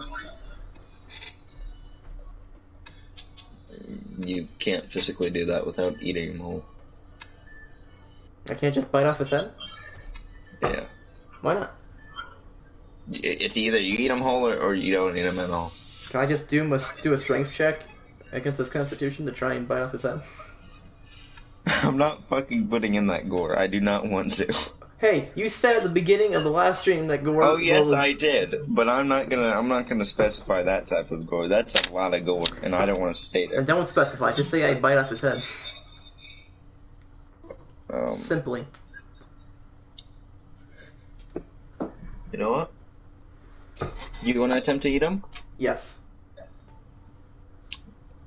You can't physically do that without eating him whole. I can't just bite off his head? Yeah. Why not? It's either you eat him whole or you don't eat him at all. Can I just do a strength check against his constitution to try and bite off his head? I'm not fucking putting in that gore. I do not want to. Hey, you said at the beginning of the last stream that gore. Oh yes, was... I did, but I'm not gonna specify that type of gore. That's a lot of gore, and I don't want to state it. And don't specify. Just say I bite off his head. Simply. You know what? You want to attempt to eat him? Yes.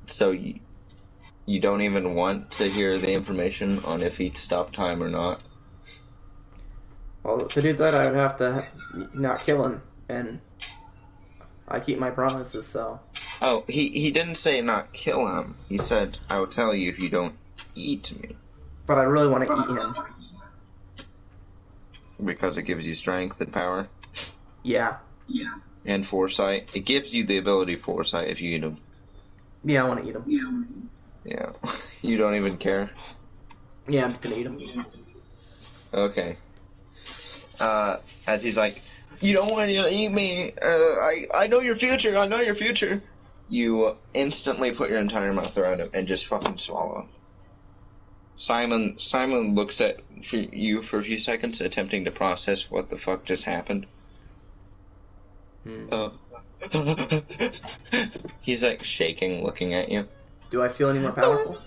So you don't even want to hear the information on if he'd stop time or not? Well, to do that, I would have to not kill him, and I keep my promises, so... Oh, he didn't say not kill him. He said, I will tell you if you don't eat me. But I really want to eat him. Because it gives you strength and power? Yeah. And foresight. It gives you the ability foresight if you eat him. Yeah, I want to eat him. Yeah. You don't even care? Yeah, I'm just gonna eat him. Okay. As he's like, you don't want to eat me. I know your future. I know your future. You instantly put your entire mouth around him and just fucking swallow him. Simon looks at you for a few seconds, attempting to process what the fuck just happened. He's like shaking, looking at you. Do I feel any more powerful?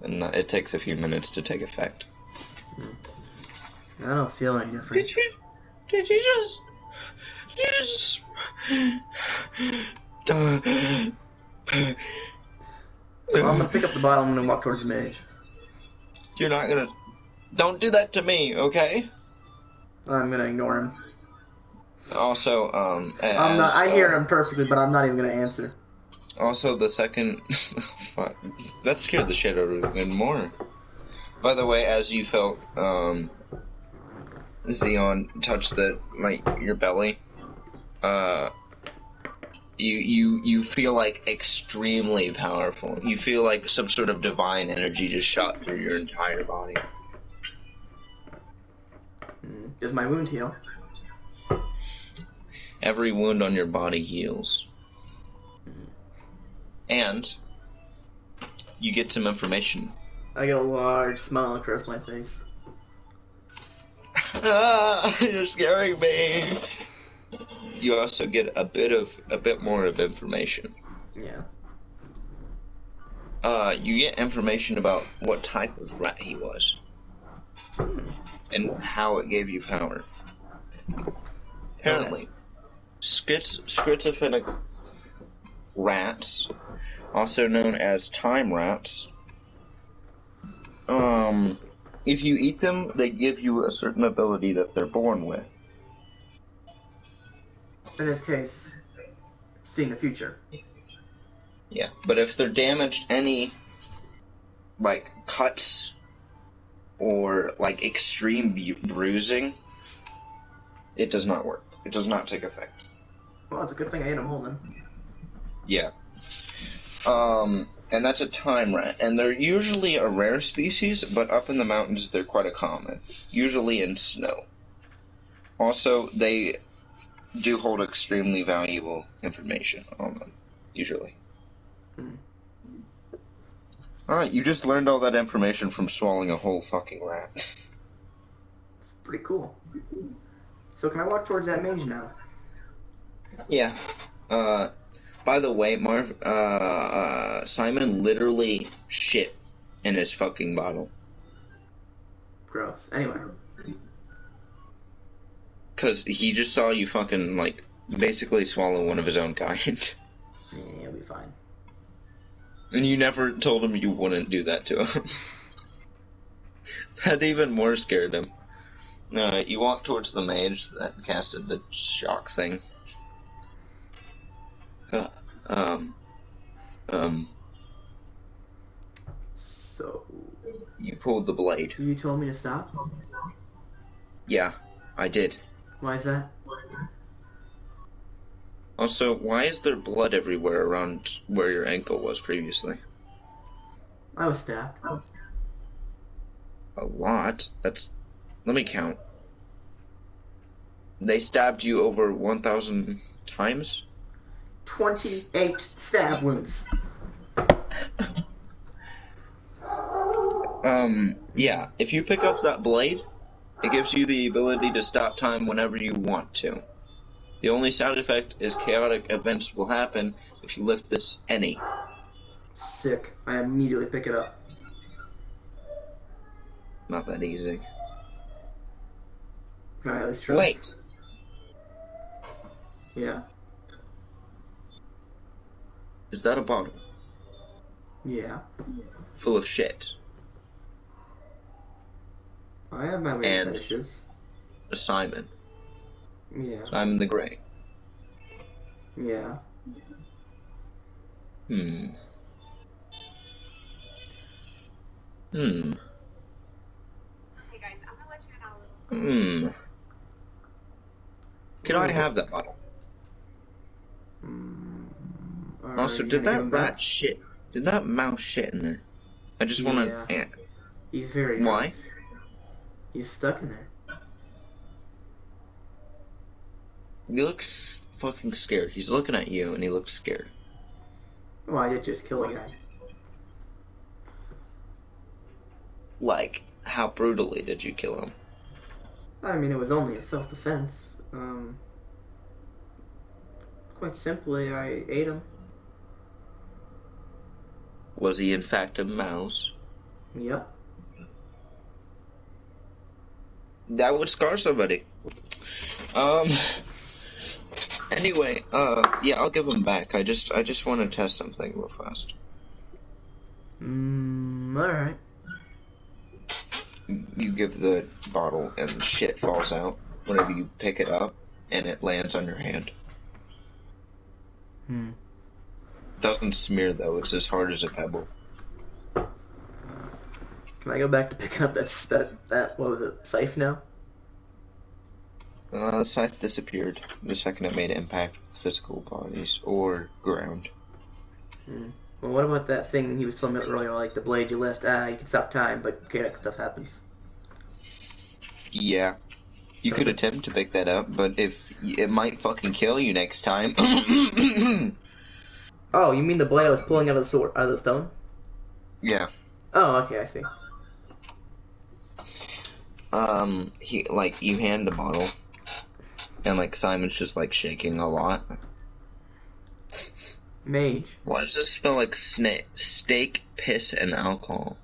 And it takes a few minutes to take effect. I don't feel any different. Did you just... Well, I'm gonna pick up the bottle and I'm gonna walk towards the mage. You're not gonna... Don't do that to me, okay? I'm gonna ignore him. Also, I hear him perfectly, but I'm not even gonna answer. Also, the second... Fuck. That scared the shit out of me even more. By the way, as you felt, Xeon touched your belly, you feel like extremely powerful. You feel like some sort of divine energy just shot through your entire body. Does my wound heal? Every wound on your body heals. And you get some information. I get a large smile across my face. You're scaring me. You also get a bit more of information. Yeah. You get information about what type of rat he was. And how it gave you power. Apparently, schizophrenic rats, also known as time rats, if you eat them, they give you a certain ability that they're born with. In this case, seeing the future. Yeah, but if they're damaged any, cuts or, extreme bruising, it does not work. It does not take effect. Well, it's a good thing I ate him whole then. Yeah. And that's a time rat. And they're usually a rare species, but up in the mountains they're quite a common. Usually in snow. Also, they do hold extremely valuable information on them. Usually. Alright, you just learned all that information from swallowing a whole fucking rat. Pretty cool. So can I walk towards that mage now? Yeah. By the way, Simon literally shit in his fucking bottle. Gross. Anyway. Cause he just saw you fucking, basically swallow one of his own kind. Yeah, he'll be fine. And you never told him you wouldn't do that to him. That even more scared him. You walk towards the mage that casted the shock thing. So... You pulled the blade. You told me to stop? Yeah, I did. Why is that? Also, why is there blood everywhere around where your ankle was previously? I was stabbed. A lot? Let me count. They stabbed you over 1,000 times? 28 stab wounds. Yeah. If you pick up that blade, it gives you the ability to stop time whenever you want to. The only side effect is chaotic events will happen if you lift this any. Sick. I immediately pick it up. Not that easy. Can I at least try? Wait. Yeah. Is that a bottle? Yeah. Full of shit. I have my weird And- fetishes. A Simon. Yeah. Simon the Grey. Yeah. Hmm. Hey guys, I'm gonna let you in on a little. Could I have that bottle? Alright, Also, you did gonna that give him rat back? shit... Did that mouse shit in there? I just want Yeah. to... He's very Why? nice. He's stuck in there. He looks fucking scared. He's looking at you, and he looks scared. Well, I did just kill a guy. Like, how brutally did you kill him? I mean, it was only a self-defense. Quite simply, I ate him. Was he in fact a mouse? Yep. That would scar somebody. Anyway, yeah, I'll give him back. I just want to test something real fast. Alright. You give the bottle, and shit falls out whenever you pick it up, and it lands on your hand. Doesn't smear though. It's as hard as a pebble. Can I go back to picking up that what was it, scythe now? The scythe disappeared the second it made impact with physical bodies or ground. Well, what about that thing he was telling me earlier, like the blade you lift? You can stop time, but chaotic stuff happens. Yeah. You could attempt to pick that up, but if it might fucking kill you next time. Oh, you mean the blade I was pulling out of the stone? Yeah. Oh, okay, I see. You hand the bottle, and Simon's just shaking a lot. Mage. Why does this smell like steak, piss, and alcohol?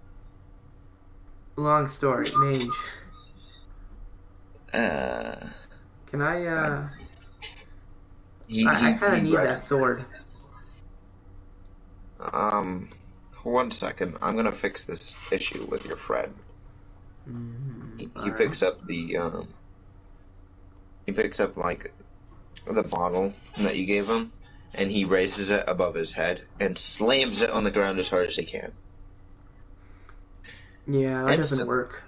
Long story, mage. Can I I kind of need that sword. 1 second. I'm gonna fix this issue with your friend. He Alright. picks up the the bottle that you gave him, and he raises it above his head and slams it on the ground as hard as he can. Yeah, that doesn't work.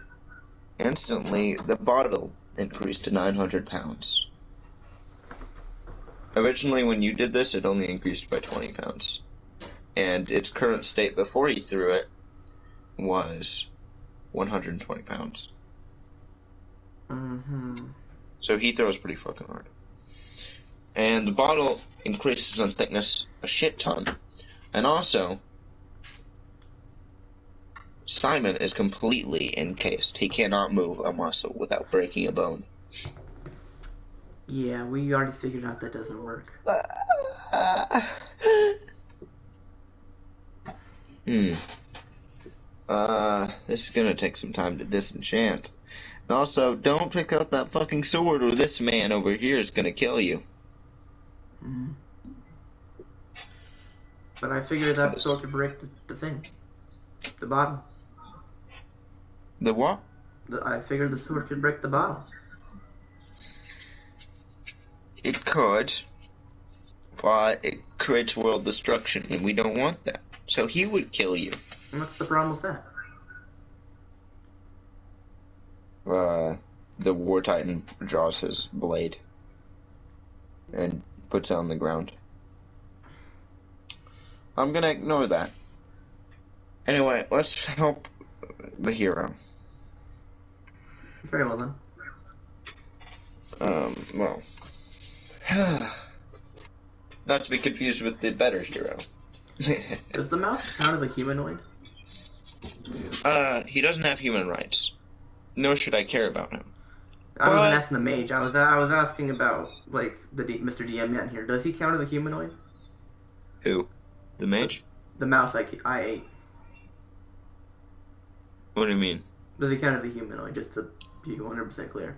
Instantly, the bottle increased to 900 pounds. Originally, when you did this, it only increased by 20 pounds. And its current state before you threw it was 120 pounds. So he throws pretty fucking hard. And the bottle increases in thickness a shit ton. And also, Simon is completely encased. He cannot move a muscle without breaking a bone. Yeah, we already figured out that doesn't work. This is gonna take some time to disenchant. And also, don't pick up that fucking sword or this man over here is gonna kill you. Mm. But I figured that sword could break the thing. The bottle. The what? I figured the sword could break the bottle. It could, but it creates world destruction, and we don't want that. So he would kill you. And what's the problem with that? The War Titan draws his blade and puts it on the ground. I'm gonna ignore that. Anyway, let's help the hero. Very well then. Well. Not to be confused with the better hero. Does the mouse count as a humanoid? He doesn't have human rights. Nor should I care about him. I wasn't asking the mage. I was asking about like Mr. DM man here. Does he count as a humanoid? Who? The mage? The mouse I ate. What do you mean? Does he count as a humanoid? Just to be 100% clear.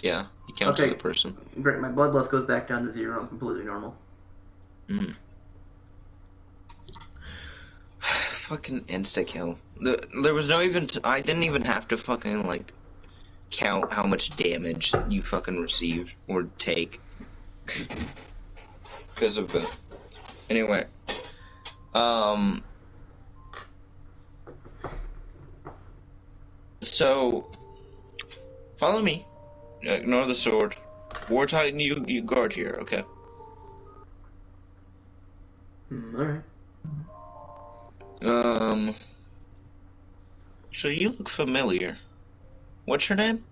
Yeah, he counts as a person. Great. My bloodlust goes back down to 0. I'm completely normal. Fucking insta kill. There was no even. I didn't even have to fucking like count how much damage you fucking received or take because of it. Anyway, so follow me. Ignore the sword. War Titan, you guard here, okay? Alright. So you look familiar. What's your name?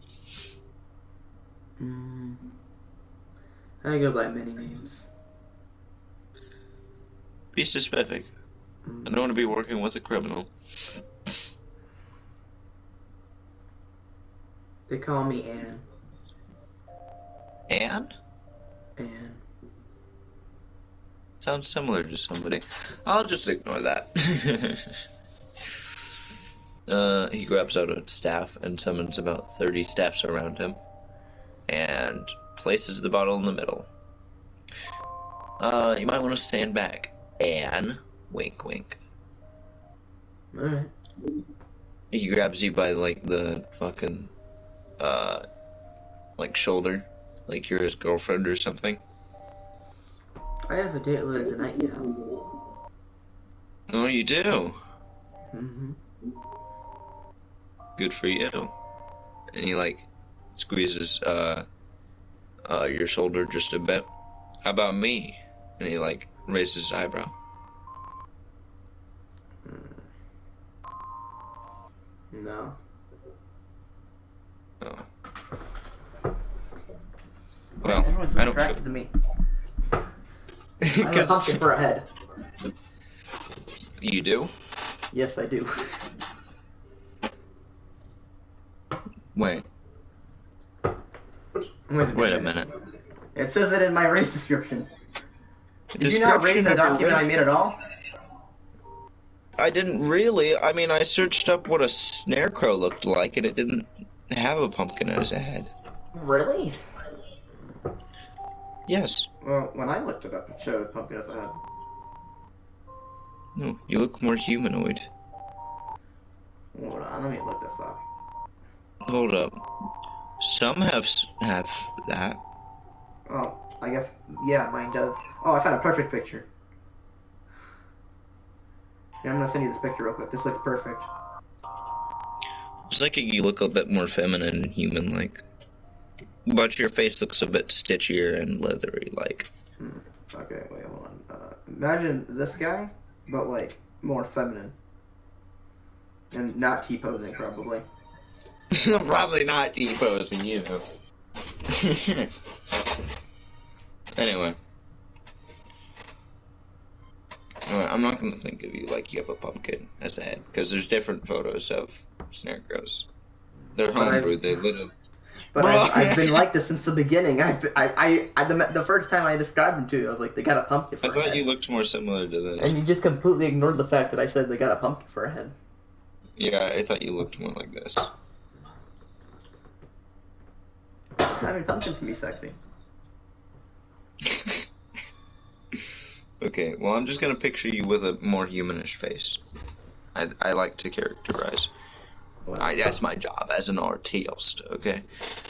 I go by many names. Be specific. I don't want to be working with a criminal. They call me Anne. Anne? Anne. Sounds similar to somebody. I'll just ignore that. He grabs out a staff and summons about 30 staffs around him. And places the bottle in the middle. You might want to stand back. Anne. Wink, wink. Alright. He grabs you by, like, the fucking, like, shoulder. Like you're his girlfriend or something. I have a date later tonight, you know. Oh, you do? Mm-hmm. Good for you. And he, like, squeezes, your shoulder just a bit. How about me? And he, like, raises his eyebrow. No. Oh. Well, Everyone's I don't attracted to me. I have a because pumpkin for a head. you do? Yes, I do. Wait. Wait a minute. It says it in my race description. Did you not read the document I made at all? I didn't really. I mean, I searched up what a snare crow looked like, and it didn't have a pumpkin as a head. Really? Yes. Well, when I looked it up, it showed pumpkin as a head. No, you look more humanoid. Hold on, let me look this up. Hold up. Some have that. Oh, I guess, yeah, mine does. Oh, I found a perfect picture. Yeah, I'm gonna send you this picture real quick. This looks perfect. It's like you look a bit more feminine and human-like. But your face looks a bit stitchier and leathery-like. Okay, wait, hold on. Imagine this guy, but, like, more feminine. And not T-posing, probably. Probably not T-posing, you know. Anyway. I'm not going to think of you like you have a pumpkin as a head, because there's different photos of snare crows. They're homebrewed, they literally... But I've been like this since the beginning. The first time I described them to you, I was like, they got a pumpkin for a head. I thought you looked more similar to this. And you just completely ignored the fact that I said they got a pumpkin for a head. Yeah, I thought you looked more like this. I mean, pumpkins can be sexy. Okay, well, I'm just gonna picture you with a more humanish face. I like to characterize. That's my job as an artist, okay?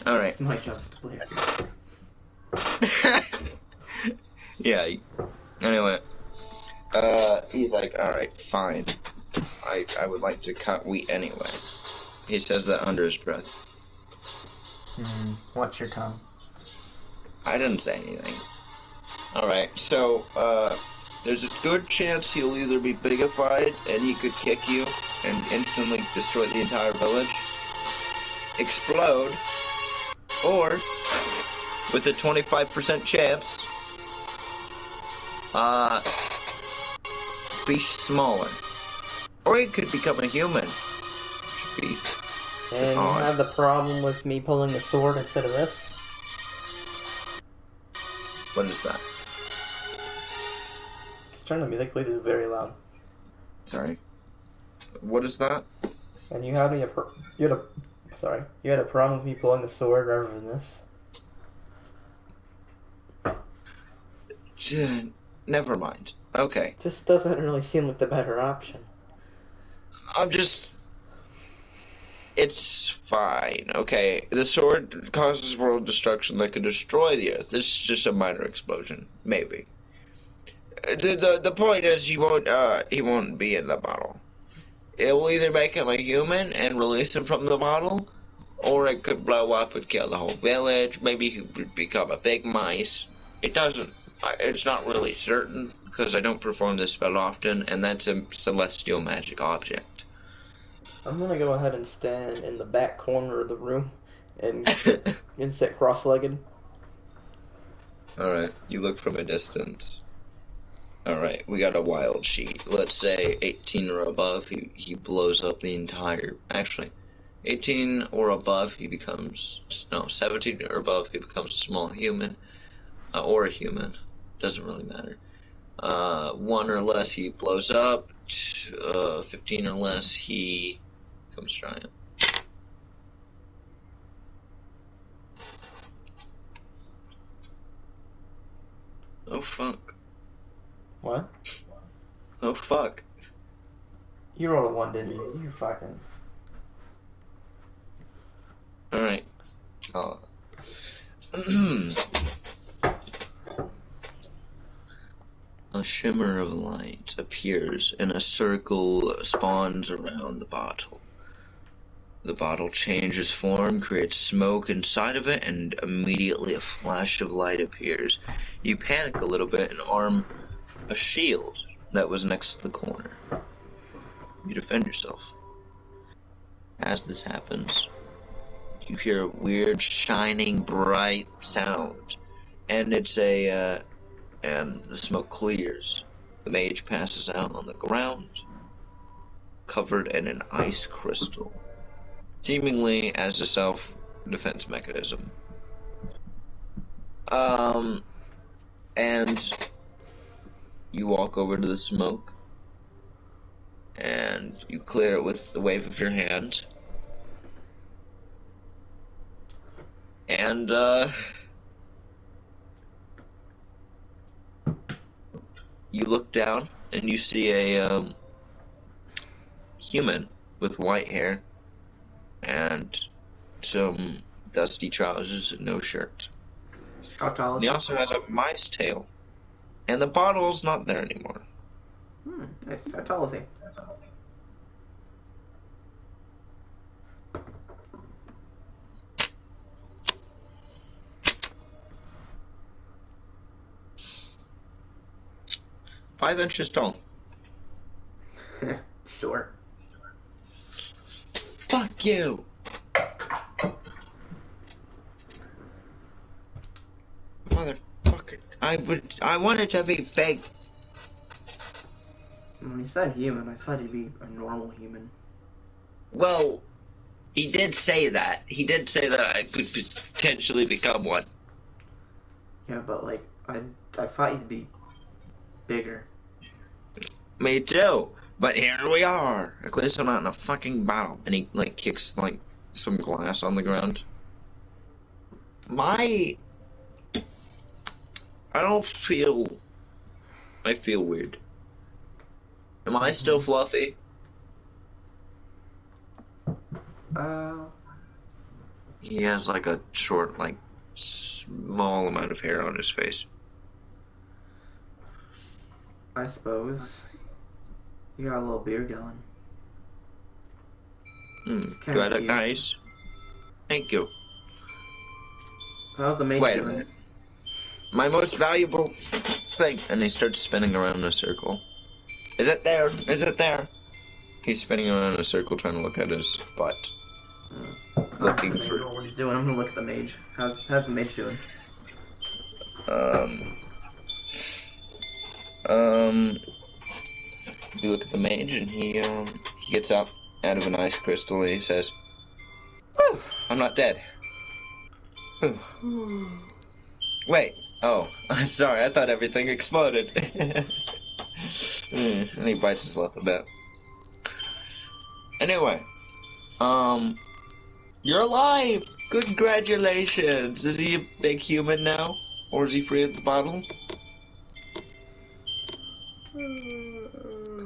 Alright. It's my job to play it. Yeah, anyway. He's like, alright, fine. I would like to cut wheat anyway. He says that under his breath. Watch your tongue. I didn't say anything. Alright, so, there's a good chance he'll either be bigified and he could kick you and instantly destroy the entire village, explode, or, with a 25% chance, be smaller. Or he could become a human. Should be And you have the problem with me pulling the sword instead of this? What is that? Turn the music, please. It's very loud. Sorry. What is that? And you had you had a problem with me pulling the sword rather than this? Never mind. Okay. This doesn't really seem like the better option. It's fine. Okay. The sword causes world destruction that could destroy the earth. This is just a minor explosion. Maybe. The point is he won't be in the bottle. It will either make him a human and release him from the bottle, or it could blow up and kill the whole village. Maybe he would become a big mice. It's not really certain, because I don't perform this spell often, and that's a celestial magic object. I'm gonna go ahead and stand in the back corner of the room and sit cross-legged. Alright, you look from a distance. Alright, we got a wild sheet. Let's say 18 or above, he blows up the entire... Actually, 18 or above, he becomes... No, 17 or above, he becomes a small human. Or a human. Doesn't really matter. 1 or less, he blows up. 15 or less, he becomes giant. Oh, fuck. What? Oh, fuck. You rolled a 1, didn't you? You fucking... Alright. A shimmer of light appears and a circle spawns around the bottle. The bottle changes form, creates smoke inside of it, and immediately a flash of light appears. You panic a little bit and arm a shield that was next to the corner. You defend yourself. As this happens, you hear a weird, shining, bright sound, and and the smoke clears. The mage passes out on the ground, covered in an ice crystal, seemingly as a self-defense mechanism. And you walk over to the smoke, and you clear it with the wave of your hand. And, you look down, and you see a, human with white hair, and some dusty trousers and no shirt. How tall is He he? also has a mice tail. And the bottle's not there anymore. Nice. How tall is he? Five inches tall. Sure. Fuck you! Motherfucker. I wanted to be big. When he said human, I thought he'd be a normal human. Well, he did say that. He did say that I could potentially become one. Yeah, but like, I thought he'd be bigger. Me too. But here we are. At least I'm not in a fucking bottle. And he, like, kicks, like, some glass on the ground. I don't feel I feel weird. Am I still fluffy? He has like a short, like, small amount of hair on his face. I suppose. You got a little beard going. Do I look nice? Thank you. How's the mage Wait a doing? minute. My most valuable thing. And he starts spinning around in a circle. Is it there? Is it there? He's spinning around in a circle trying to look at his butt. Looking I don't know what he's doing. I'm gonna look at the mage. How's the mage doing? You look at the mage and he gets up out of an ice crystal and he says, "Whew, I'm not dead." Whew. Wait. Oh, sorry. I thought everything exploded. And he bites his lip a bit. Anyway, you're alive! Congratulations! Is he a big human now? Or is he free of the bottle?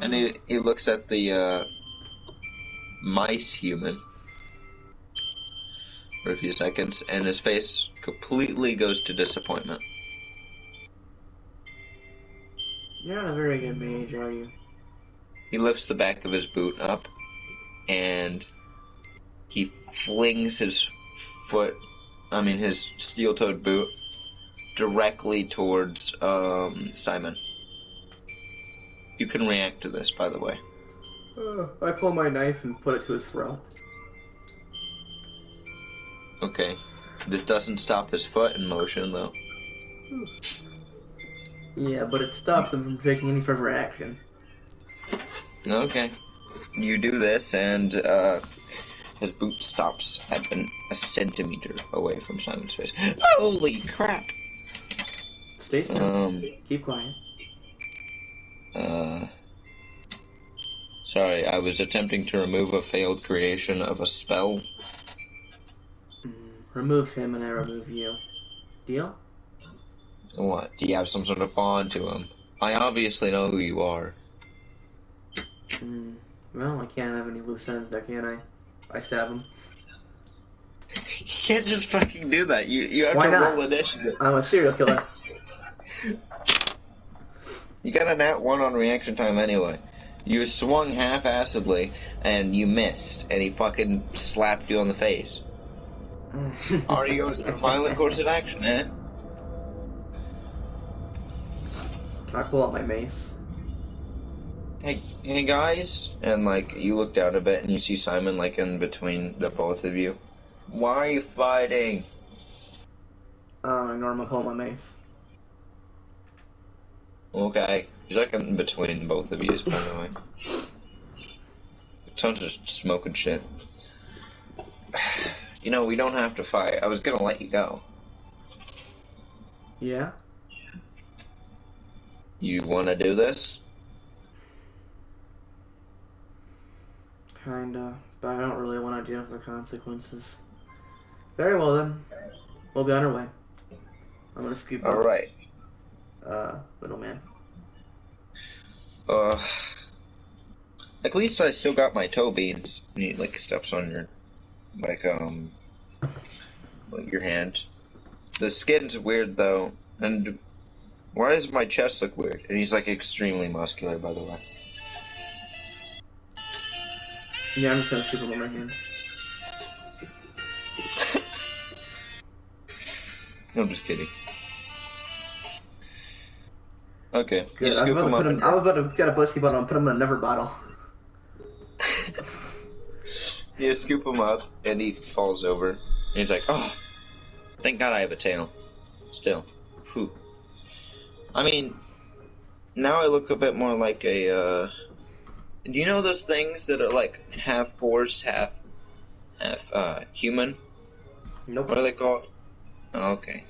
And he looks at the, mice human for a few seconds, and his face completely goes to disappointment. You're not a very good mage, are you? He lifts the back of his boot up, and he flings his his steel-toed boot directly towards, Simon. You can react to this, by the way. I pull my knife and put it to his throat. Okay. This doesn't stop his foot in motion, though. Yeah, but it stops him from taking any further action. Okay. You do this, and, his boot stops at a centimeter away from Simon's face. Holy crap! Stay still. Keep quiet. Sorry, I was attempting to remove a failed creation of a spell. Remove him and I remove you. Deal? What? Do you have some sort of bond to him? I obviously know who you are. Well, I can't have any loose ends there, can I? I stab him. You can't just fucking do that. You have Why to not? roll initiative. I'm a serial killer. You got a nat 1 on reaction time anyway. You swung half-assedly, and you missed, and he fucking slapped you on the face. Are you a violent course of action, eh? Can I pull out my mace? Hey guys, and like you look down a bit and you see Simon like in between the both of you. Why are you fighting? Ignore him, I pull out my mace. Okay, he's like in between both of you, by the way. Sounds just smoking shit. You know, we don't have to fight. I was gonna let you go. Yeah? You wanna do this? Kinda, but I don't really want to deal with the consequences. Very well then. We'll be on our way. I'm gonna scoop up. Alright. Little man. At least I still got my toe beans. And he like steps on your, like your hand. The skin's weird though, and why does my chest look weird? And he's like extremely muscular, by the way. Yeah, I'm just gonna scoop him on my hand. I'm just kidding. Okay, Good. you I was scoop about him to up. put him. I was about to get a busky bottle and put him in another bottle. You scoop him up, and he falls over. And he's like, "Oh, thank God I have a tail." Still, whew. I mean, now I look a bit more like a. Do you know those things that are like half horse, half human? Nope. What are they called? Oh, okay.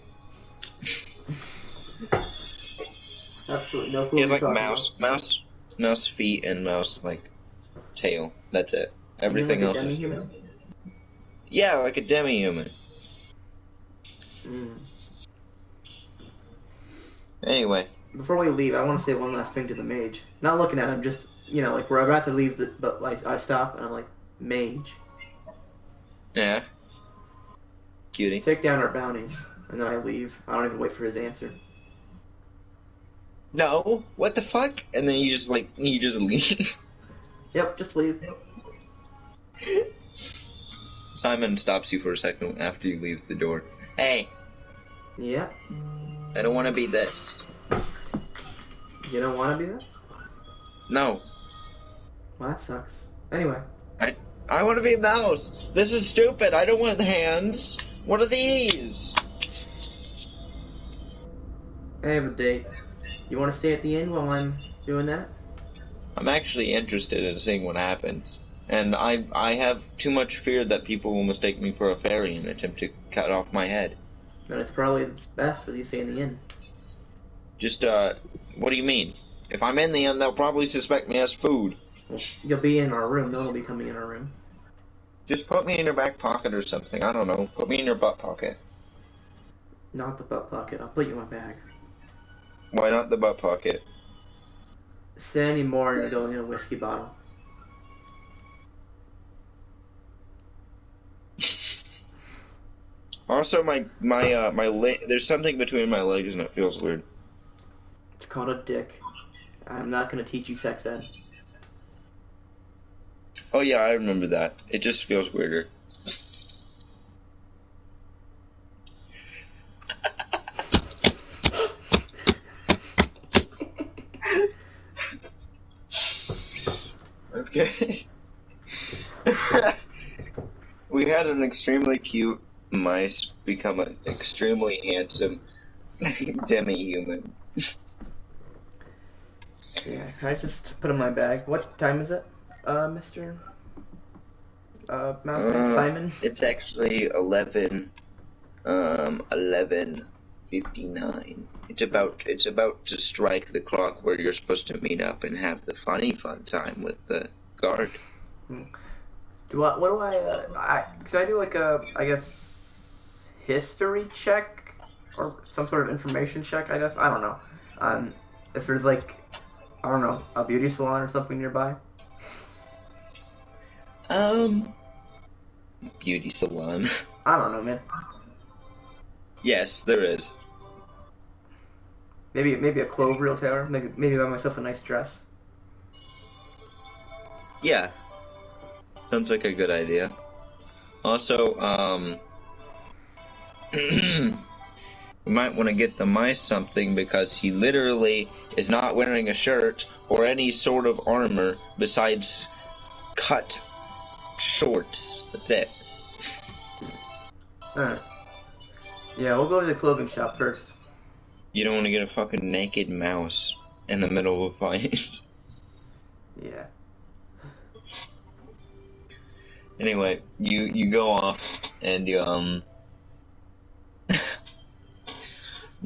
Absolutely no clue. He has what like you're talking mouse feet and mouse like tail. That's it. about. Everything You mean else like a is demi-human? yeah, like a demi-human. Mm. Anyway, before we leave, I want to say one last thing to the mage. Not looking at him, just, you know, like, we're about to leave, but, like, I stop, and I'm like, mage. Yeah. Cutie. Take down our bounties, and then I leave. I don't even wait for his answer. No, what the fuck? And then you just leave. Yep, just leave. Simon stops you for a second after you leave the door. Hey, Yep. I don't want to be this. You don't want to be this? No, Well, that sucks. Anyway. I want to be a mouse. This is stupid. I don't want hands. What are these? I have a date. You want to stay at the inn while I'm doing that? I'm actually interested in seeing what happens. And I have too much fear that people will mistake me for a fairy and attempt to cut off my head. Then it's probably best that you stay in the inn. Just, what do you mean? If I'm in the inn, they'll probably suspect me as food. Well, you'll be in our room. No one will be coming in our room. Just put me in your back pocket or something. I don't know. Put me in your butt pocket. Not the butt pocket. I'll put you in my bag. Why not the butt pocket? Say any more and you're going in a whiskey bottle. Also, my there's something between my legs and it feels weird. It's called a dick. I'm not going to teach you sex ed. Oh yeah, I remember that. It just feels weirder. Okay. We had an extremely cute mice become an extremely handsome demi-human. Yeah, can I just put in my bag? What time is it, Mr. Mouse Simon? It's actually 11:59. It's about to strike the clock where you're supposed to meet up and have the fun time with the guard. What do I can I do like a, I guess, history check? Or some sort of information check, I guess? I don't know. If there's like, I don't know, a beauty salon or something nearby? Beauty salon. I don't know, man. Yes, there is. Maybe a clove retailer. Maybe buy myself a nice dress. Yeah. Sounds like a good idea. Also, we might want to get the mice something because he literally is not wearing a shirt or any sort of armor besides cut shorts. That's it. Alright. Yeah, we'll go to the clothing shop first. You don't want to get a fucking naked mouse in the middle of a fight. Yeah. Anyway, you go off and you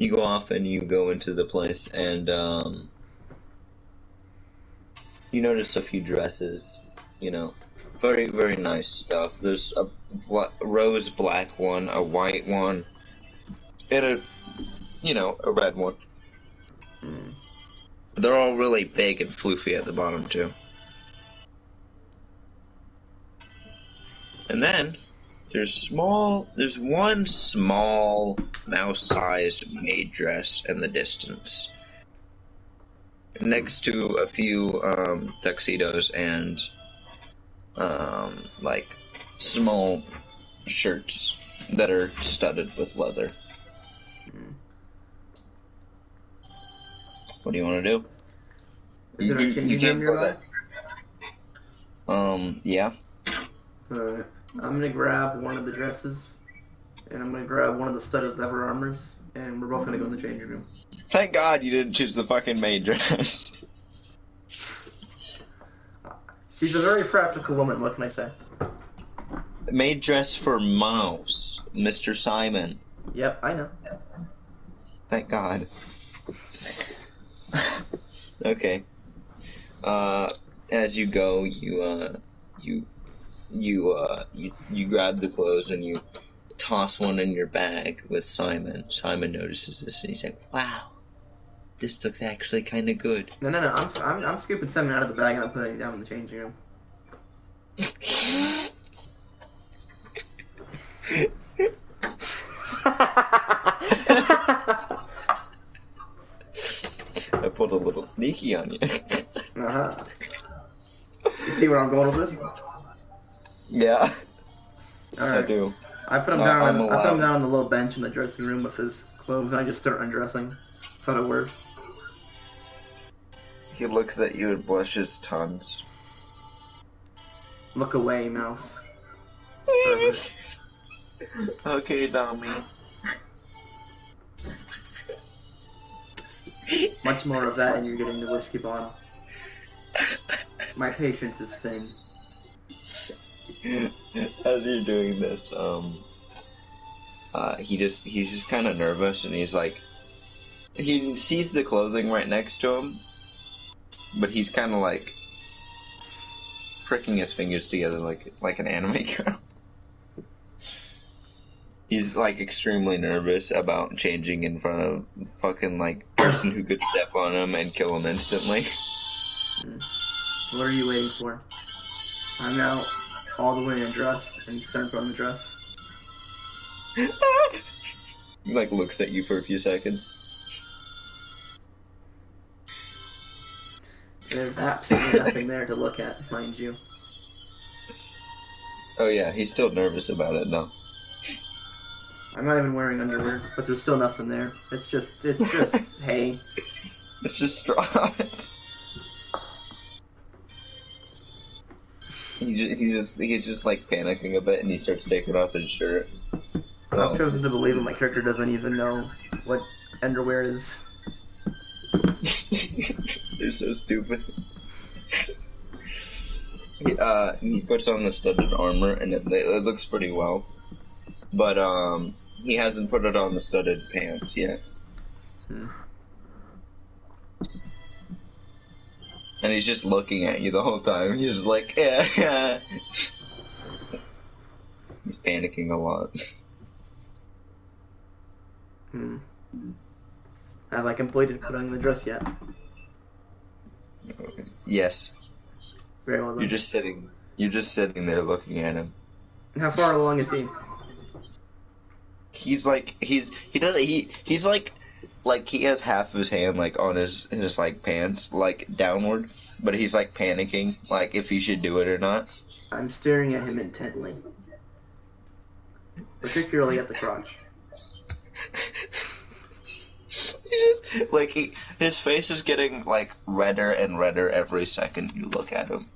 go off and you go into the place and you notice a few dresses, you know, very, very nice stuff. There's a rose black one, a white one, and a red one. They're all really big and floofy at the bottom too. And then there's one small mouse-sized maid dress in the distance, next to a few tuxedos and like small shirts that are studded with leather. What do you want to do? Is there a changing room nearby? Yeah. Alright. I'm gonna grab one of the dresses, and I'm gonna grab one of the studded leather armors, and we're both gonna go in the changing room. Thank God you didn't choose the fucking maid dress. She's a very practical woman, what can I say? Maid dress for mouse, Mr. Simon. Yep, I know. Thank God. Okay. As you go, you grab the clothes and you toss one in your bag with Simon. Simon notices this and he's like, "Wow, this looks actually kind of good. No. I'm scooping something out of the bag and I'm putting it down in the changing room. I pulled a little sneaky on you. Uh-huh. You see where I'm going with this? Yeah, Alright. I do. I put him down. I put him down on the little bench in the dressing room with his clothes, and I just start undressing, without a word. He looks at you and blushes tons. Look away, mouse. Okay, Dommy. Much more of that, and you're getting the whiskey bottle. My patience is thin. As you're doing this, he's just kind of nervous, and he's like, he sees the clothing right next to him, but he's kind of like pricking his fingers together like an anime girl. He's like extremely nervous about changing in front of fucking like person who could step on him and kill him instantly. What are you waiting for? I'm now all the way in a dress, and you start on the dress. He like looks at you for a few seconds. There's absolutely nothing there to look at, mind you. Oh yeah, he's still nervous about it though. I'm not even wearing underwear, but there's still nothing there. It's just hay. It's just straws. He's just like panicking a bit, and he starts taking off his shirt. I've chosen to believe that my character doesn't even know what underwear is. You're so stupid. He puts on the studded armor, and it looks pretty well. But he hasn't put it on the studded pants yet. And he's just looking at you the whole time. He's just like, yeah. He's panicking a lot. Have I completed putting on the dress yet? Yes. Very well done. You're just sitting there looking at him. How far along is he? He's like he has half of his hand like on his like pants like downward, but he's like panicking like if he should do it or not. I'm staring at him intently, particularly at the crotch. His face is getting like redder and redder every second you look at him.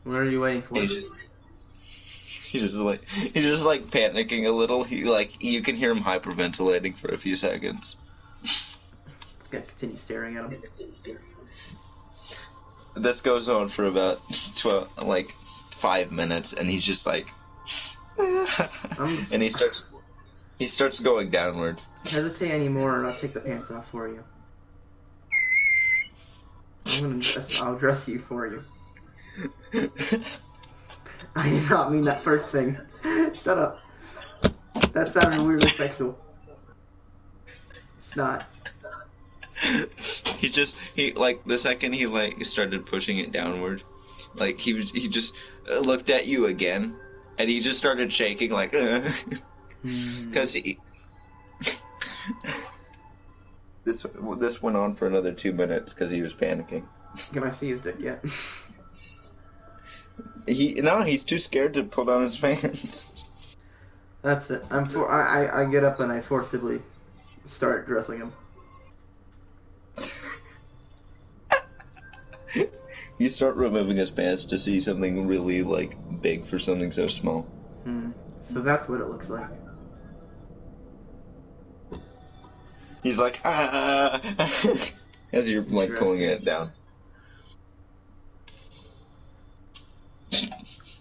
What are you waiting for? He's just like panicking a little. You can hear him hyperventilating for a few seconds. Gonna continue staring at him. This goes on for about 5 minutes, and he's just like, and he starts going downward. Hesitate anymore, and I'll take the pants off for you. I'll dress you for you. I did not mean that first thing. Shut up. That sounded weirdly sexual. It's not. The second he started pushing it downward, like he just looked at you again, and he just started shaking like, because this went on for another 2 minutes because he was panicking. Can I see his dick yet? He's too scared to pull down his pants. That's it. I get up and I forcibly start dressing him. You start removing his pants to see something really big for something so small. So that's what it looks like. He's like, ah, as you're pulling it down.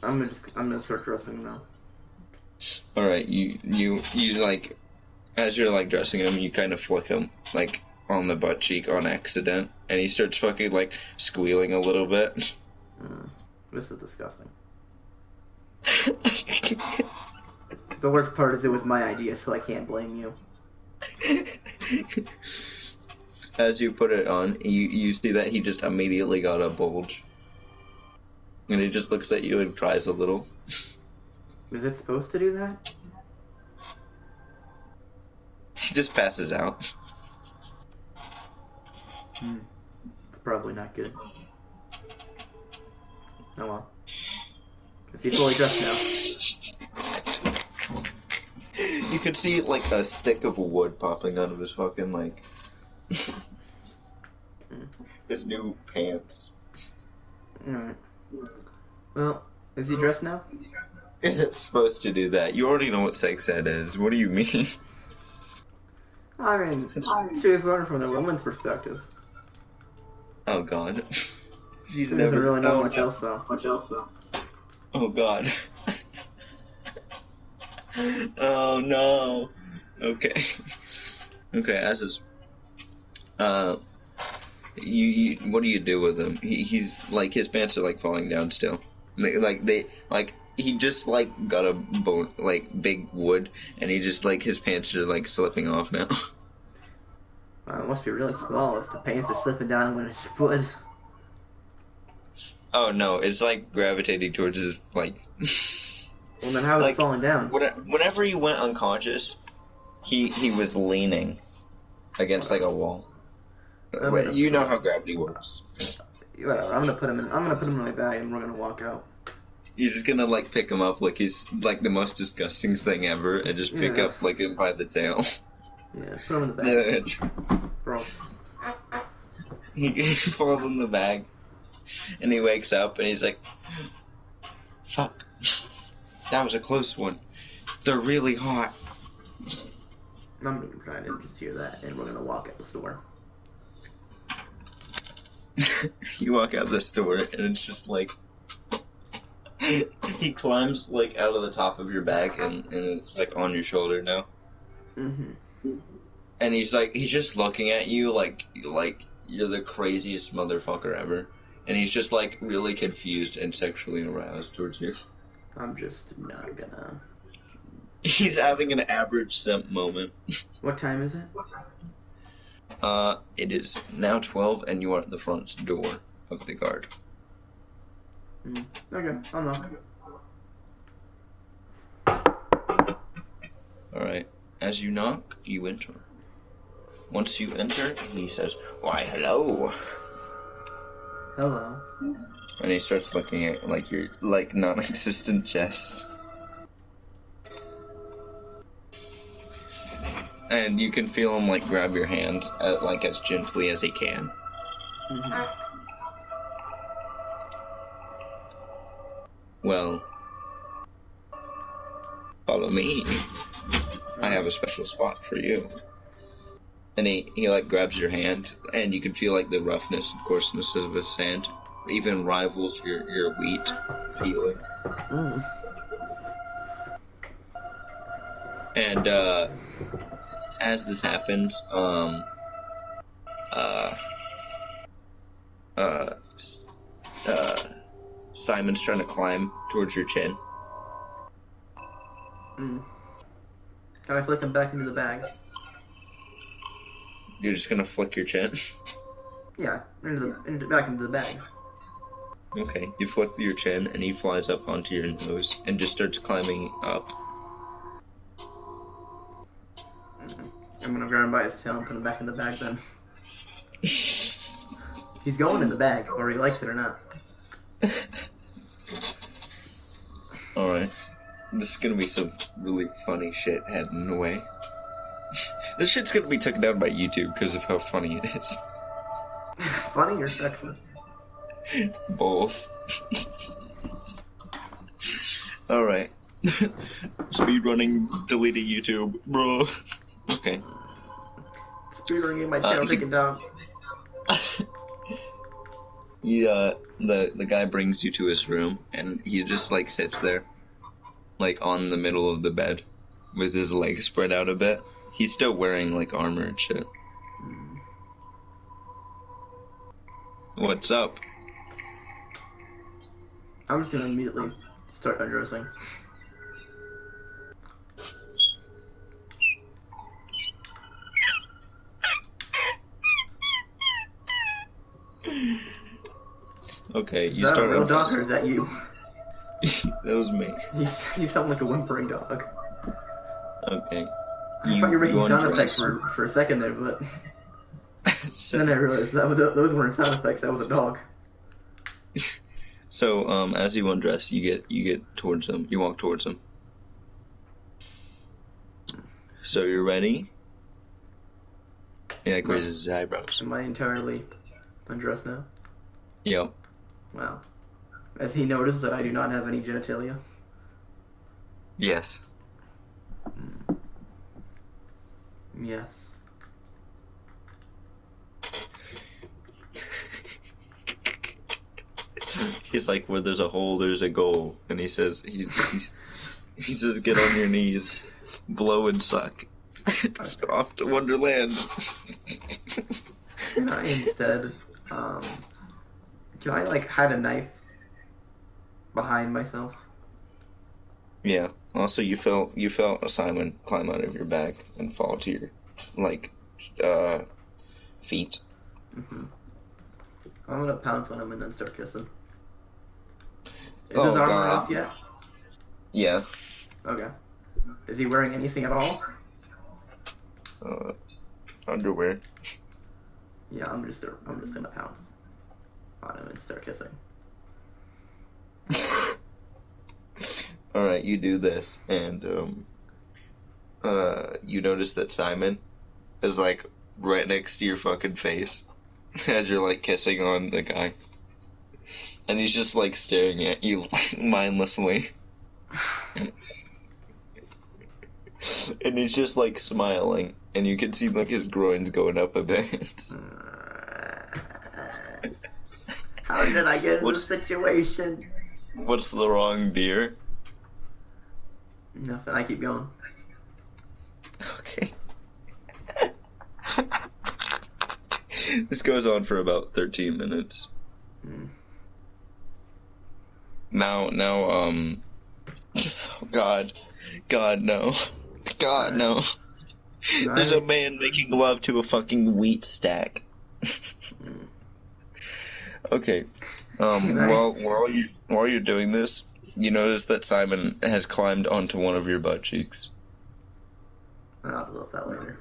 I'm gonna start dressing him now. All right, you as you're dressing him, you kind of flick him on the butt cheek on accident, and he starts fucking squealing a little bit. This is disgusting. The worst part is it was my idea, so I can't blame you. as you put it on, you see that he just immediately got a bulge. And he just looks at you and cries a little. Is it supposed to do that? He just passes out. It's probably not good. Oh well. Is he fully dressed now? You could see, like, a stick of wood popping out of his fucking, like... his new pants. Alright. Well, is he dressed now? Is it supposed to do that? You already know what sex ed is. What do you mean? I mean, she's learned from the woman's perspective. Oh god. She doesn't really know much else, though. Oh god. Oh no. Okay. Okay, as is. You what do you do with him? He's like, his pants are like falling down still. He just like got a bone, like big wood, and he just like, his pants are like slipping off now. It must be really small if the pants are slipping down when it's wood. Oh no, it's like gravitating towards his, like... Well, then how is it falling down? Whenever he went unconscious, he was leaning against like a wall. You know how gravity works. Whatever. I'm gonna put him in my bag, and we're gonna walk out. You're just gonna like pick him up like he's like the most disgusting thing ever, and just pick up like him by the tail. Yeah, put him in the bag. Gross. He falls in the bag, and he wakes up, and he's like, "Fuck, that was a close one. They're really hot." I'm gonna try to just hear that, and we're gonna walk out the store. You walk out the store, and it's just like... he climbs like out of the top of your bag, and it's like on your shoulder now. Mm-hmm. And he's just looking at you like you're the craziest motherfucker ever. And he's just like really confused and sexually aroused towards you. I'm just not gonna... He's having an average simp moment. What time is it? It is now 12, and you are at the front door of the guard. Okay, I'll knock. Alright. As you knock, you enter. Once you enter, he says, "Why, hello." Hello. And he starts looking at like your like non-existent chest. And you can feel him like grab your hand like as gently as he can. Well, follow me. I have a special spot for you. And he like grabs your hand, and you can feel like the roughness and coarseness of his hand even rivals your wheat feeling. And as this happens, Simon's trying to climb towards your chin. Can I flick him back into the bag? You're just gonna flick your chin? Yeah, back into the bag. Okay, you flick your chin, and he flies up onto your nose and just starts climbing up. I'm gonna grab him by his tail and put him back in the bag then. He's going in the bag, whether he likes it or not. Alright. This is gonna be some really funny shit heading away. This shit's gonna be taken down by YouTube because of how funny it is. Funny or sexual? Both. Alright. Speedrunning deleted YouTube, bro. Okay. Speedrunning my channel taken down. The guy brings you to his room, and he just like sits there, like on the middle of the bed, with his legs spread out a bit. He's still wearing like armor and shit. What's up? I'm just gonna immediately start undressing. Okay, Is you that a start real dog or undressing. is that you? That was me. You sound like a whimpering dog. Okay. I thought you were making sound effects undress. for a second there, but So, then I realized those weren't sound effects. That was a dog. so as you undress, you get towards him. You walk towards him. So you're ready? He like raises his eyebrows. Am I entirely undressed now? Yep. Wow. Has he noticed that I do not have any genitalia? Yes. Yes. He's like, where there's a hole, there's a goal. And he says, he says, get on your knees, blow and suck. Off to Wonderland. Can I instead, can I like hide a knife behind myself? Yeah. Also, you felt Simon climb out of your back and fall to your, feet. Mm-hmm. I'm gonna pounce on him and then start kissing. Is Oh, his armor God. off yet? Yeah. Okay. Is he wearing anything at all? Underwear. Yeah, I'm just gonna pounce on him and start kissing. Alright, you do this, and, you notice that Simon is, like, right next to your fucking face as you're, like, kissing on the guy. And he's just, like, staring at you mindlessly. And he's just, like, smiling, and you can see, like, his groin's going up a bit. How did I get in this situation? What's the wrong, dear? Nothing, I keep going. Okay. This goes on for about 13 minutes. Now, God, no. God, no. There's a man making love to a fucking wheat stack. Okay. While you're doing this, you notice that Simon has climbed onto one of your butt cheeks. I'll deal with that later.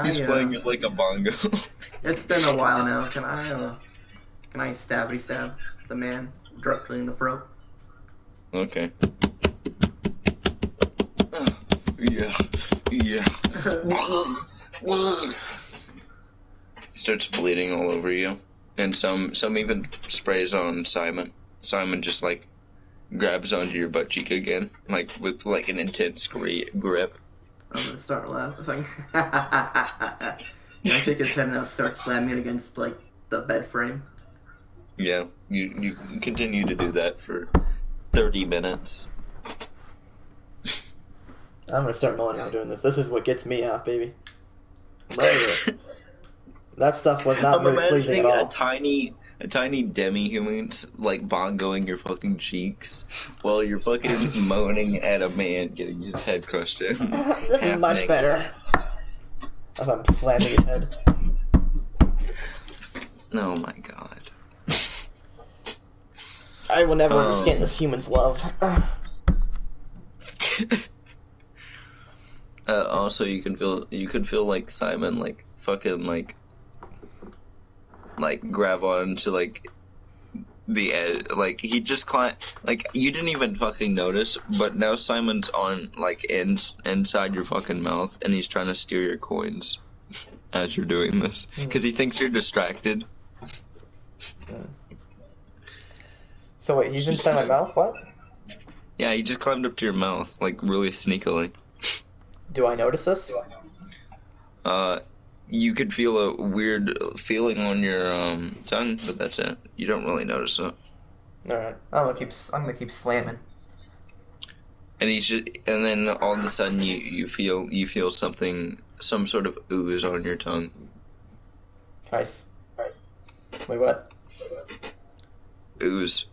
He's playing it like a bongo. It's been a while now. Can I stabby-stab the man directly in the throat? Okay. Yeah. He starts bleeding all over you, and some even sprays on Simon. Simon just like grabs onto your butt cheek again, like with like an intense grip. I'm gonna start laughing. I take his head and I'll start slamming it against like the bed frame. Yeah, you continue to do that for 30 minutes. I'm gonna start moaning while doing this. This is what gets me off, baby. Right. That stuff was not very pleasing at all. A tiny demi-human like bongoing your fucking cheeks while you're fucking moaning at a man getting his head crushed in. This is much better. If I'm slamming his head. Oh my god. I will never understand this human's love. Also, you can feel like Simon like fucking like grab on to like the edge, like he just climbed, like you didn't even fucking notice, but now Simon's on like inside your fucking mouth, and he's trying to steal your coins as you're doing this because he thinks you're distracted. So wait, he's inside my mouth? What? Yeah, he just climbed up to your mouth like really sneakily. Do I notice this? You could feel a weird feeling on your tongue, but that's it. You don't really notice it. Alright. I'm gonna keep slamming. And and then all of a sudden you feel something, some sort of ooze on your tongue. Wait, what? Ooze.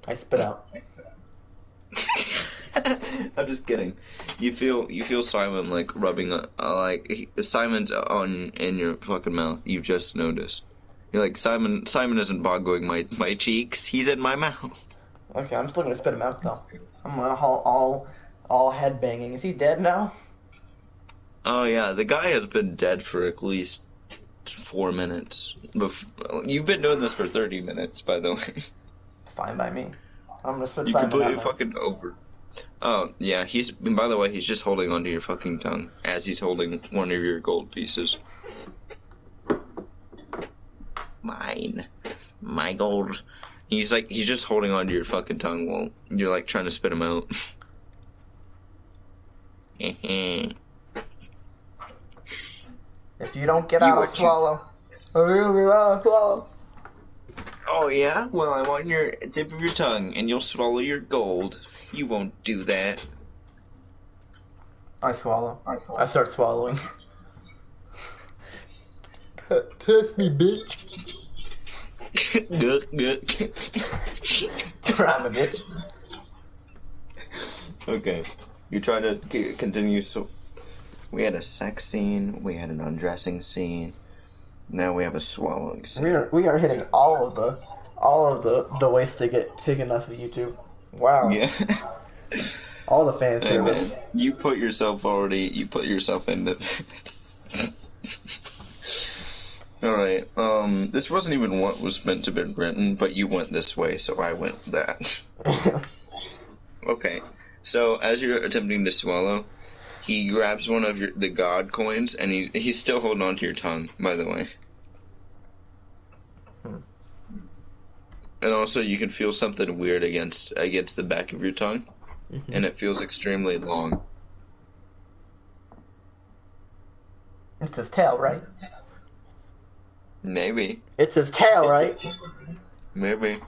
I spit out. I'm just kidding. You feel Simon like rubbing Simon's in your fucking mouth. You just noticed. You're like Simon isn't boggling my cheeks. He's in my mouth. Okay, I'm still gonna spit him out though. I'm gonna all head banging. Is he dead now? Oh yeah, the guy has been dead for at least 4 minutes. You've been doing this for 30 minutes, by the way. Fine by me. I'm gonna spit You Simon completely out. fucking over. Oh yeah, by the way, he's just holding onto your fucking tongue as he's holding one of your gold pieces. Mine, my gold. He's just holding onto your fucking tongue while you're like trying to spit him out. If you don't get out, I'll swallow. I'll swallow. Oh yeah? Well, I'm on your tip of your tongue, and you'll swallow your gold. You won't do that. I swallow. I start swallowing. Test me, bitch. Try me, bitch. Okay. You try to continue. So we had a sex scene. We had an undressing scene. Now we have a swallowing scene. We are hitting all of the ways to get taken off of YouTube. Wow. Yeah. All the fan service. Man, you put yourself into Alright, this wasn't even what was meant to be written, but you went this way, so I went that. Okay, so as you're attempting to swallow, he grabs one of the god coins, and he's still holding on to your tongue, by the way. And also, you can feel something weird against the back of your tongue, and it feels extremely long. It's his tail, right? Maybe. It's his tail, right? Maybe.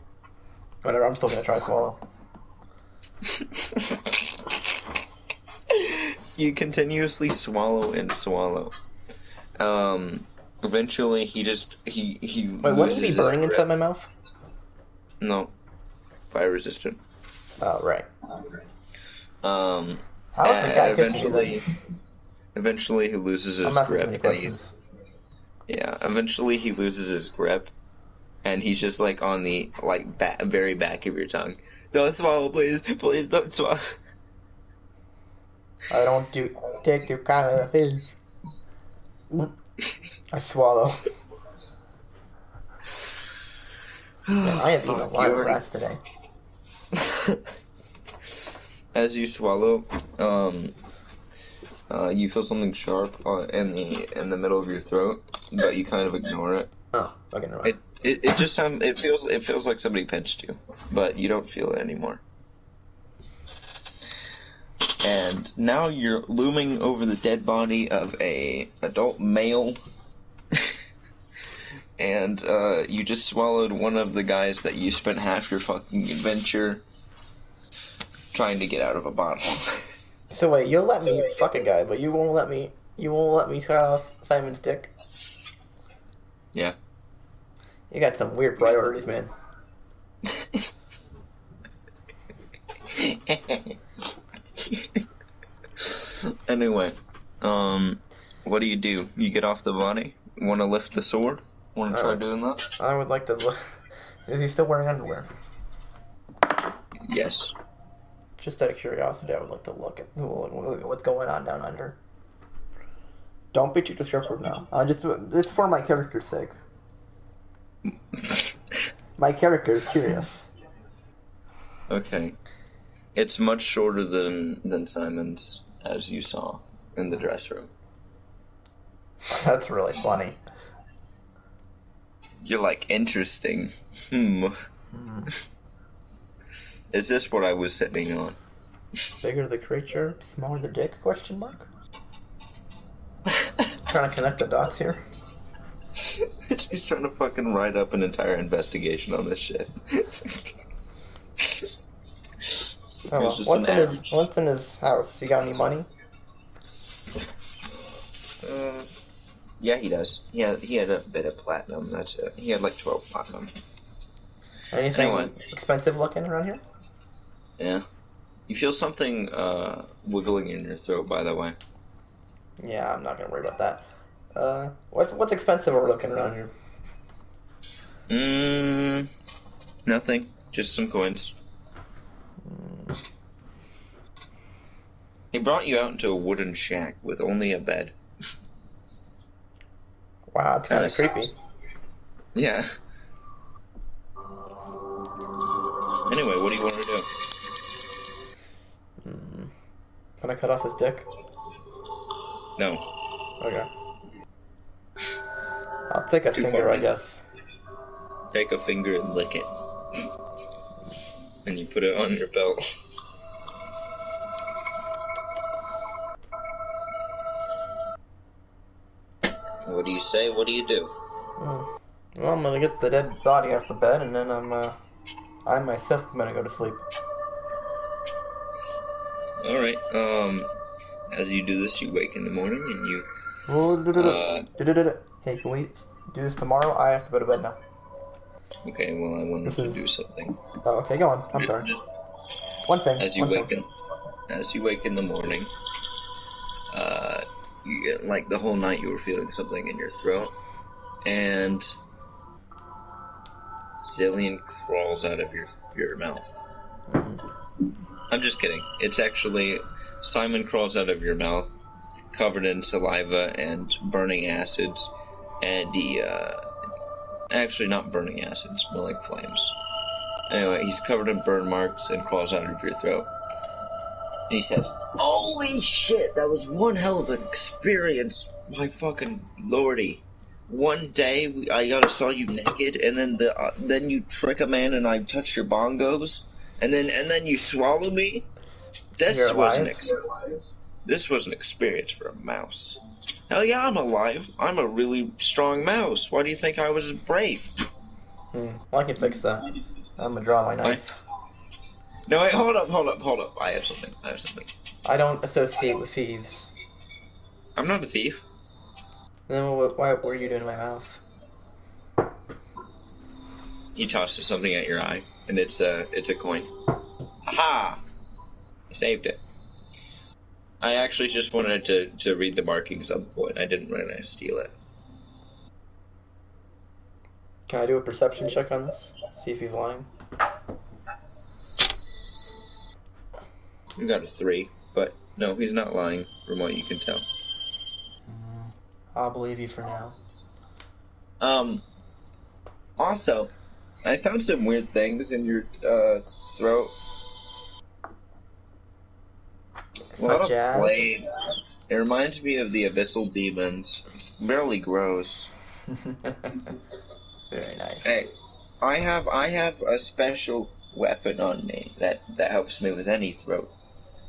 Whatever, I'm still gonna try to swallow. You continuously swallow and swallow. Eventually, he Wait, what is he burning inside my mouth? No, fire resistant. Oh, right. How is the guy kissing me then? Eventually, he loses his grip. Eventually he loses his grip, and he's just like on the very back of your tongue. Don't swallow, please. Please don't swallow. I don't take your kind of things. I swallow. Man, I have eaten a lot of grass today. As you swallow, you feel something sharp in the middle of your throat, but you kind of ignore it. Oh, okay, never mind. It feels like somebody pinched you, but you don't feel it anymore. And now you're looming over the dead body of a adult male. And you just swallowed one of the guys that you spent half your fucking adventure trying to get out of a bottle. So wait, you'll let me fuck a guy, but you won't let me cut off Simon's dick? Yeah. You got some weird priorities, man. Anyway, what do? You get off the body? Want to lift the sword? Want to try doing that? I would like to look. Is he still wearing underwear? Yes. Just out of curiosity, I would like to look at what's going on down under. Don't be too disruptive now. It's for my character's sake. My character is curious. Okay. It's much shorter than Simon's, as you saw in the dress room. That's really funny. You're like, interesting. Is this what I was sitting on? Bigger the creature, smaller the dick? Question mark. Trying to connect the dots here. She's trying to fucking write up an entire investigation on this shit. Oh, well. What's in his house? You got any money? Yeah, he does. He had a bit of platinum. That's it. He had like 12 platinum. Anything expensive looking around here? Yeah. You feel something wiggling in your throat, by the way. Yeah, I'm not gonna worry about that. What's expensive we're looking around here? Nothing. Just some coins. He brought you out into a wooden shack with only a bed. Wow, it's kind of creepy. Yeah. Anyway, what do you want to do? Can I cut off his dick? No. Okay. I'll take a finger, I guess. Take a finger and lick it. And you put it on your belt. What do you say? What do you do? Well, I'm gonna get the dead body off the bed, and then I myself am gonna go to sleep. Alright, as you do this, you wake in the morning and you... Hey, can we do this tomorrow? I have to go to bed now. Okay, well, I wanted to do something. Oh, okay, go on. I'm sorry. One thing. As you wake in the morning, you get, like, the whole night you were feeling something in your throat, and Zillion crawls out of your mouth. I'm just kidding. It's actually Simon crawls out of your mouth, covered in saliva and burning acids, and he, actually not burning acids, more like flames. Anyway, he's covered in burn marks and crawls out of your throat. And he says, "Holy shit, that was one hell of an experience, my fucking lordy. One day I saw you naked, and then you trick a man and I touch your bongos, and then you swallow me. This was an experience for a mouse. Hell yeah, I'm alive. I'm a really strong mouse. Why do you think I was brave?" Well, I can fix that. I'm gonna draw my knife. No, wait, hold up. I have something. I don't associate with thieves. I'm not a thief. Then what were you doing in my mouth? He tosses something at your eye, and it's a coin. Aha! I saved it. I actually just wanted to read the markings on the coin. I didn't want to steal it. Can I do a perception check on this? See if he's lying. You got a 3, but no, he's not lying from what you can tell. I'll believe you for now. Also, I found some weird things in your throat. Such as? Flame. It reminds me of the abyssal demons. It's barely gross. Very nice. Hey, I have a special weapon on me that helps me with any throat.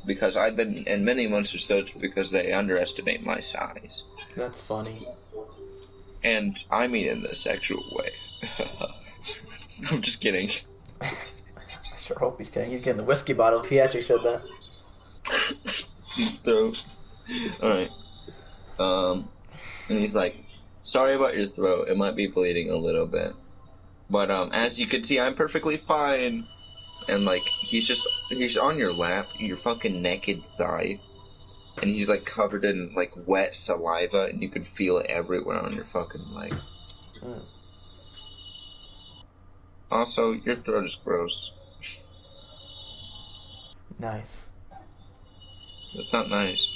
Because I've been in many monsters' throats because they underestimate my size. That's funny. And I mean in the sexual way. I'm just kidding. I sure hope he's kidding. He's getting the whiskey bottle if he actually said that. Throat. Alright. And he's like, "Sorry about your throat. It might be bleeding a little bit. But as you can see, I'm perfectly fine." And like, he's on your lap, your fucking naked thigh. And he's like covered in like wet saliva, and you can feel it everywhere on your fucking leg. Also, your throat is gross. Nice. That's not nice.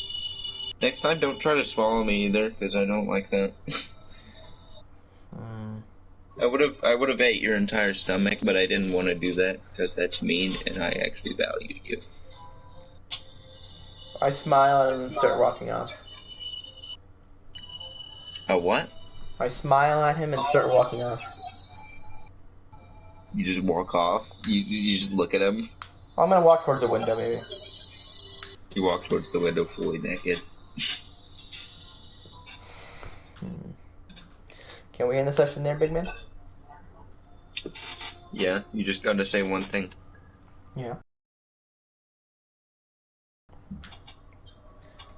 Next time, don't try to swallow me either, because I don't like that. I would have ate your entire stomach, but I didn't want to do that because that's mean, and I actually value you. I smile at him and start walking off. A what? I smile at him and start walking off. You just walk off? You just look at him? I'm gonna walk towards the window, maybe. You walk towards the window fully naked. Can we end the session there, big man? Yeah, you just gotta say one thing. Yeah.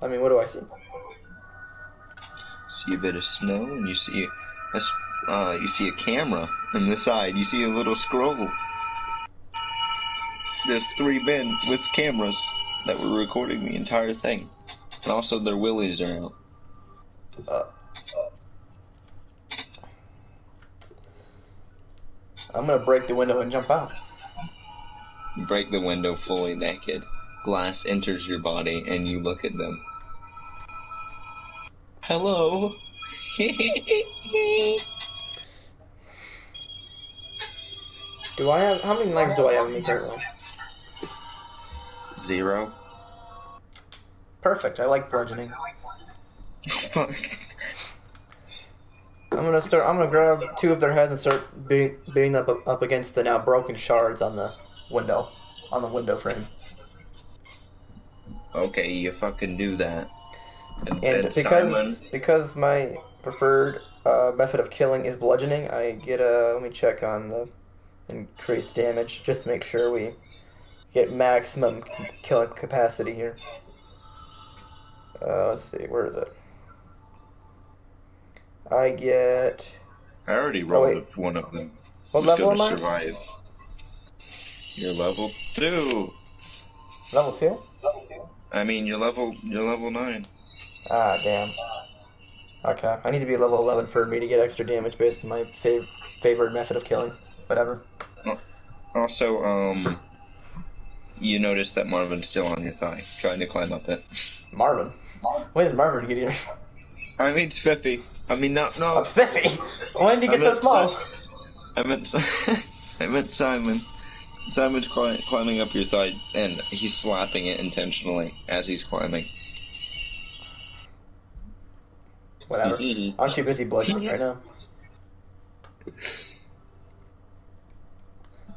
I mean, what do I see? See a bit of snow, and you see a camera on the side. You see a little scroll. there's 3 men with cameras that were recording the entire thing. And also their willies are out. I'm gonna break the window and jump out. You break the window fully naked. Glass enters your body and you look at them. Hello? How many legs do I have in me currently? 0. Perfect, I like bludgeoning. Fuck. I'm gonna grab 2 of their heads and start beating them up against the now broken shards on the window frame. Okay, you fucking do that. And Simon... because my preferred method of killing is bludgeoning, I get let me check on the increased damage just to make sure we get maximum killing capacity here. Let's see, where is it? I get... I already rolled one of them. What level am I? Survive. You're level 2. Level 2? I mean, you're level 9. Ah, damn. Okay, I need to be level 11 for me to get extra damage based on my favorite method of killing. Whatever. Also, you notice that Marvin's still on your thigh, trying to climb up it. Marvin? When did Marvin get here? I mean Spiffy. I mean, no. Oh, Spiffy? When did he get so small? I meant Simon. Simon's climbing up your thigh, and he's slapping it intentionally as he's climbing. Whatever. I'm too busy bludgeoning right now.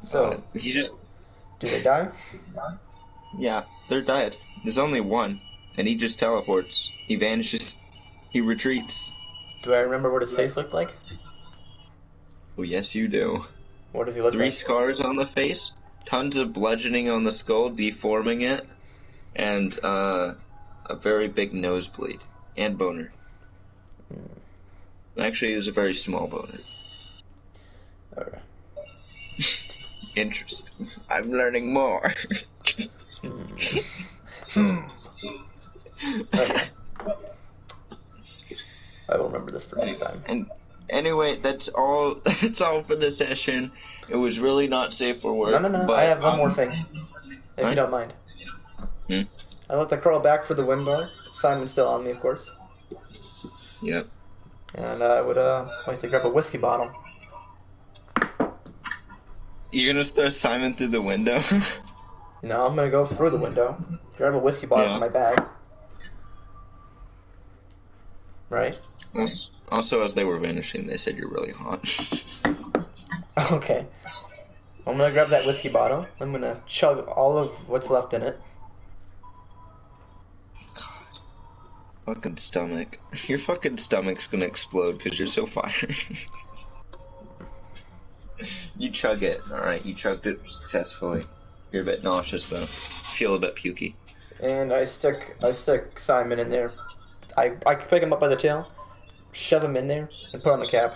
So, he just... Do they die? Yeah, they're dead. There's only one, and he just teleports. He vanishes. He retreats. Do I remember what his face looked like? Oh, yes, you do. What does he look 3 like? scars on the face, tons of bludgeoning on the skull, deforming it, and a very big nosebleed. And boner. Actually, it was a very small boner. Okay. Interesting. I'm learning more. Okay. I will remember this for next time. And anyway, that's all. That's all for the session. It was really not safe for work. No. But, I have one more thing, if you don't mind. I let the crawl back for the window. Simon's still on me, of course. Yep. And I would like to grab a whiskey bottle. You're gonna throw Simon through the window? No, I'm gonna go through the window. Grab a whiskey bottle from my bag. Right? Also, as they were vanishing, they said you're really hot. Okay. I'm gonna grab that whiskey bottle. I'm gonna chug all of what's left in it. God. Fucking stomach. Your fucking stomach's gonna explode because you're so fiery. You chug it. Alright, you chugged it successfully. You're a bit nauseous though. Feel a bit pukey. And I stick Simon in there. I pick him up by the tail, shove him in there, and put on the cap.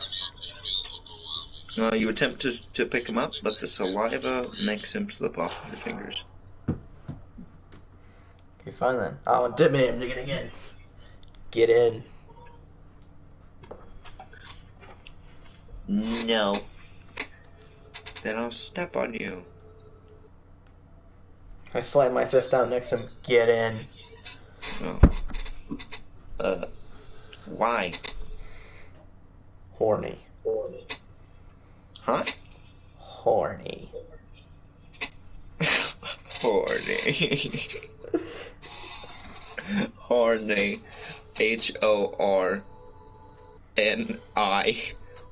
You attempt to pick him up, but the saliva makes him slip off of your fingers. Okay, fine then. I'll intimidate him to get in. Get in. No. Then I'll step on you. I slam my fist down next to him. Get in. Oh. Why? Horny. Huh? Horny. Horny. Horny. H-O-R-N-I.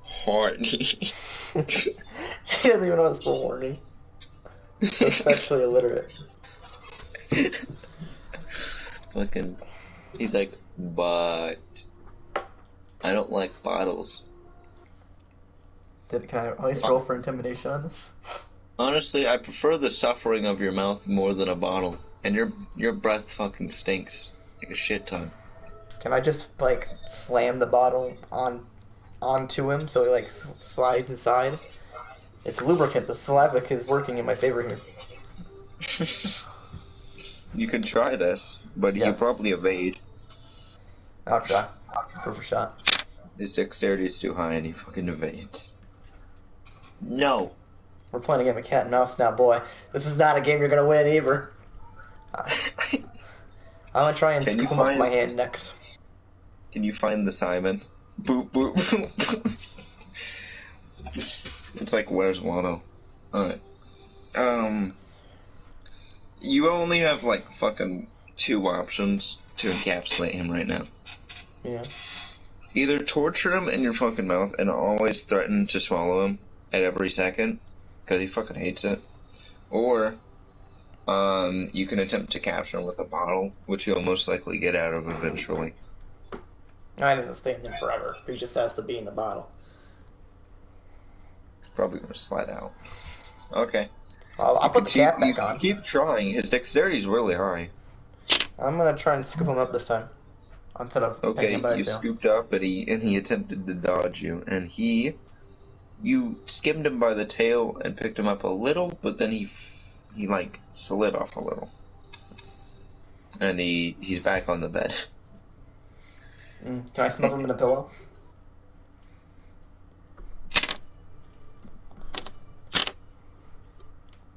Horny. She doesn't even know how to spell horny. So sexually illiterate. Fucking. He's like, but I don't like bottles. Can I at least roll for intimidation on this? Honestly, I prefer the suffering of your mouth more than a bottle. And your breath fucking stinks like a shit ton. Can I just like slam the bottle onto him so he like slides aside? It's lubricant. The saliva is working in my favor here. You can try this, but Yes. you probably evade. I'll try. Perfect shot. His dexterity is too high and he fucking evades. No. We're playing a game of cat and mouse now, boy. This is not a game you're gonna win either. I'm gonna try and Can you scoop him up with find- my hand next. Can you find the Simon? Boop, boop, boop. It's like, where's Watto? Alright. You only have, like, fucking 2 options to encapsulate him right now. Yeah. Either torture him in your fucking mouth and always threaten to swallow him at every second, because he fucking hates it. Or, you can attempt to capture him with a bottle, which you'll most likely get out of eventually. I doesn't stay in there forever. He just has to be in the bottle. Probably gonna slide out. Okay. I'll put the cap back on. Keep trying. His dexterity is really high. I'm gonna try and scoop him up this time. Instead of Okay, picking him by you his tail. scooped up, and he attempted to dodge you, and you skimmed him by the tail and picked him up a little, but then he like slid off a little, and he's back on the bed. Can I snuff him in a pillow?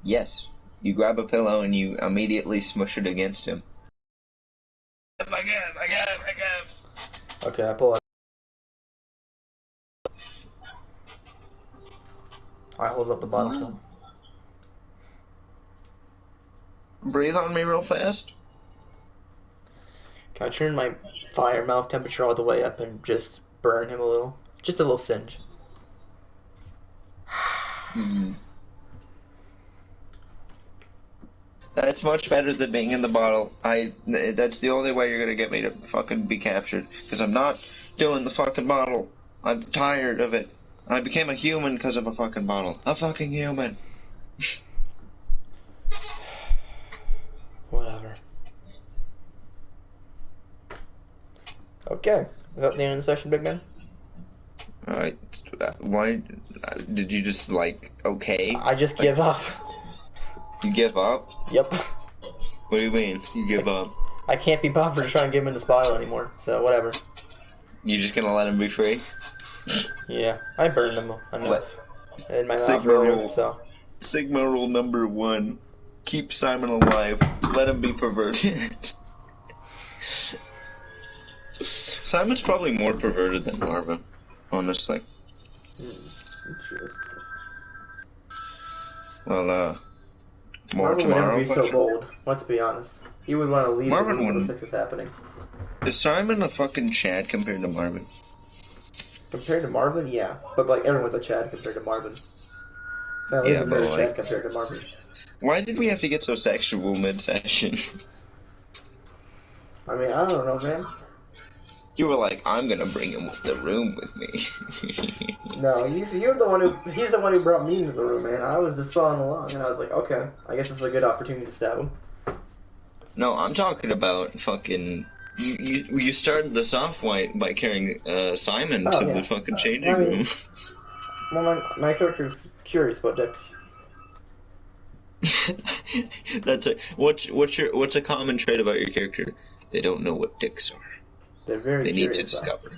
Yes, you grab a pillow and you immediately smush it against him. I got him. Okay, I pull it. I hold up the bottle to him. Breathe on me real fast. Can I turn my fire mouth temperature all the way up and just burn him a little? Just a little singe. That's much better than being in the bottle. That's the only way you're gonna get me to fucking be captured. Because I'm not doing the fucking bottle. I'm tired of it. I became a human because of a fucking bottle. A fucking human. Whatever. Okay. Is that the end of the session, big man? Alright. Why did you just, like, okay? I just give up. You give up? Yep. What do you mean? You give up? I can't be bothered to try and give him this bottle anymore, so whatever. You just gonna let him be free? Yeah, I burned him enough in my mouth Sigma earlier, rule. so. Sigma rule number 1. Keep Simon alive. Let him be perverted. Simon's probably more perverted than Marvin, honestly. Interesting. Well, more Marvin would tomorrow. never be so bold, let's be honest. He would want to leave Marvin the room when the wouldn't. sex is happening. Is Simon a fucking Chad compared to Marvin? Compared to Marvin, yeah. But like everyone's a Chad compared to Marvin. No, Yeah, even but, a like- Chad compared to Marvin. Why did we have to get so sexual mid-session? I mean, I don't know, man. You were like, I'm gonna bring him to the room with me. No, he's the one who brought me into the room, man. I was just following along, and I was like, okay, I guess it's a good opportunity to stab him. No, I'm talking about fucking... You started this off by carrying Simon Oh, to yeah. the fucking changing I mean- room. Well, my character's curious about dicks. That's what's a common trait about your character? They don't know what dicks are. They're very They need curious. to discover.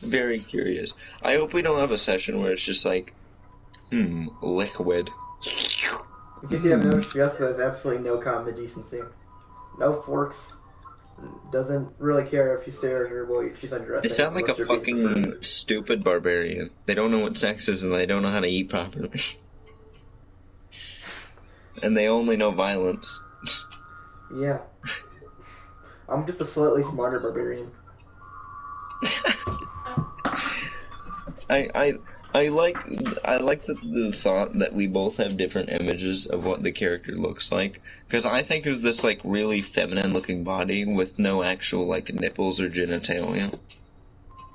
Very curious. I hope we don't have a session where it's just like, liquid. In case you have noticed, Jessica has absolutely no common decency. No forks. Doesn't really care if you stare at her while she's undressing. They sound like a unless you're being fucking preferred. stupid barbarian. They don't know what sex is and they don't know how to eat properly. And they only know violence. Yeah. I'm just a slightly smarter barbarian. I like the thought that we both have different images of what the character looks like. Because I think of this like really feminine looking body with no actual like nipples or genitalia.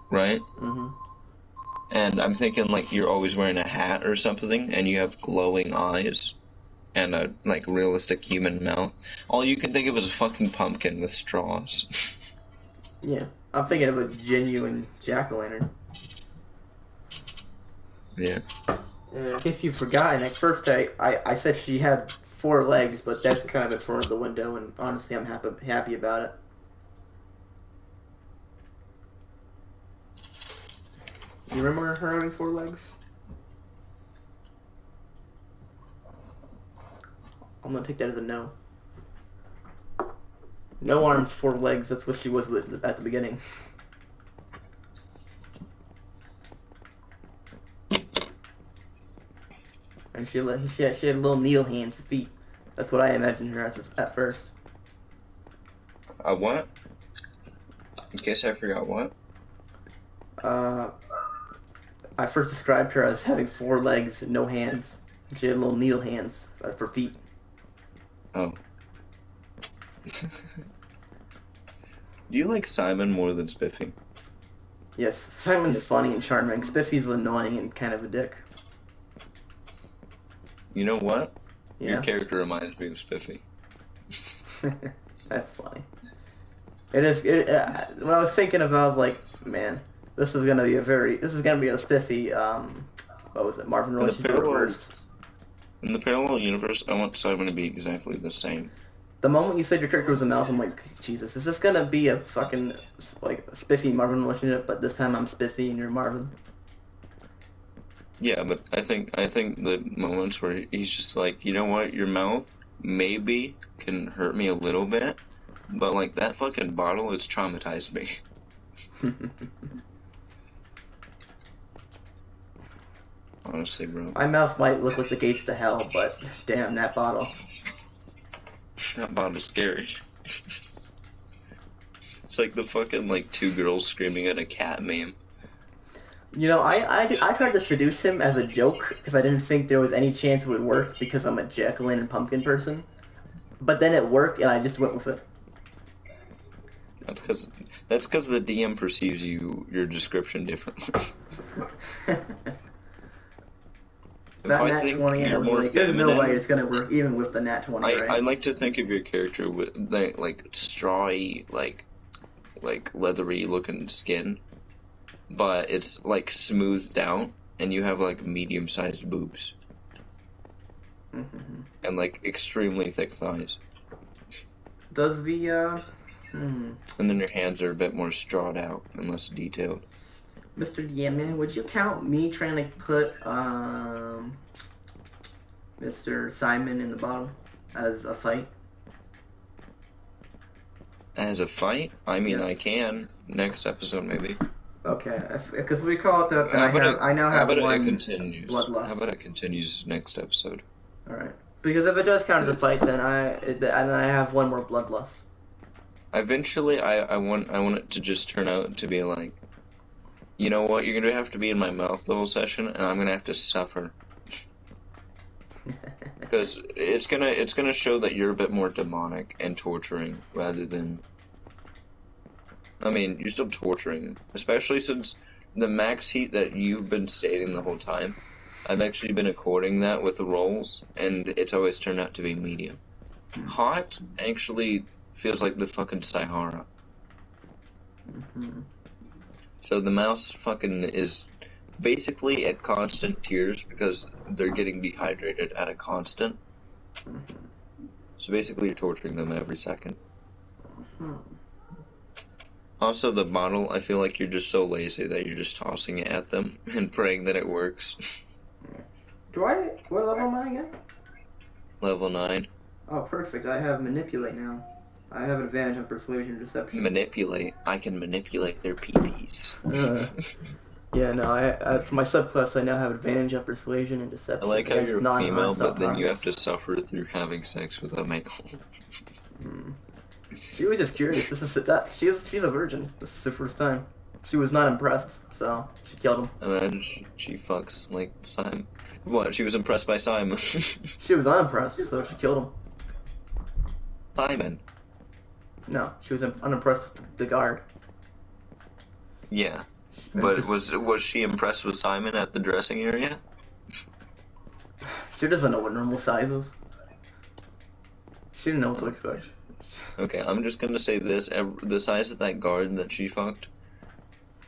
Right? Mm-hmm. And I'm thinking like you're always wearing a hat or something and you have glowing eyes and a like realistic human mouth. All you can think of is a fucking pumpkin with straws. Yeah. I'm thinking of a genuine jack-o'-lantern. Yeah. In case you've forgotten, at first I said she had 4 legs, but that's kind of in front of the window, and honestly, I'm happy about it. You remember her having 4 legs? I'm gonna take that as a no. No arms, 4 legs. That's what she was at the beginning. And she had little needle hands and feet. That's what I imagined her as at first. What? In case I forgot what? I first described her as having 4 legs and no hands. And she had little needle hands for feet. Oh. Do you like Simon more than Spiffy? Yes, Simon's funny and charming. Spiffy's annoying and kind of a dick. You know what? Yeah. Your character reminds me of Spiffy. That's funny. It is. When I was thinking about, I was like, man, this is gonna be a Spiffy. What was it? Marvin relationship reversed. In the parallel universe, I want Simon to be exactly the same. The moment you said your character was a mouse, I'm like, Jesus, is this gonna be a fucking like Spiffy Marvin relationship? But this time I'm Spiffy and you're Marvin. Yeah, but I think the moments where he's just like, you know what, your mouth maybe can hurt me a little bit, but like that fucking bottle, it's traumatized me. Honestly, bro. My mouth might look like the gates to hell, but damn, that bottle. That bottle's scary. It's like the fucking like 2 girls screaming at a cat meme. You know, I tried to seduce him as a joke because I didn't think there was any chance it would work because I'm a jack-o'-lantern pumpkin person. But then it worked, and I just went with it. That's because the DM perceives your description differently. That nat 20, I was like, there's no way it's gonna work even with the nat 20, right? I like to think of your character with like strawy, like leathery looking skin, but it's like smoothed out, and you have like medium-sized boobs. Mm-hmm. And like extremely thick thighs. Does the And then your hands are a bit more strawed out and less detailed. Mr. DM, would you count me trying to put Mr. Simon in the bottle as a fight? As a fight? I mean, Yes. I can. Next episode, maybe. Okay, because we call it that. I now have one bloodlust. How about it continues next episode? All right. Because if it does count as a fight, then I have one more bloodlust. Eventually, I want it to just turn out to be like, you know what? You're gonna have to be in my mouth the whole session, and I'm gonna have to suffer. Because it's gonna show that you're a bit more demonic and torturing rather than. I mean, you're still torturing, especially since the max heat that you've been stating the whole time. I've actually been according that with the rolls, and it's always turned out to be medium. Hot actually feels like the fucking Sahara. Mm-hmm. So the mouse fucking is basically at constant tears because they're getting dehydrated at a constant. Mm-hmm. So basically you're torturing them every second. Mm-hmm. Also, the bottle, I feel like you're just so lazy that you're just tossing it at them and praying that it works. What level am I again? Level 9. Oh, perfect. I have manipulate now. I have advantage on persuasion and deception. Manipulate. I can manipulate their peepees. Yeah, no, I for my subclass, I now have advantage on persuasion and deception. I like how you're a female, but then you have to targets. suffer through having sex with a male. She was just curious. She's a virgin. This is her first time. She was not impressed, so she killed him. Imagine she fucks like Simon. What? She was impressed by Simon. She was unimpressed, so she killed him. Simon. No, she was unimpressed with the guard. Yeah, but was she impressed with Simon at the dressing area? She doesn't know what normal size is. She didn't know what to expect. Okay, I'm just gonna say this: the size of that guard that she fucked,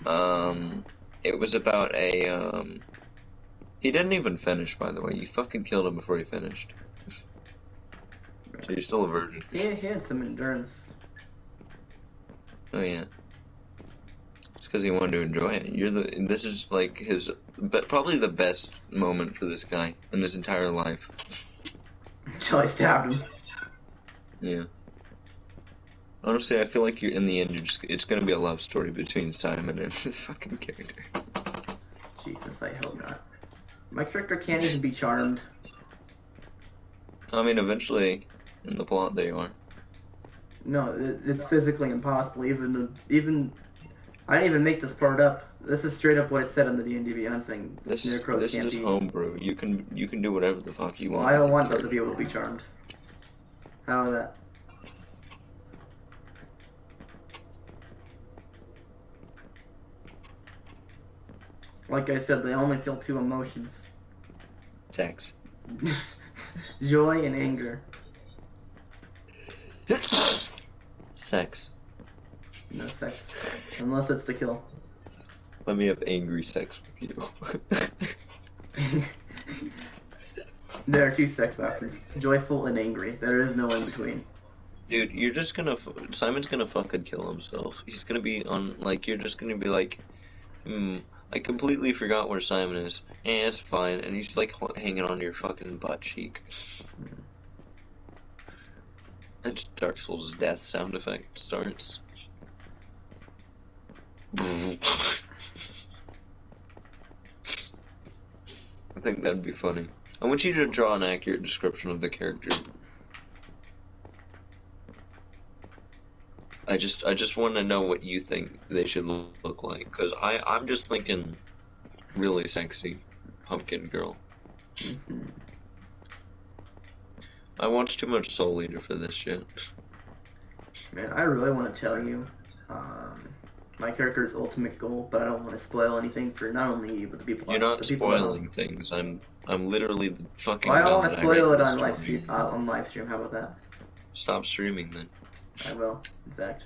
it was about a. He didn't even finish, by the way. You fucking killed him before he finished. So you're still a virgin. Yeah, he had some endurance. Oh yeah. It's because he wanted to enjoy it. This is like his, but probably the best moment for this guy in his entire life. Until I stabbed him. Yeah. Honestly, I feel like in the end, it's gonna be a love story between Simon and his fucking character. Jesus, I hope not. My character can't even be charmed. I mean, eventually, in the plot, they are. No, it's physically impossible. I didn't even make this part up. This is straight up what it said on the D&D Beyond thing. This Necros is can't just be. homebrew. You can do whatever the fuck you Well, want. I don't want them to be able to be charmed. How about that? Like I said, they only feel two emotions. Sex. Joy and anger. Sex. No sex. Unless it's to kill. Let me have angry sex with you. There are two sex options. Joyful and angry. There is no in between. Dude, you're just gonna... Simon's gonna fucking kill himself. He's gonna be on... Like, you're just gonna be like... I completely forgot where Simon is. It's fine. And he's like hanging on your fucking butt cheek. And Dark Souls death sound effect starts. I think that'd be funny. I want you to draw an accurate description of the character. I just want to know what you think they should look like, because I'm just thinking really sexy pumpkin girl. Mm-hmm. I watched too much Soul Eater for this shit. Man, I really want to tell you my character's ultimate goal, but I don't want to spoil anything for not only you, but the people. You're not the people spoiling things. I'm literally the fucking. Well, I don't want to spoil it on live Livestream. On Livestream, how about that? Stop streaming then. I will, in fact.